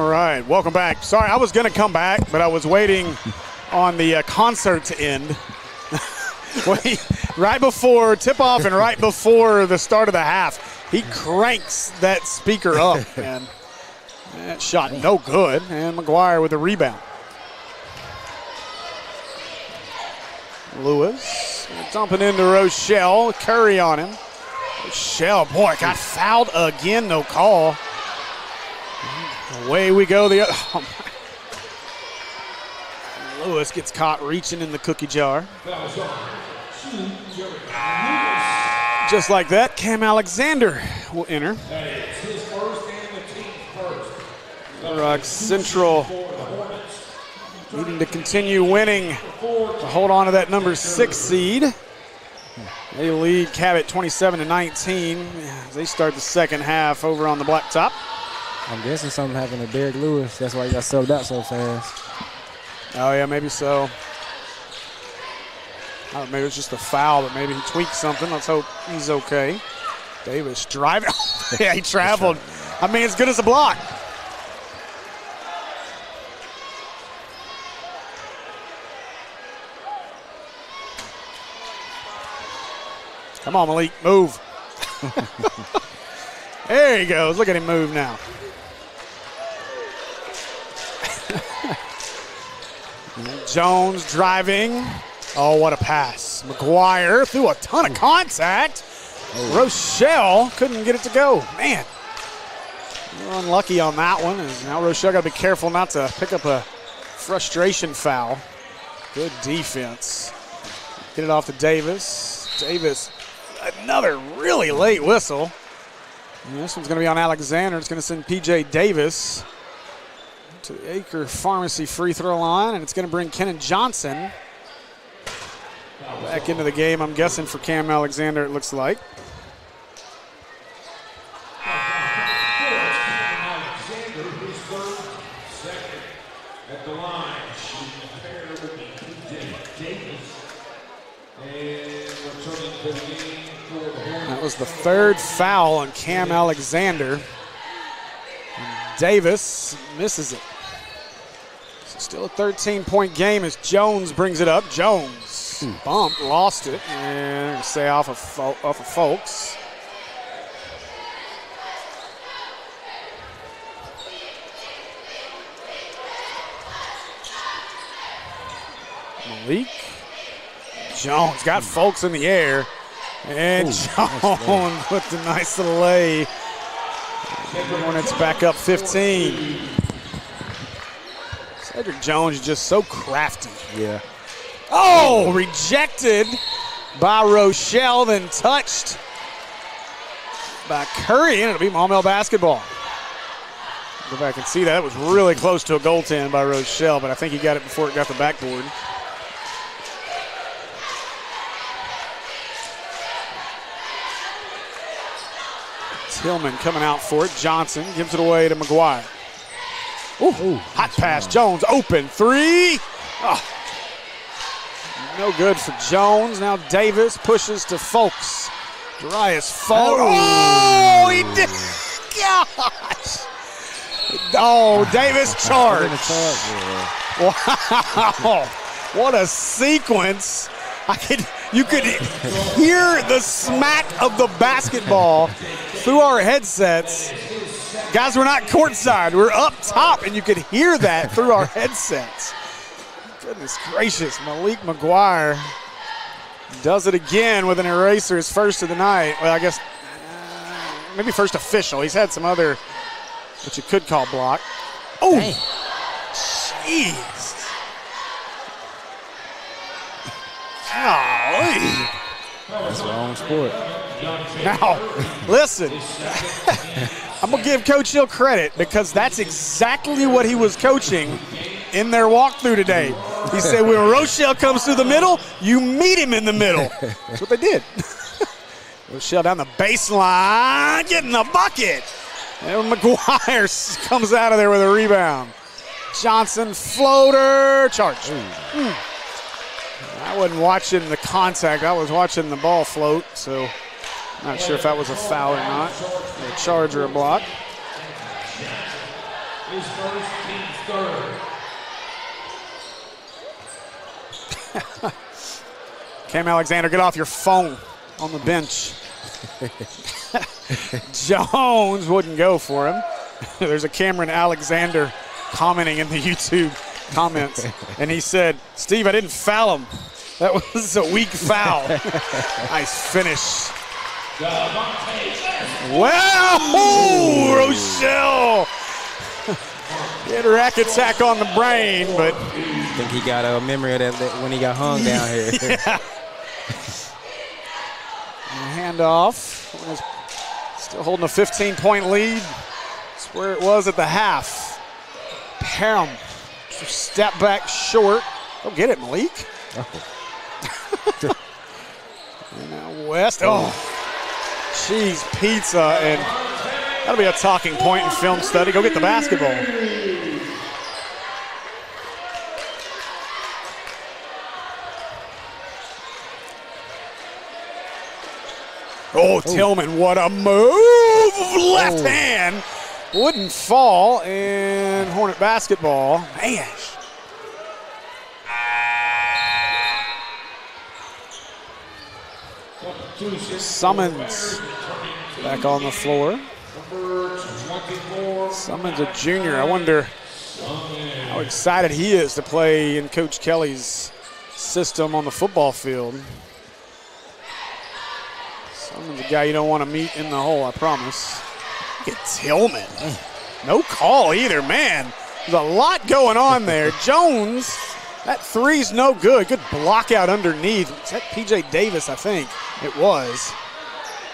All right, welcome back. Sorry, I was going to come back, but I was waiting on the concert to end. Right before tip-off and right before the start of the half, he cranks that speaker up, and that shot no good, and McGuire with a rebound. Lewis dumping into Rochelle, Curry on him. Rochelle, boy, got fouled again, no call. Away we go. Lewis gets caught reaching in the cookie jar. Just like that, Cam Alexander will enter. Rock Central needing to continue winning to hold on to that number 6 seed. They lead Cabot 27-19 as they start the second half over on the blacktop. I'm guessing something happened to Derek Lewis. That's why he got subbed out so fast. Oh, yeah, maybe so. I don't know, maybe it's just a foul, but maybe he tweaked something. Let's hope he's okay. Davis driving. Yeah, he traveled. I mean, as good as a block. Come on, Malik, move. There he goes. Look at him move now. Jones driving. Oh, what a pass. McGuire threw a ton of contact. Rochelle couldn't get it to go. Man, you're unlucky on that one. And now Rochelle got to be careful not to pick up a frustration foul. Good defense. Get it off to Davis. Davis, another really late whistle. And this one's going to be on Alexander. It's going to send P.J. Davis to the Acre Pharmacy free throw line, and it's going to bring Kenan Johnson back into the game, I'm guessing, for Cam Alexander, it looks like. Alexander, who's second at the line. Shooting a pair will be P.J. Davis. And returning to the game for the Hornets. That was the third foul on Cam Alexander. And Davis misses it. So still a 13-point game as Jones brings it up. Jones bumped, lost it, and say off of Folks. Malik. Jones got Folks in the air. And Jones with the nice little lay. Hornets back up 15. Cedric Jones is just so crafty. Yeah. Oh, rejected by Rochelle, then touched by Curry, and it'll be Maumelle basketball. Go back and see that. It was really close to a goaltend by Rochelle, but I think he got it before it got the backboard. Tillman coming out for it. Johnson gives it away to McGuire. Ooh, hot pass. Jones open. Three. Oh. No good for Jones. Now Davis pushes to Folks. Darius Folks. Oh, he did. Gosh. Oh, Davis charged. Wow. What a sequence. You could hear the smack of the basketball through our headsets. Guys, we're not courtside. We're up top, and you could hear that through our headsets. Goodness gracious. Malik McGuire does it again with an eraser, his first of the night. Well, I guess maybe first official. He's had some other, what you could call block. Oh, jeez. Golly. That's the wrong sport. Now, listen, I'm going to give Coach Hill credit because that's exactly what he was coaching in their walkthrough today. He said when Rochelle comes through the middle, you meet him in the middle. That's what they did. Rochelle down the baseline, getting the bucket. And McGuire comes out of there with a rebound. Johnson floater, charge. I wasn't watching the contact. I was watching the ball float, so not sure if that was a foul or not. A charge or a block. His first, team's third. Cam Alexander, get off your phone on the bench. Jones wouldn't go for him. There's a Cameron Alexander commenting in the YouTube comments, and he said, Steve, I didn't foul him. That was a weak foul. Nice finish. Wow, oh, Rochelle. He had a rack attack on the brain, but. I think he got a memory of that when he got hung down here. Yeah. Handoff. Still holding a 15-point lead. That's where it was at the half. Parham, step back short. Go get it, Malik. Oh. And now West. Oh, cheese pizza, and that'll be a talking point in film study. Go get the basketball. Oh, Tillman, what a move! Left hand. Wouldn't fall, and Hornet basketball. Man. Summons back on the floor. Summons a junior. I wonder how excited he is to play in Coach Kelly's system on the football field. Summons a guy you don't want to meet in the hole, I promise. Look at Tillman. No call either, man. There's a lot going on there. Jones, that three's no good. Good block out underneath. Is that P.J. Davis, I think it was.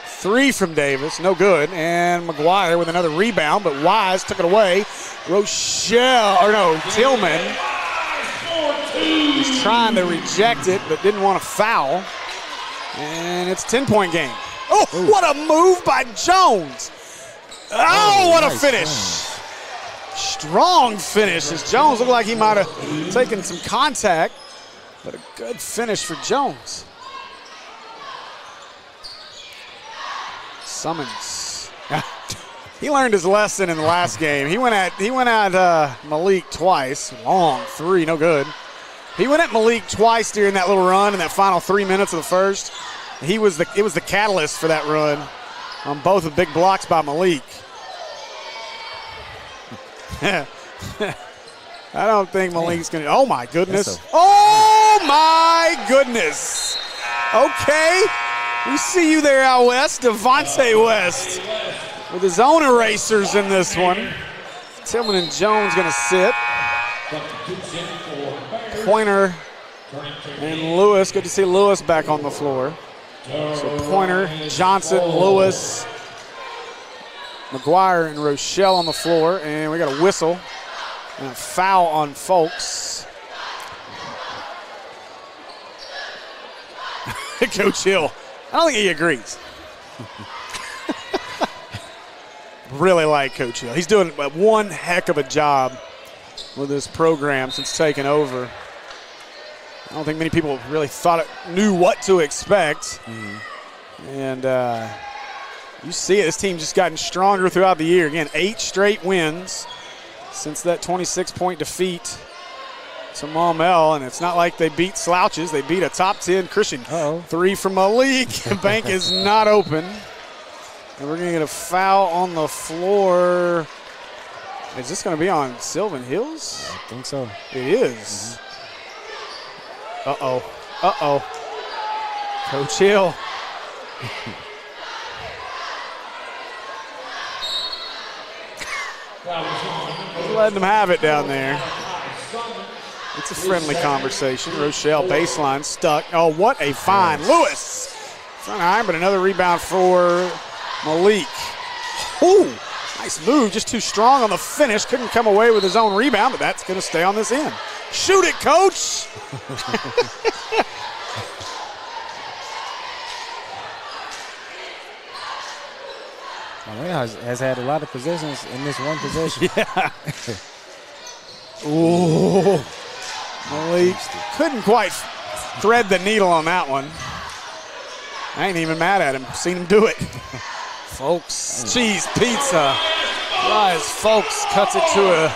Three from Davis, no good. And McGuire with another rebound, but Wise took it away. Tillman was trying to reject it, but didn't want to foul. And it's a 10-point game. Oh, what a move by Jones. Oh, what a finish. Strong finish as Jones looked like he might have taken some contact, but a good finish for Jones. Summons. He learned his lesson in the last game. He went at Malik twice. Long three, no good. He went at Malik twice during that little run in that final 3 minutes of the first. It was the catalyst for that run on both the big blocks by Malik. I don't think Malik's going to. Oh, my goodness. Oh, my goodness. Okay. We see you there out west. Devontae West with his own erasers in this one. Tillman and Jones going to sit. Pointer and Lewis. Good to see Lewis back on the floor. So Pointer, Johnson, Lewis, McGuire, and Rochelle on the floor. And we got a whistle and a foul on Folks. Coach Hill. I don't think he agrees. Really like Coach Hill. He's doing one heck of a job with this program since taking over. I don't think many people really knew what to expect. And you see it, this team just gotten stronger throughout the year. Again, 8 straight wins since that 26-point defeat to Maumelle, and it's not like they beat slouches. They beat a top 10 Christian. Three from Malik. The bank is not open. And we're going to get a foul on the floor. Is this going to be on Sylvan Hills? I think so. It is. Uh-oh. Uh-oh. Coach Hill. Letting them have it down there. It's a friendly conversation. Rochelle baseline stuck. Oh, what a find. Lewis. Front iron, but another rebound for Malik. Ooh, nice move. Just too strong on the finish. Couldn't come away with his own rebound, but that's going to stay on this end. Shoot it, coach. Maumelle has had a lot of possessions in this one possession. Yeah. Ooh. Malik couldn't quite thread the needle on that one. I ain't even mad at him. Seen him do it. Folks, cheese pizza. Rise Folks cuts it to a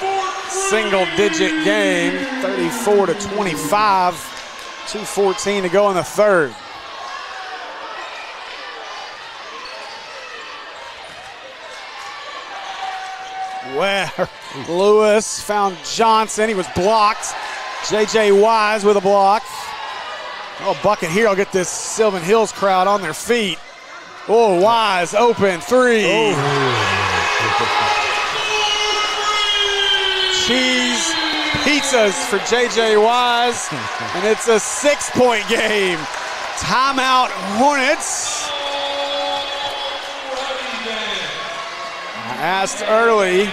single-digit game, 34-25, 2:14 to go in the third. Where Lewis found Johnson. He was blocked. J.J. Wise with a block. Oh, bucket here. I'll get this Sylvan Hills crowd on their feet. Oh, Wise open three. Oh. Cheese pizzas for J.J. Wise, and it's a 6-point game. Timeout Hornets. I asked early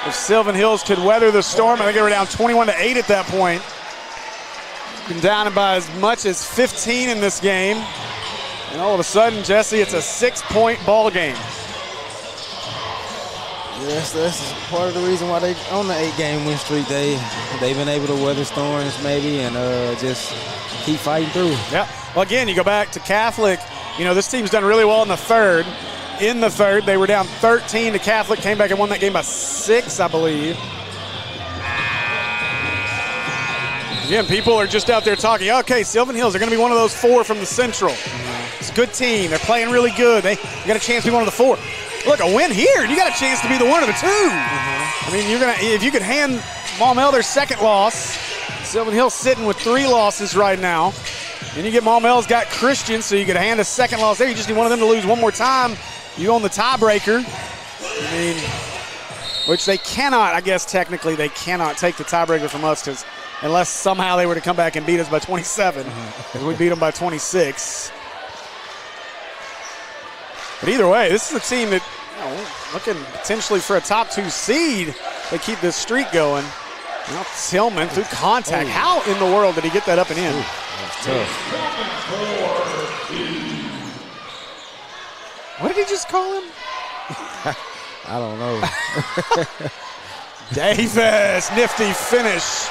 if Sylvan Hills could weather the storm. I think they were down 21-8 at that point. Been down by as much as 15 in this game. And all of a sudden, Jesse, it's a 6-point ball game. Yes, that's part of the reason why they on the 8-game win streak. They've been able to weather storms maybe and just keep fighting through. Yeah. Well, again, you go back to Catholic. You know, this team's done really well in the third. In the third, they were down 13 to Catholic, came back and won that game by 6, I believe. Again, people are just out there talking, okay, Sylvan Hills are going to be one of those 4 from the Central. It's a good team. They're playing really good. You got a chance to be one of the 4. Look, a win here, you got a chance to be the 1 of the 2. I mean, if you could hand Maumelle their second loss, Sylvan Hills sitting with 3 losses right now. Then you get Maumelle's got Christian, so you could hand a second loss there. You just need one of them to lose one more time. You own the tiebreaker. I mean, which they cannot, I guess technically they cannot take the tiebreaker from us because unless somehow they were to come back and beat us by 27, because we beat them by 26. But either way, this is a team that, looking potentially for a top 2 seed. They keep this streak going. Now Tillman through contact. How in the world did he get that up and in? That's tough. What did he just call him? I don't know. Davis, nifty finish.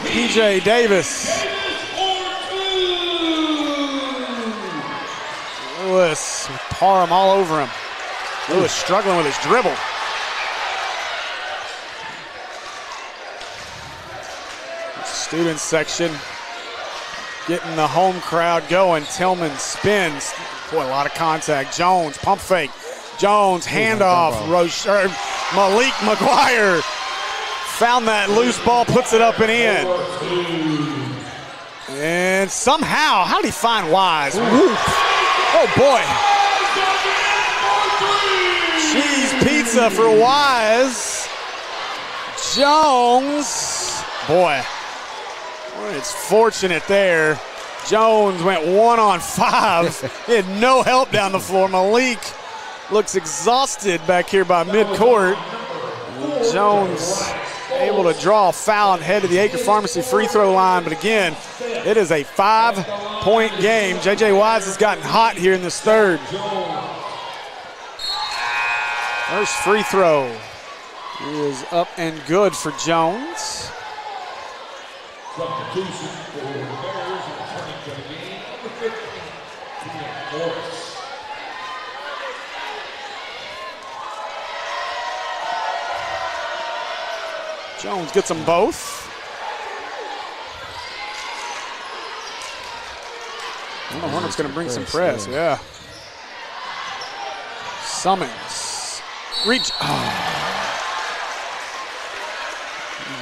P.J. Davis. Lewis, Parham all over him. Lewis struggling with his dribble. Student section getting the home crowd going. Tillman spins. Boy, a lot of contact. Jones, pump fake. Jones, handoff. Malik McGuire found that loose ball, puts it up and in. And somehow, how did he find Wise? Oh, boy. Cheese pizza for Wise. Jones. Boy, it's fortunate there. Jones went 1-on-5. He had no help down the floor. Malik looks exhausted back here by midcourt. Jones able to draw a foul and head to the Acre Pharmacy free throw line. But again, it is a 5-point game. J.J. Wise has gotten hot here in this third. First free throw is up and good for Jones. Substitution for the Bears returning to the game, number 15, Morris. Jones gets them both. The Hornets going to bring some press, yeah. Summons. Reach. Oh.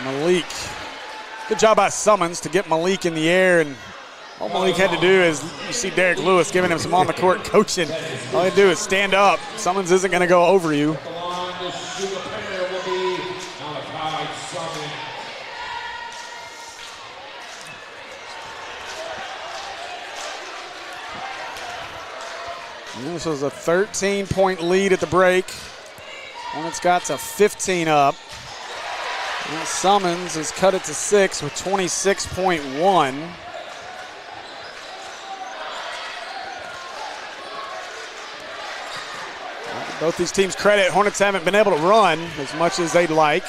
Malik. Good job by Summons to get Malik in the air, and all Malik had to do is, you see Derek Lewis giving him some on-the-court coaching. All he do is stand up. Summons isn't going to go over you. And this was a 13-point lead at the break. Hornets got to 15 up. And Summons has cut it to 6 with 26.1. Both these teams credit. Hornets haven't been able to run as much as they'd like.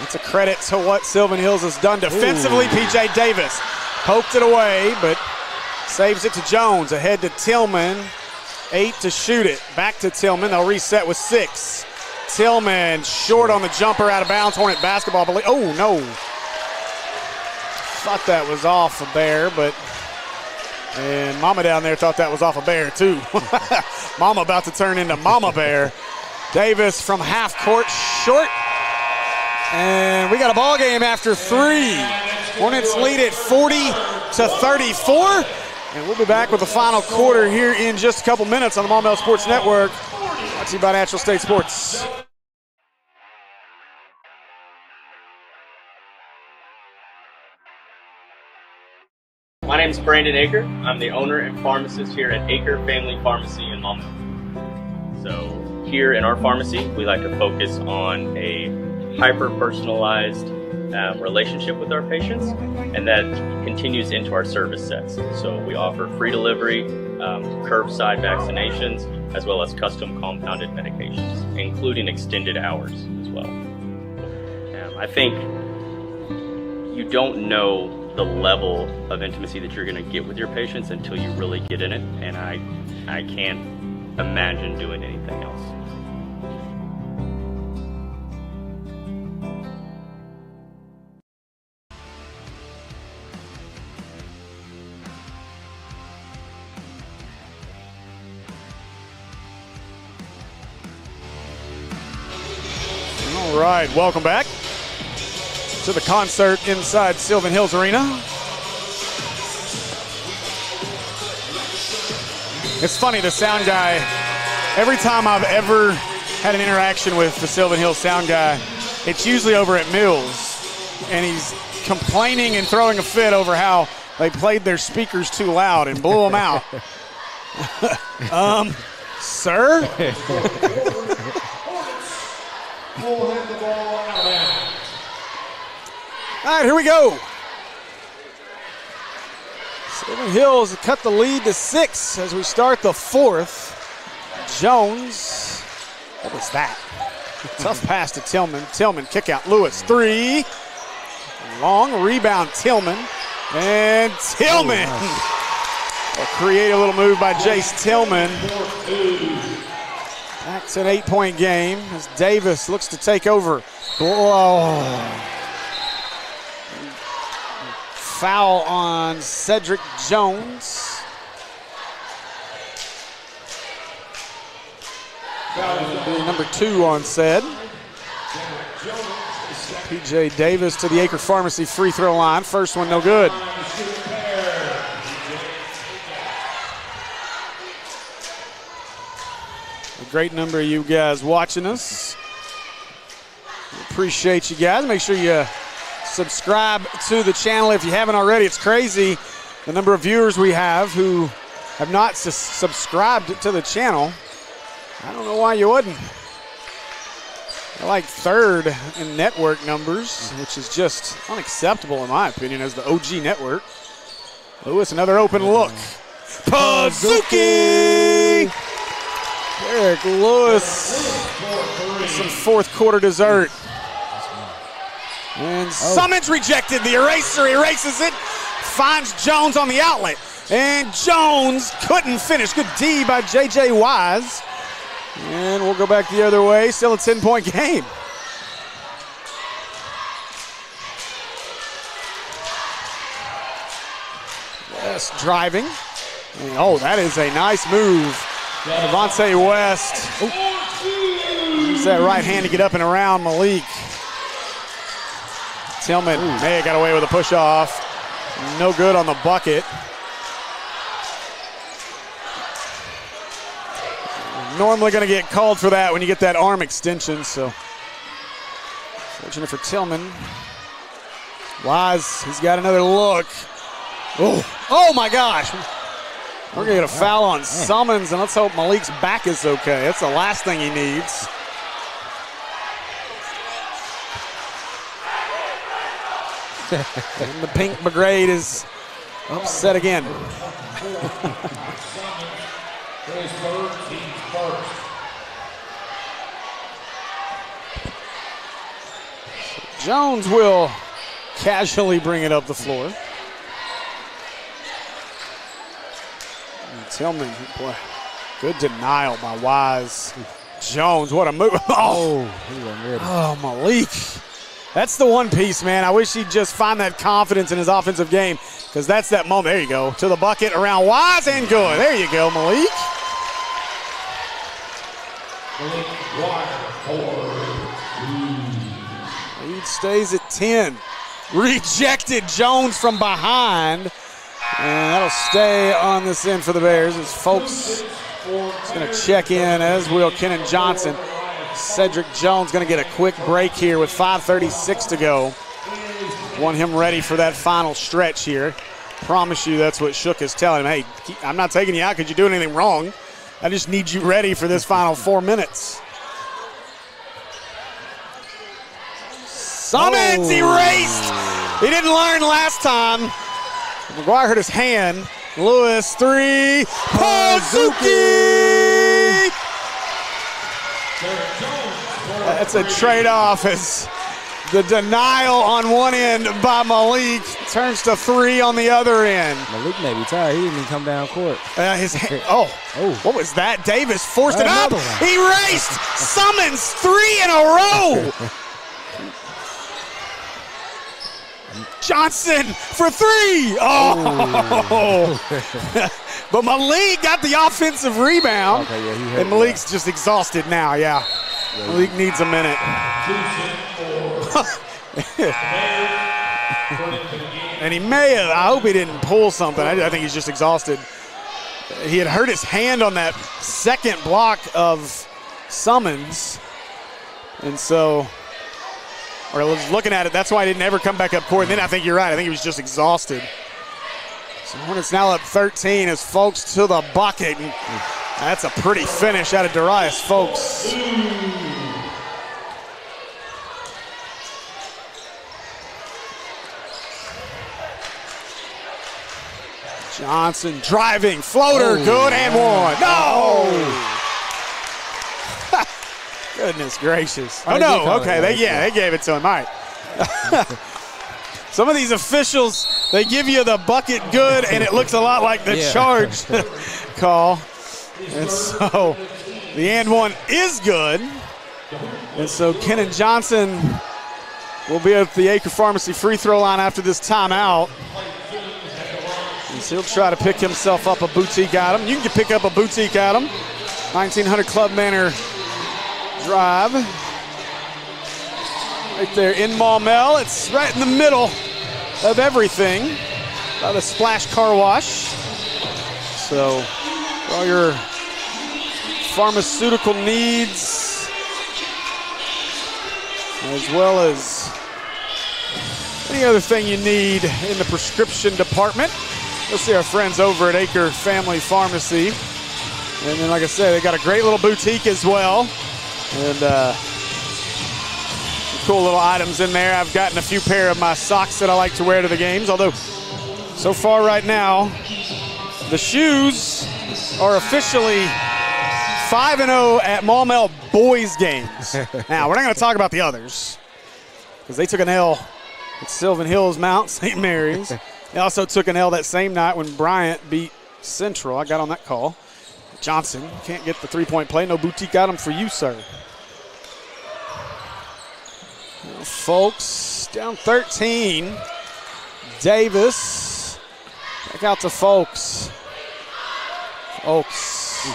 That's a credit to what Sylvan Hills has done defensively. P.J. Davis poked it away, but saves it to Jones. Ahead to Tillman. 8 to shoot it. Back to Tillman. They'll reset with 6. Tillman short on the jumper, out of bounds. Hornet basketball. Oh, no. Thought that was off a Bear, and Mama down there thought that was off a Bear too. Mama about to turn into Mama Bear. Davis from half court, short. And we got a ball game after 3. Hornets lead at 40-34. And we'll be back with the final quarter here in just a couple minutes on the Maumelle Sports Network. Brought to you by Natural State Sports. My name is Brandon Aker. I'm the owner and pharmacist here at Aker Family Pharmacy in Maumelle. So here in our pharmacy, we like to focus on a hyper-personalized relationship with our patients, and that continues into our service sets. So we offer free delivery, curbside vaccinations, as well as custom compounded medications, including extended hours as well. I think you don't know the level of intimacy that you're going to get with your patients until you really get in it, and I can't imagine doing anything else. All right, welcome back to the concert inside Sylvan Hills Arena. It's funny, the sound guy, every time I've ever had an interaction with the Sylvan Hills sound guy, it's usually over at Mills, and he's complaining and throwing a fit over how they played their speakers too loud and blew them out. Sir? We'll have the ball out of bounds. All right, here we go. Sylvan Hills cut the lead to 6 as we start the 4th. Jones, what was that? Tough pass to Tillman. Tillman, kick out. Lewis, 3. Long rebound, Tillman. And Tillman. A creative little move by Jace Tillman. Back to an 8-point game as Davis looks to take over. Whoa. Foul on Cedric Jones. That'll be number 2 on Ced. P.J. Davis to the Aker Pharmacy free throw line. First one, no good. A great number of you guys watching us. Appreciate you guys. Make sure you subscribe to the channel if you haven't already. It's crazy the number of viewers we have who have not subscribed to the channel. I don't know why you wouldn't. They're like 3rd in network numbers, which is just unacceptable in my opinion as the OG network. Lewis, another open look. Pazuki! Eric Lewis, some 4th quarter dessert. And Summons rejected the eraser, erases it, finds Jones on the outlet. And Jones couldn't finish. Good D by J.J. Wise. And we'll go back the other way, still a 10-point game. West driving. And, oh, that is a nice move. Devontae West. Use that right hand to get up and around Malik. Tillman may have got away with a push-off. No good on the bucket. Normally going to get called for that when you get that arm extension, so fortunate for Tillman. Wise, he's got another look. Oh my gosh. We're going to get a foul on Summons, and let's hope Malik's back is okay. That's the last thing he needs. And the pink brigade is upset again. Jones will casually bring it up the floor. And Tillman, boy, good denial by Wise. Jones, what a move. Oh, he wasn't ready. Oh, Malik. That's the one piece, man. I wish he'd just find that confidence in his offensive game, because that's that moment. There you go. To the bucket, around Wise, and good. There you go, Malik. Lead stays at 10. Rejected Jones from behind. And that'll stay on this end for the Bears as Folks is going to check in, as will Kenan Johnson. Cedric Jones going to get a quick break here with 5:36 to go. Want him ready for that final stretch here. Promise you that's what Shook is telling him. Hey, I'm not taking you out because you're doing anything wrong. I just need you ready for this final 4 minutes. Summons erased. He didn't learn last time. McGuire hurt his hand. Lewis, three. Pazuki! That's a trade-off as the denial on one end by Malik turns to three on the other end. Malik may be tired. He didn't even come down court. What was that? Davis forced it up. Erased. Summons 3 in a row. Johnson for 3. Oh. But Malik got the offensive rebound. Okay, yeah, and Malik's just exhausted now, yeah. Malik needs a minute. And he may have, I hope he didn't pull something. I think he's just exhausted. He had hurt his hand on that second block of Summons. And so, or I was looking at it, that's why he didn't ever come back up court. And then I think you're right. I think he was just exhausted. So Hornets now up 13 as Folks to the bucket. And that's a pretty finish out of Darius Folks. Johnson driving, floater, good, and one. No! Goodness gracious. Oh, no, okay, they gave it to him. All right. Some of these officials, they give you the bucket good, and it looks a lot like the charge call. And so the and one is good. And so Kenan Johnson will be at the Acre Pharmacy free throw line after this timeout. And so he'll try to pick himself up a boutique item. You can pick up a boutique item. 1900 Club Manor Drive. Right there in Maumelle. It's right in the middle of everything by the Splash Car Wash. So for all your pharmaceutical needs, as well as any other thing you need in the prescription department, you'll see our friends over at Acre Family Pharmacy. And then, like I said, they got a great little boutique as well. And some cool little items in there. I've gotten a few pair of my socks that I like to wear to the games, although so far right now, the shoes are officially 5-0 at Maumelle boys games. Now, we're not going to talk about the others because they took an L at Sylvan Hills Mount St. Mary's. They also took an L that same night when Bryant beat Central. I got on that call. Johnson can't get the three-point play. No boutique item for you, sir. Well, folks, down 13. Davis. Back out to Folks. Folks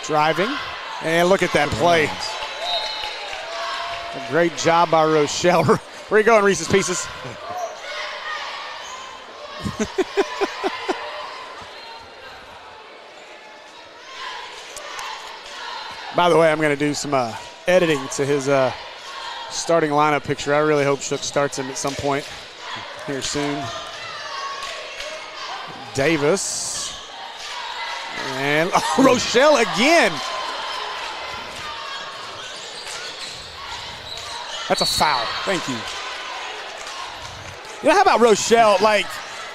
driving. And look at that play. A great job by Rochelle. Where are you going, Reese's Pieces? By the way, I'm going to do some editing to his starting lineup picture. I really hope Shook starts him at some point here soon. Davis. And Rochelle again. That's a foul. Thank you. You know, how about Rochelle? Like,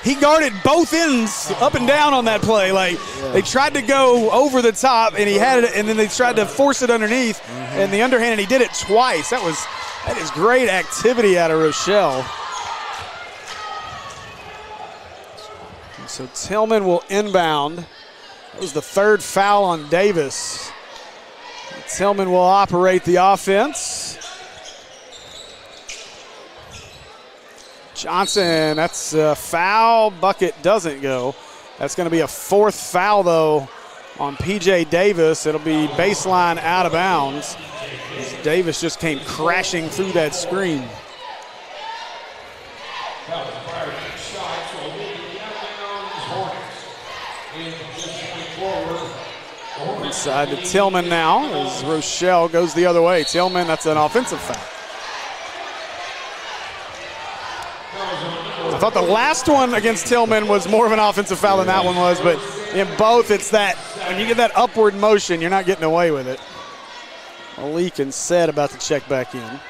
he guarded both ends up and down on that play. Like, they tried to go over the top, and he had it, and then they tried to force it underneath, and the underhand, and he did it twice. That is great activity out of Rochelle. And so Tillman will inbound. That was the third foul on Davis. Tillman will operate the offense. Johnson, that's a foul. Bucket doesn't go. That's going to be a 4th foul, though, on P.J. Davis. It'll be baseline out of bounds, as Davis just came crashing through that screen. Inside to Tillman now as Rochelle goes the other way. Tillman, that's an offensive foul. I thought the last one against Tillman was more of an offensive foul than that one was, but in both, it's that when you get that upward motion, you're not getting away with it. Malik and Said about to check back in.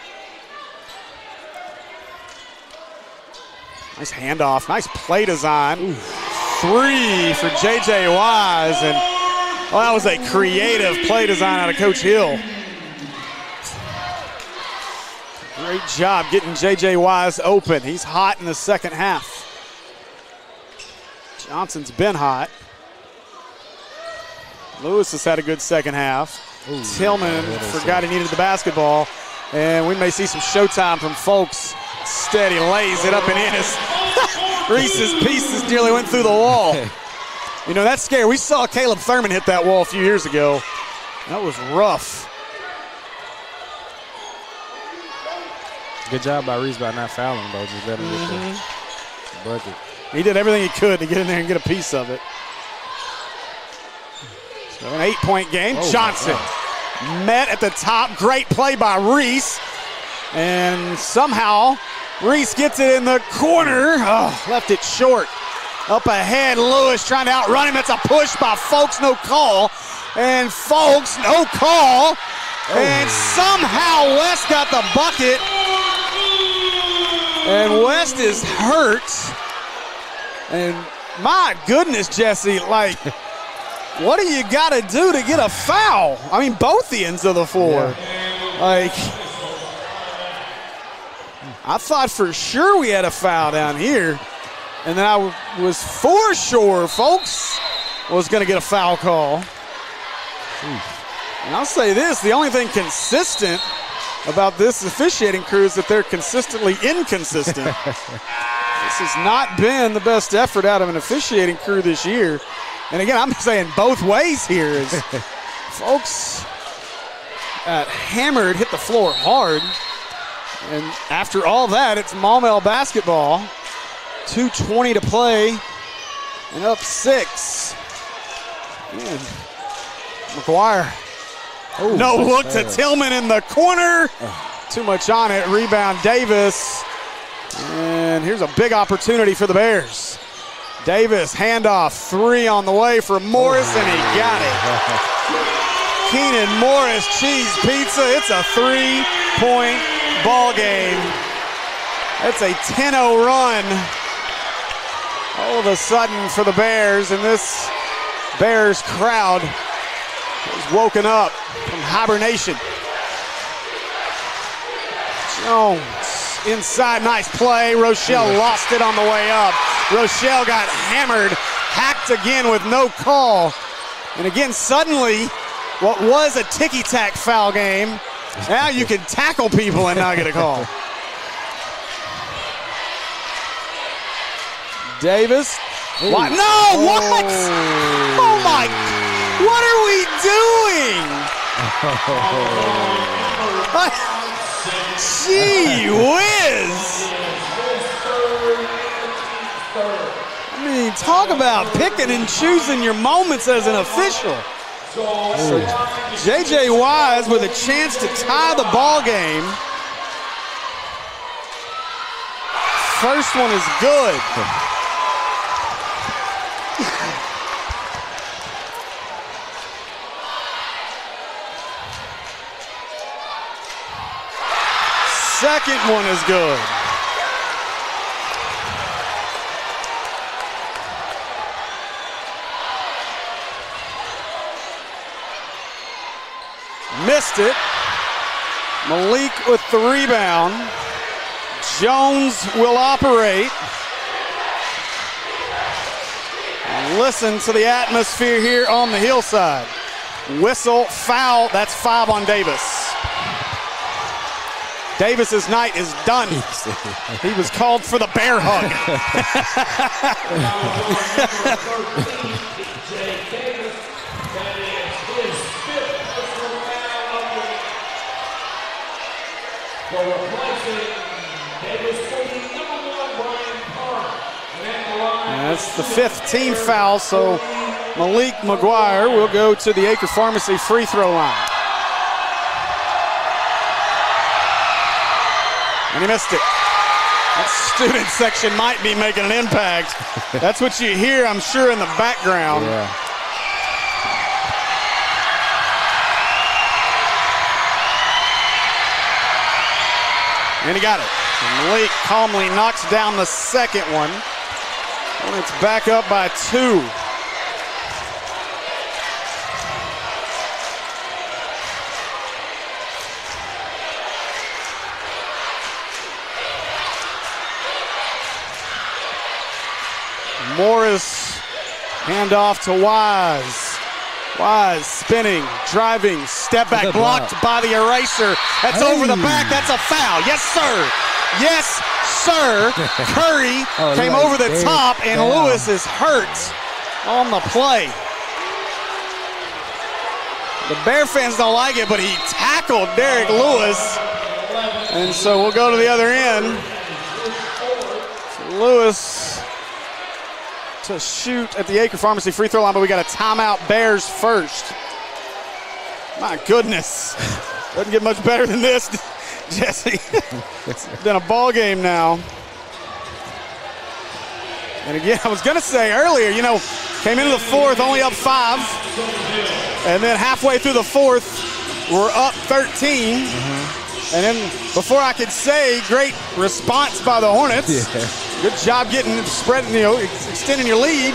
Nice handoff, nice play design. Ooh. 3 for J.J. Wise, and well, that was a creative play design out of Coach Hill. Great job getting J.J. Wise open. He's hot in the second half. Johnson's been hot. Lewis has had a good second half. Ooh, Tillman forgot he needed the basketball, and we may see some showtime from Folks. Steady lays it up and in. Reese's Pieces nearly went through the wall. You know, that's scary. We saw Caleb Thurman hit that wall a few years ago. That was rough. Good job by Reese by not fouling, though. Just let him get the bucket. He did everything he could to get in there and get a piece of it. So an 8-point game. Oh, Johnson met at the top. Great play by Reese. And somehow Reese gets it in the corner. Oh, left it short. Up ahead, Lewis trying to outrun him. It's a push by Folks, no call. And Folks, no call. And somehow West got the bucket. And West is hurt. And my goodness, Jesse, like, what do you got to do to get a foul? I mean, both the ends of the floor. Yeah. Like, I thought for sure we had a foul down here. And then I was for sure Folks was going to get a foul call. And I'll say this, the only thing consistent about this officiating crew is that they're consistently inconsistent. This has not been the best effort out of an officiating crew this year. And again, I'm saying both ways here is Folks hammered, hit the floor hard. And after all that, it's Maumelle basketball. 2:20 to play and up 6. Man. McGuire. Ooh, no look to Tillman in the corner. Too much on it. Rebound Davis. And here's a big opportunity for the Bears. Davis, handoff, 3 on the way for Morris, and he got it. Keenan Morris, cheese pizza. It's a 3-point ball game. That's a 10-0 run. All of a sudden for the Bears, and this Bears crowd is woken up from hibernation. Jones inside, nice play. Rochelle lost it on the way up. Rochelle got hammered, hacked again with no call. And again, suddenly, what was a ticky-tack foul game, now you can tackle people and not get a call. Davis. What? No, what? Oh my, what are we doing? Gee whiz. I mean, talk about picking and choosing your moments as an official. So J.J. Wise with a chance to tie the ball game. First one is good. Second one is good. Missed it. Malik with the rebound. Jones will operate. Listen to the atmosphere here on the hillside. Whistle, foul. That's 5 on Davis. Davis's night is done. He was called for the bear hug. That's the 5th team foul, so Malik McGuire will go to the Acre Pharmacy free throw line. And he missed it. That student section might be making an impact. That's what you hear, I'm sure, in the background. Yeah. And he got it. And Malik calmly knocks down the second one. And it's back up by 2. Morris, handoff to Wise. Wise spinning, driving, step back, blocked by the eraser. That's over the back, that's a foul. Yes, sir. Yes, sir. Curry came over the top, and Lewis is hurt on the play. The Bear fans don't like it, but he tackled Derek Lewis. And so we'll go to the other end. So Lewis to shoot at the Acre Pharmacy free throw line, but we got a timeout, Bears first. My goodness. Doesn't get much better than this, Jesse. It's been a ball game now. And again, I was going to say earlier, you know, came into the 4th only up 5. And then halfway through the 4th, we're up 13. And then before I could say, great response by the Hornets. Good job getting spreading, you know, extending your lead.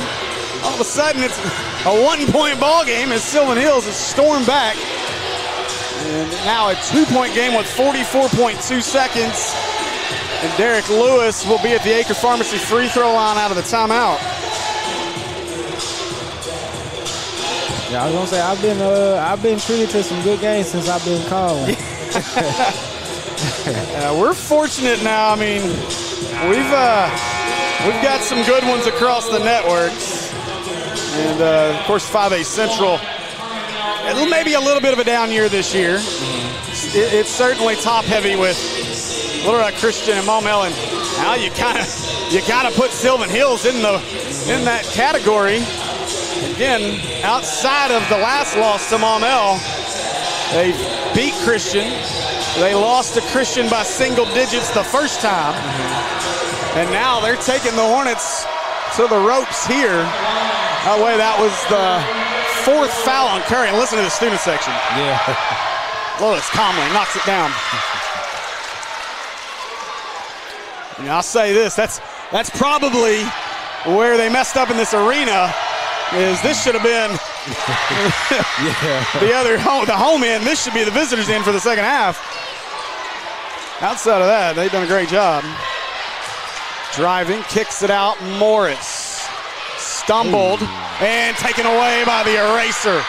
All of a sudden, it's a 1-point ball game as Sylvan Hills has stormed back. And now a 2-point game with 44.2 seconds. And Derek Lewis will be at the Acre Pharmacy free throw line out of the timeout. Yeah, I was gonna say I've been treated to some good games since I've been calling. We're fortunate now. I mean, we've got some good ones across the networks, and of course 5A Central. Maybe a little bit of a down year this year. It's certainly top heavy with Little Rock Christian and Maumelle, and now you gotta put Sylvan Hills in that category. Again, outside of the last loss to Maumelle, they beat Christian. They lost to Christian by single digits the first time. And now they're taking the Hornets to the ropes here. By the way, that was the 4th foul on Curry. And listen to the student section. Yeah. Lewis calmly knocks it down. And I'll say this, that's probably where they messed up in this arena. This should have been the home end. This should be the visitors' end for the second half. Outside of that, they've done a great job. Driving, kicks it out. Morris stumbled and taken away by the eraser.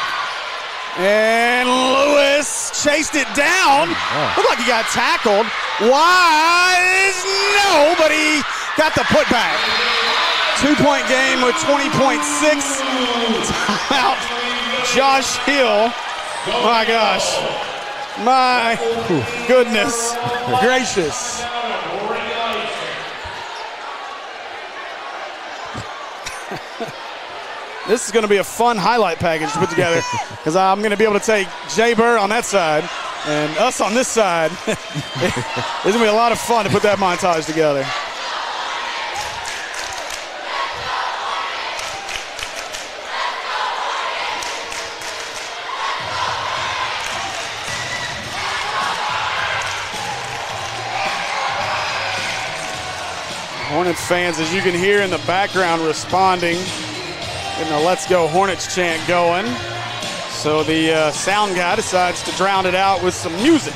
And Lewis chased it down. Looked like he got tackled. Wise, no, but he got the putback. 2-point game with 20.6. Timeout, Josh Hill. My gosh. My goodness gracious. This is going to be a fun highlight package to put together because I'm going to be able to take Jay Burr on that side and us on this side. It's going to be a lot of fun to put that montage together. Hornets fans, as you can hear in the background, responding, getting the Let's Go Hornets chant going. So the sound guy decides to drown it out with some music.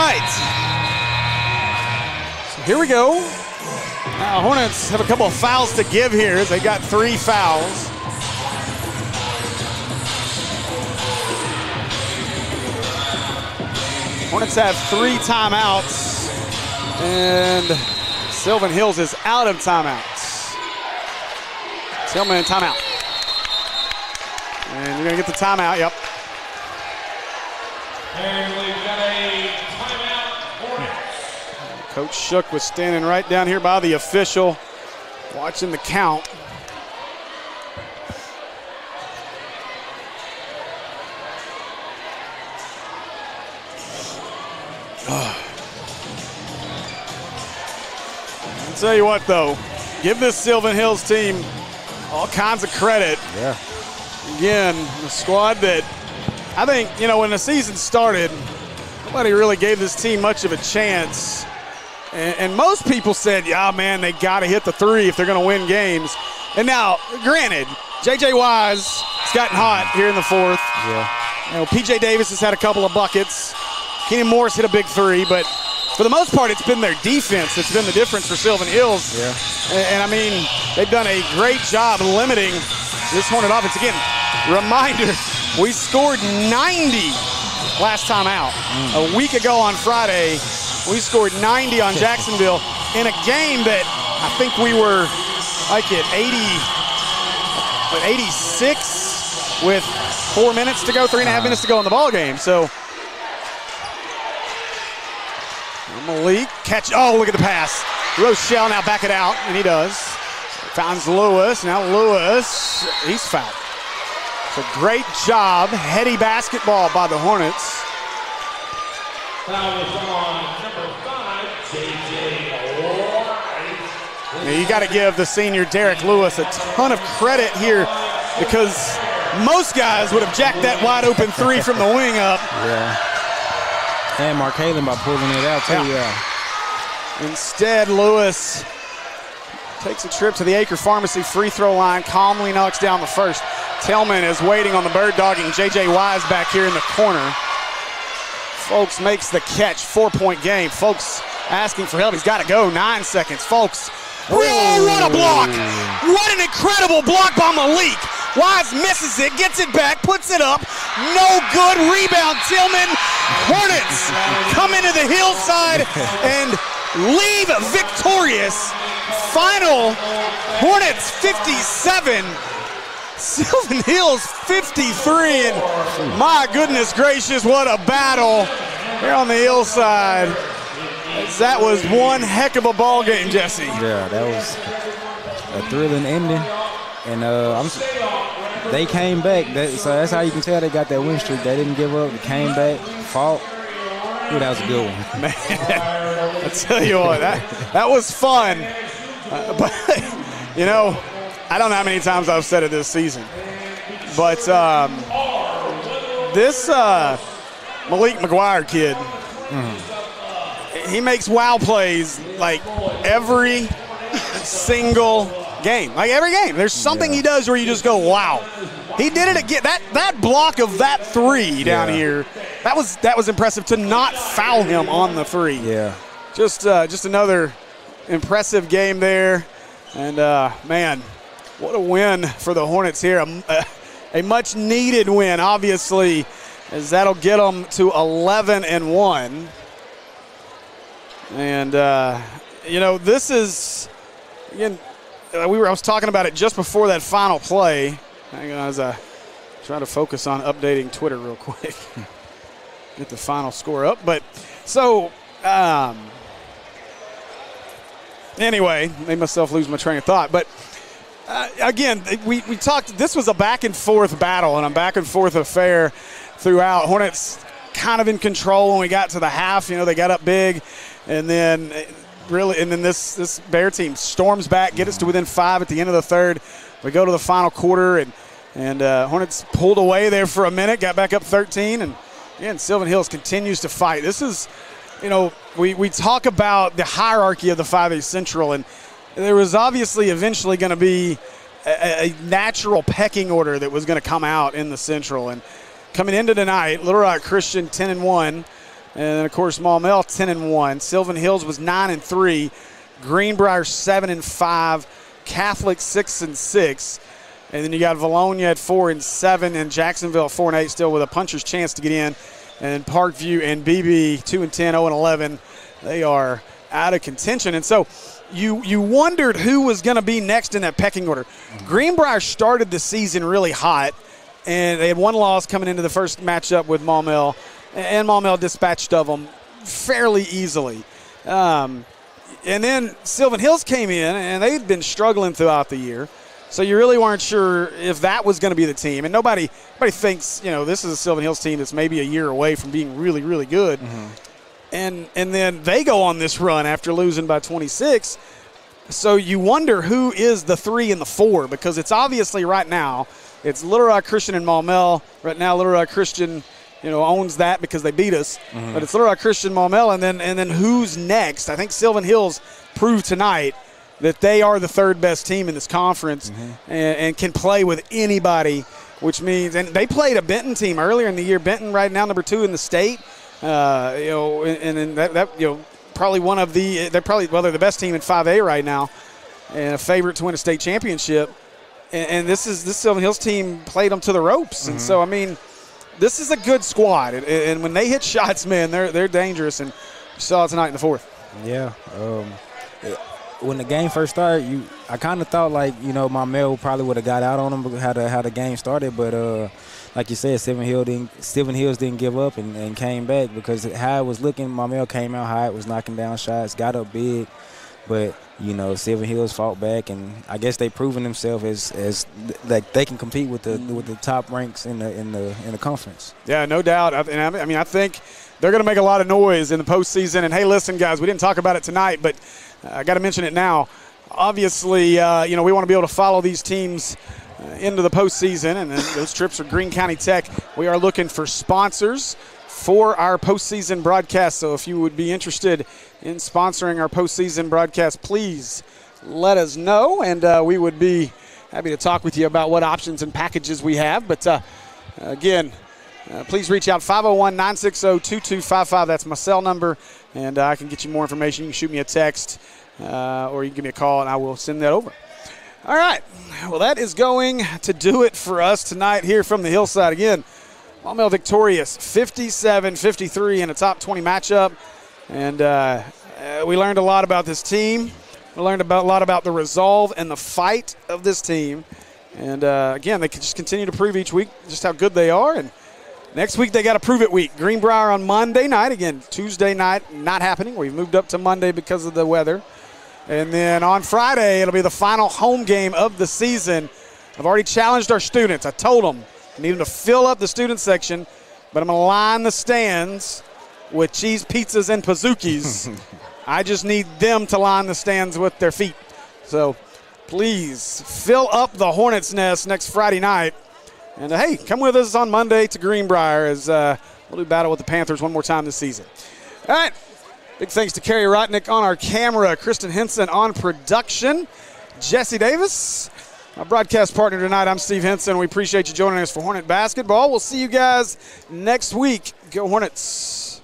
right. So here we go. Now, Hornets have a couple of fouls to give here. They got 3 fouls. Hornets have 3 timeouts, and Sylvan Hills is out of timeouts. Tillman, timeout. And you're going to get the timeout, yep. And we've got a timeout, Hornets. Coach Shook was standing right down here by the official, watching the count. I'll tell you what, though, give this Sylvan Hills team all kinds of credit. Yeah. Again, the squad that I think, you know, when the season started, nobody really gave this team much of a chance. And most people said, yeah, man, they got to hit the 3 if they're going to win games. And now, granted, J.J. Wise has gotten hot here in the 4th. Yeah. You know, P.J. Davis has had a couple of buckets. Keenan Morris hit a big 3, but for the most part, it's been their defense that's been the difference for Sylvan Hills. Yeah. And I mean, they've done a great job limiting this Hornet offense. Again, reminder, we scored 90 last time out. A week ago on Friday, we scored 90 on Jacksonville in a game that I think we were like at 86 with 4 minutes to go, 3.5 minutes to go in the ball game. So Malik catch. Oh, look at the pass. Rochelle now back it out, and he does. Finds Lewis. Now Lewis, he's fouled. So great job, heady basketball by the Hornets. Foul is on number 5, J.J. Wise. Now, you got to give the senior Derek Lewis a ton of credit here because most guys would have jacked that wide open 3 from the wing up. Yeah. And Mark Halen by pulling it out, too, yeah. Instead, Lewis takes a trip to the Acre Pharmacy free throw line, calmly knocks down the first. Tillman is waiting on the bird dogging J.J. Wise back here in the corner. Folks makes the catch, 4-point game. Folks asking for help. He's got to go, 9 seconds. Folks, oh, what a block. What an incredible block by Malik. Wise misses it, gets it back, puts it up. No good. Rebound, Tillman. Hornets come into the hillside and leave victorious. Final, Hornets 57, Sylvan Hills 53. And my goodness gracious, what a battle here on the hillside. That was one heck of a ball game, Jesse. Yeah, that was a thrilling ending. And they came back. So that's how you can tell they got that win streak. They didn't give up. They came back, fought. Ooh, that was a good one. Man, I tell you what, that was fun. But, you know, I don't know how many times I've said it this season. But this Malik McGuire kid, he makes wow plays like every single game. Like every game. There's something he does where you just go, wow. He did it again. That block of that 3 down here, that was impressive to not foul him on the 3. Yeah. Just another impressive game there. And, man, what a win for the Hornets here. A much-needed win, obviously, as that'll get them to 11-1. And, you know, this is, again, I was talking about it just before that final play. Hang on as I try to focus on updating Twitter real quick. Get the final score up. But, so, anyway, made myself lose my train of thought. But, again, we talked, this was a back-and-forth battle and a back-and-forth affair throughout. Hornets kind of in control when we got to the half. You know, they got up big. And then this Bear team storms back, get us to within 5 at the end of the 3rd. We go to the final quarter, and Hornets pulled away there for a minute, got back up 13, and again, Sylvan Hills continues to fight. This is, you know, we talk about the hierarchy of the 5A Central, and there was obviously eventually going to be a natural pecking order that was going to come out in the Central. And coming into tonight, Little Rock Christian 10-1. And then, of course, Maumelle 10-1. Sylvan Hills was 9-3. Greenbrier 7-5. Catholic 6-6. And then you got Valonia at 4-7, and Jacksonville 4-8, still with a puncher's chance to get in. And Parkview and BB 2-10, 0-11. They are out of contention. And so you wondered who was going to be next in that pecking order. Greenbrier started the season really hot, and they had one loss coming into the first matchup with Maumelle, and Maumelle dispatched of them fairly easily. And then Sylvan Hills came in, and they'd been struggling throughout the year. So you really weren't sure if that was going to be the team. And nobody thinks, this is a Sylvan Hills team that's maybe a year away from being really, really good. Mm-hmm. And then they go on this run after losing by 26. So you wonder who is the 3 and the 4, because it's obviously right now it's Little Rock Christian and Maumelle. Right now Little Rock Christian, owns that because they beat us. Mm-hmm. But it's Little Rock Christian, Maumelle, and then who's next? I think Sylvan Hills proved tonight that they are the third best team in this conference, mm-hmm. and can play with anybody, which means – and they played a Benton team earlier in the year. Benton right now number 2 in the state. And then that probably one of the – they're the best team in 5A right now and a favorite to win a state championship. And this Sylvan Hills team played them to the ropes. Mm-hmm. And so, I mean, this is a good squad. And when they hit shots, man, they're dangerous. And you saw it tonight in the fourth. Yeah. When the game first started, I kind of thought Maumelle probably would have got out on them how the game started, but like you said, Sylvan Hills didn't give up and came back, because how it was looking, Maumelle came out hot, was knocking down shots, got up big, but Sylvan Hills fought back, and I guess they proven themselves as like they can compete with the top ranks in the conference. Yeah, no doubt. I think they're going to make a lot of noise in the postseason. And hey, listen, guys, we didn't talk about it tonight, but I got to mention it now. Obviously, we want to be able to follow these teams into the postseason, and those trips are Greene County Tech. We are looking for sponsors for our postseason broadcast. So if you would be interested in sponsoring our postseason broadcast, please let us know, and we would be happy to talk with you about what options and packages we have. But again, please reach out, 501-960-2255. That's my cell number, and I can get you more information. You can shoot me a text, or you can give me a call, and I will send that over. All right. Well, that is going to do it for us tonight here from the Hillside. Again, Maumelle victorious 57-53 in a top 20 matchup. And we learned a lot about this team. We learned a lot about the resolve and the fight of this team. And, again, they can just continue to prove each week just how good they are. And next week they got to prove it week. Greenbrier on Monday night. Again, Tuesday night not happening. We've moved up to Monday because of the weather. And then on Friday, it'll be the final home game of the season. I've already challenged our students. I told them I need them to fill up the student section, but I'm going to line the stands with cheese pizzas and Pazookies. I just need them to line the stands with their feet. So please fill up the Hornets' Nest next Friday night. And, hey, come with us on Monday to Greenbrier as we'll do battle with the Panthers one more time this season. All right. Big thanks to Kerry Rotnick on our camera, Kristen Henson on production, Jesse Davis, my broadcast partner tonight. I'm Steve Henson. We appreciate you joining us for Hornet Basketball. We'll see you guys next week. Go Hornets.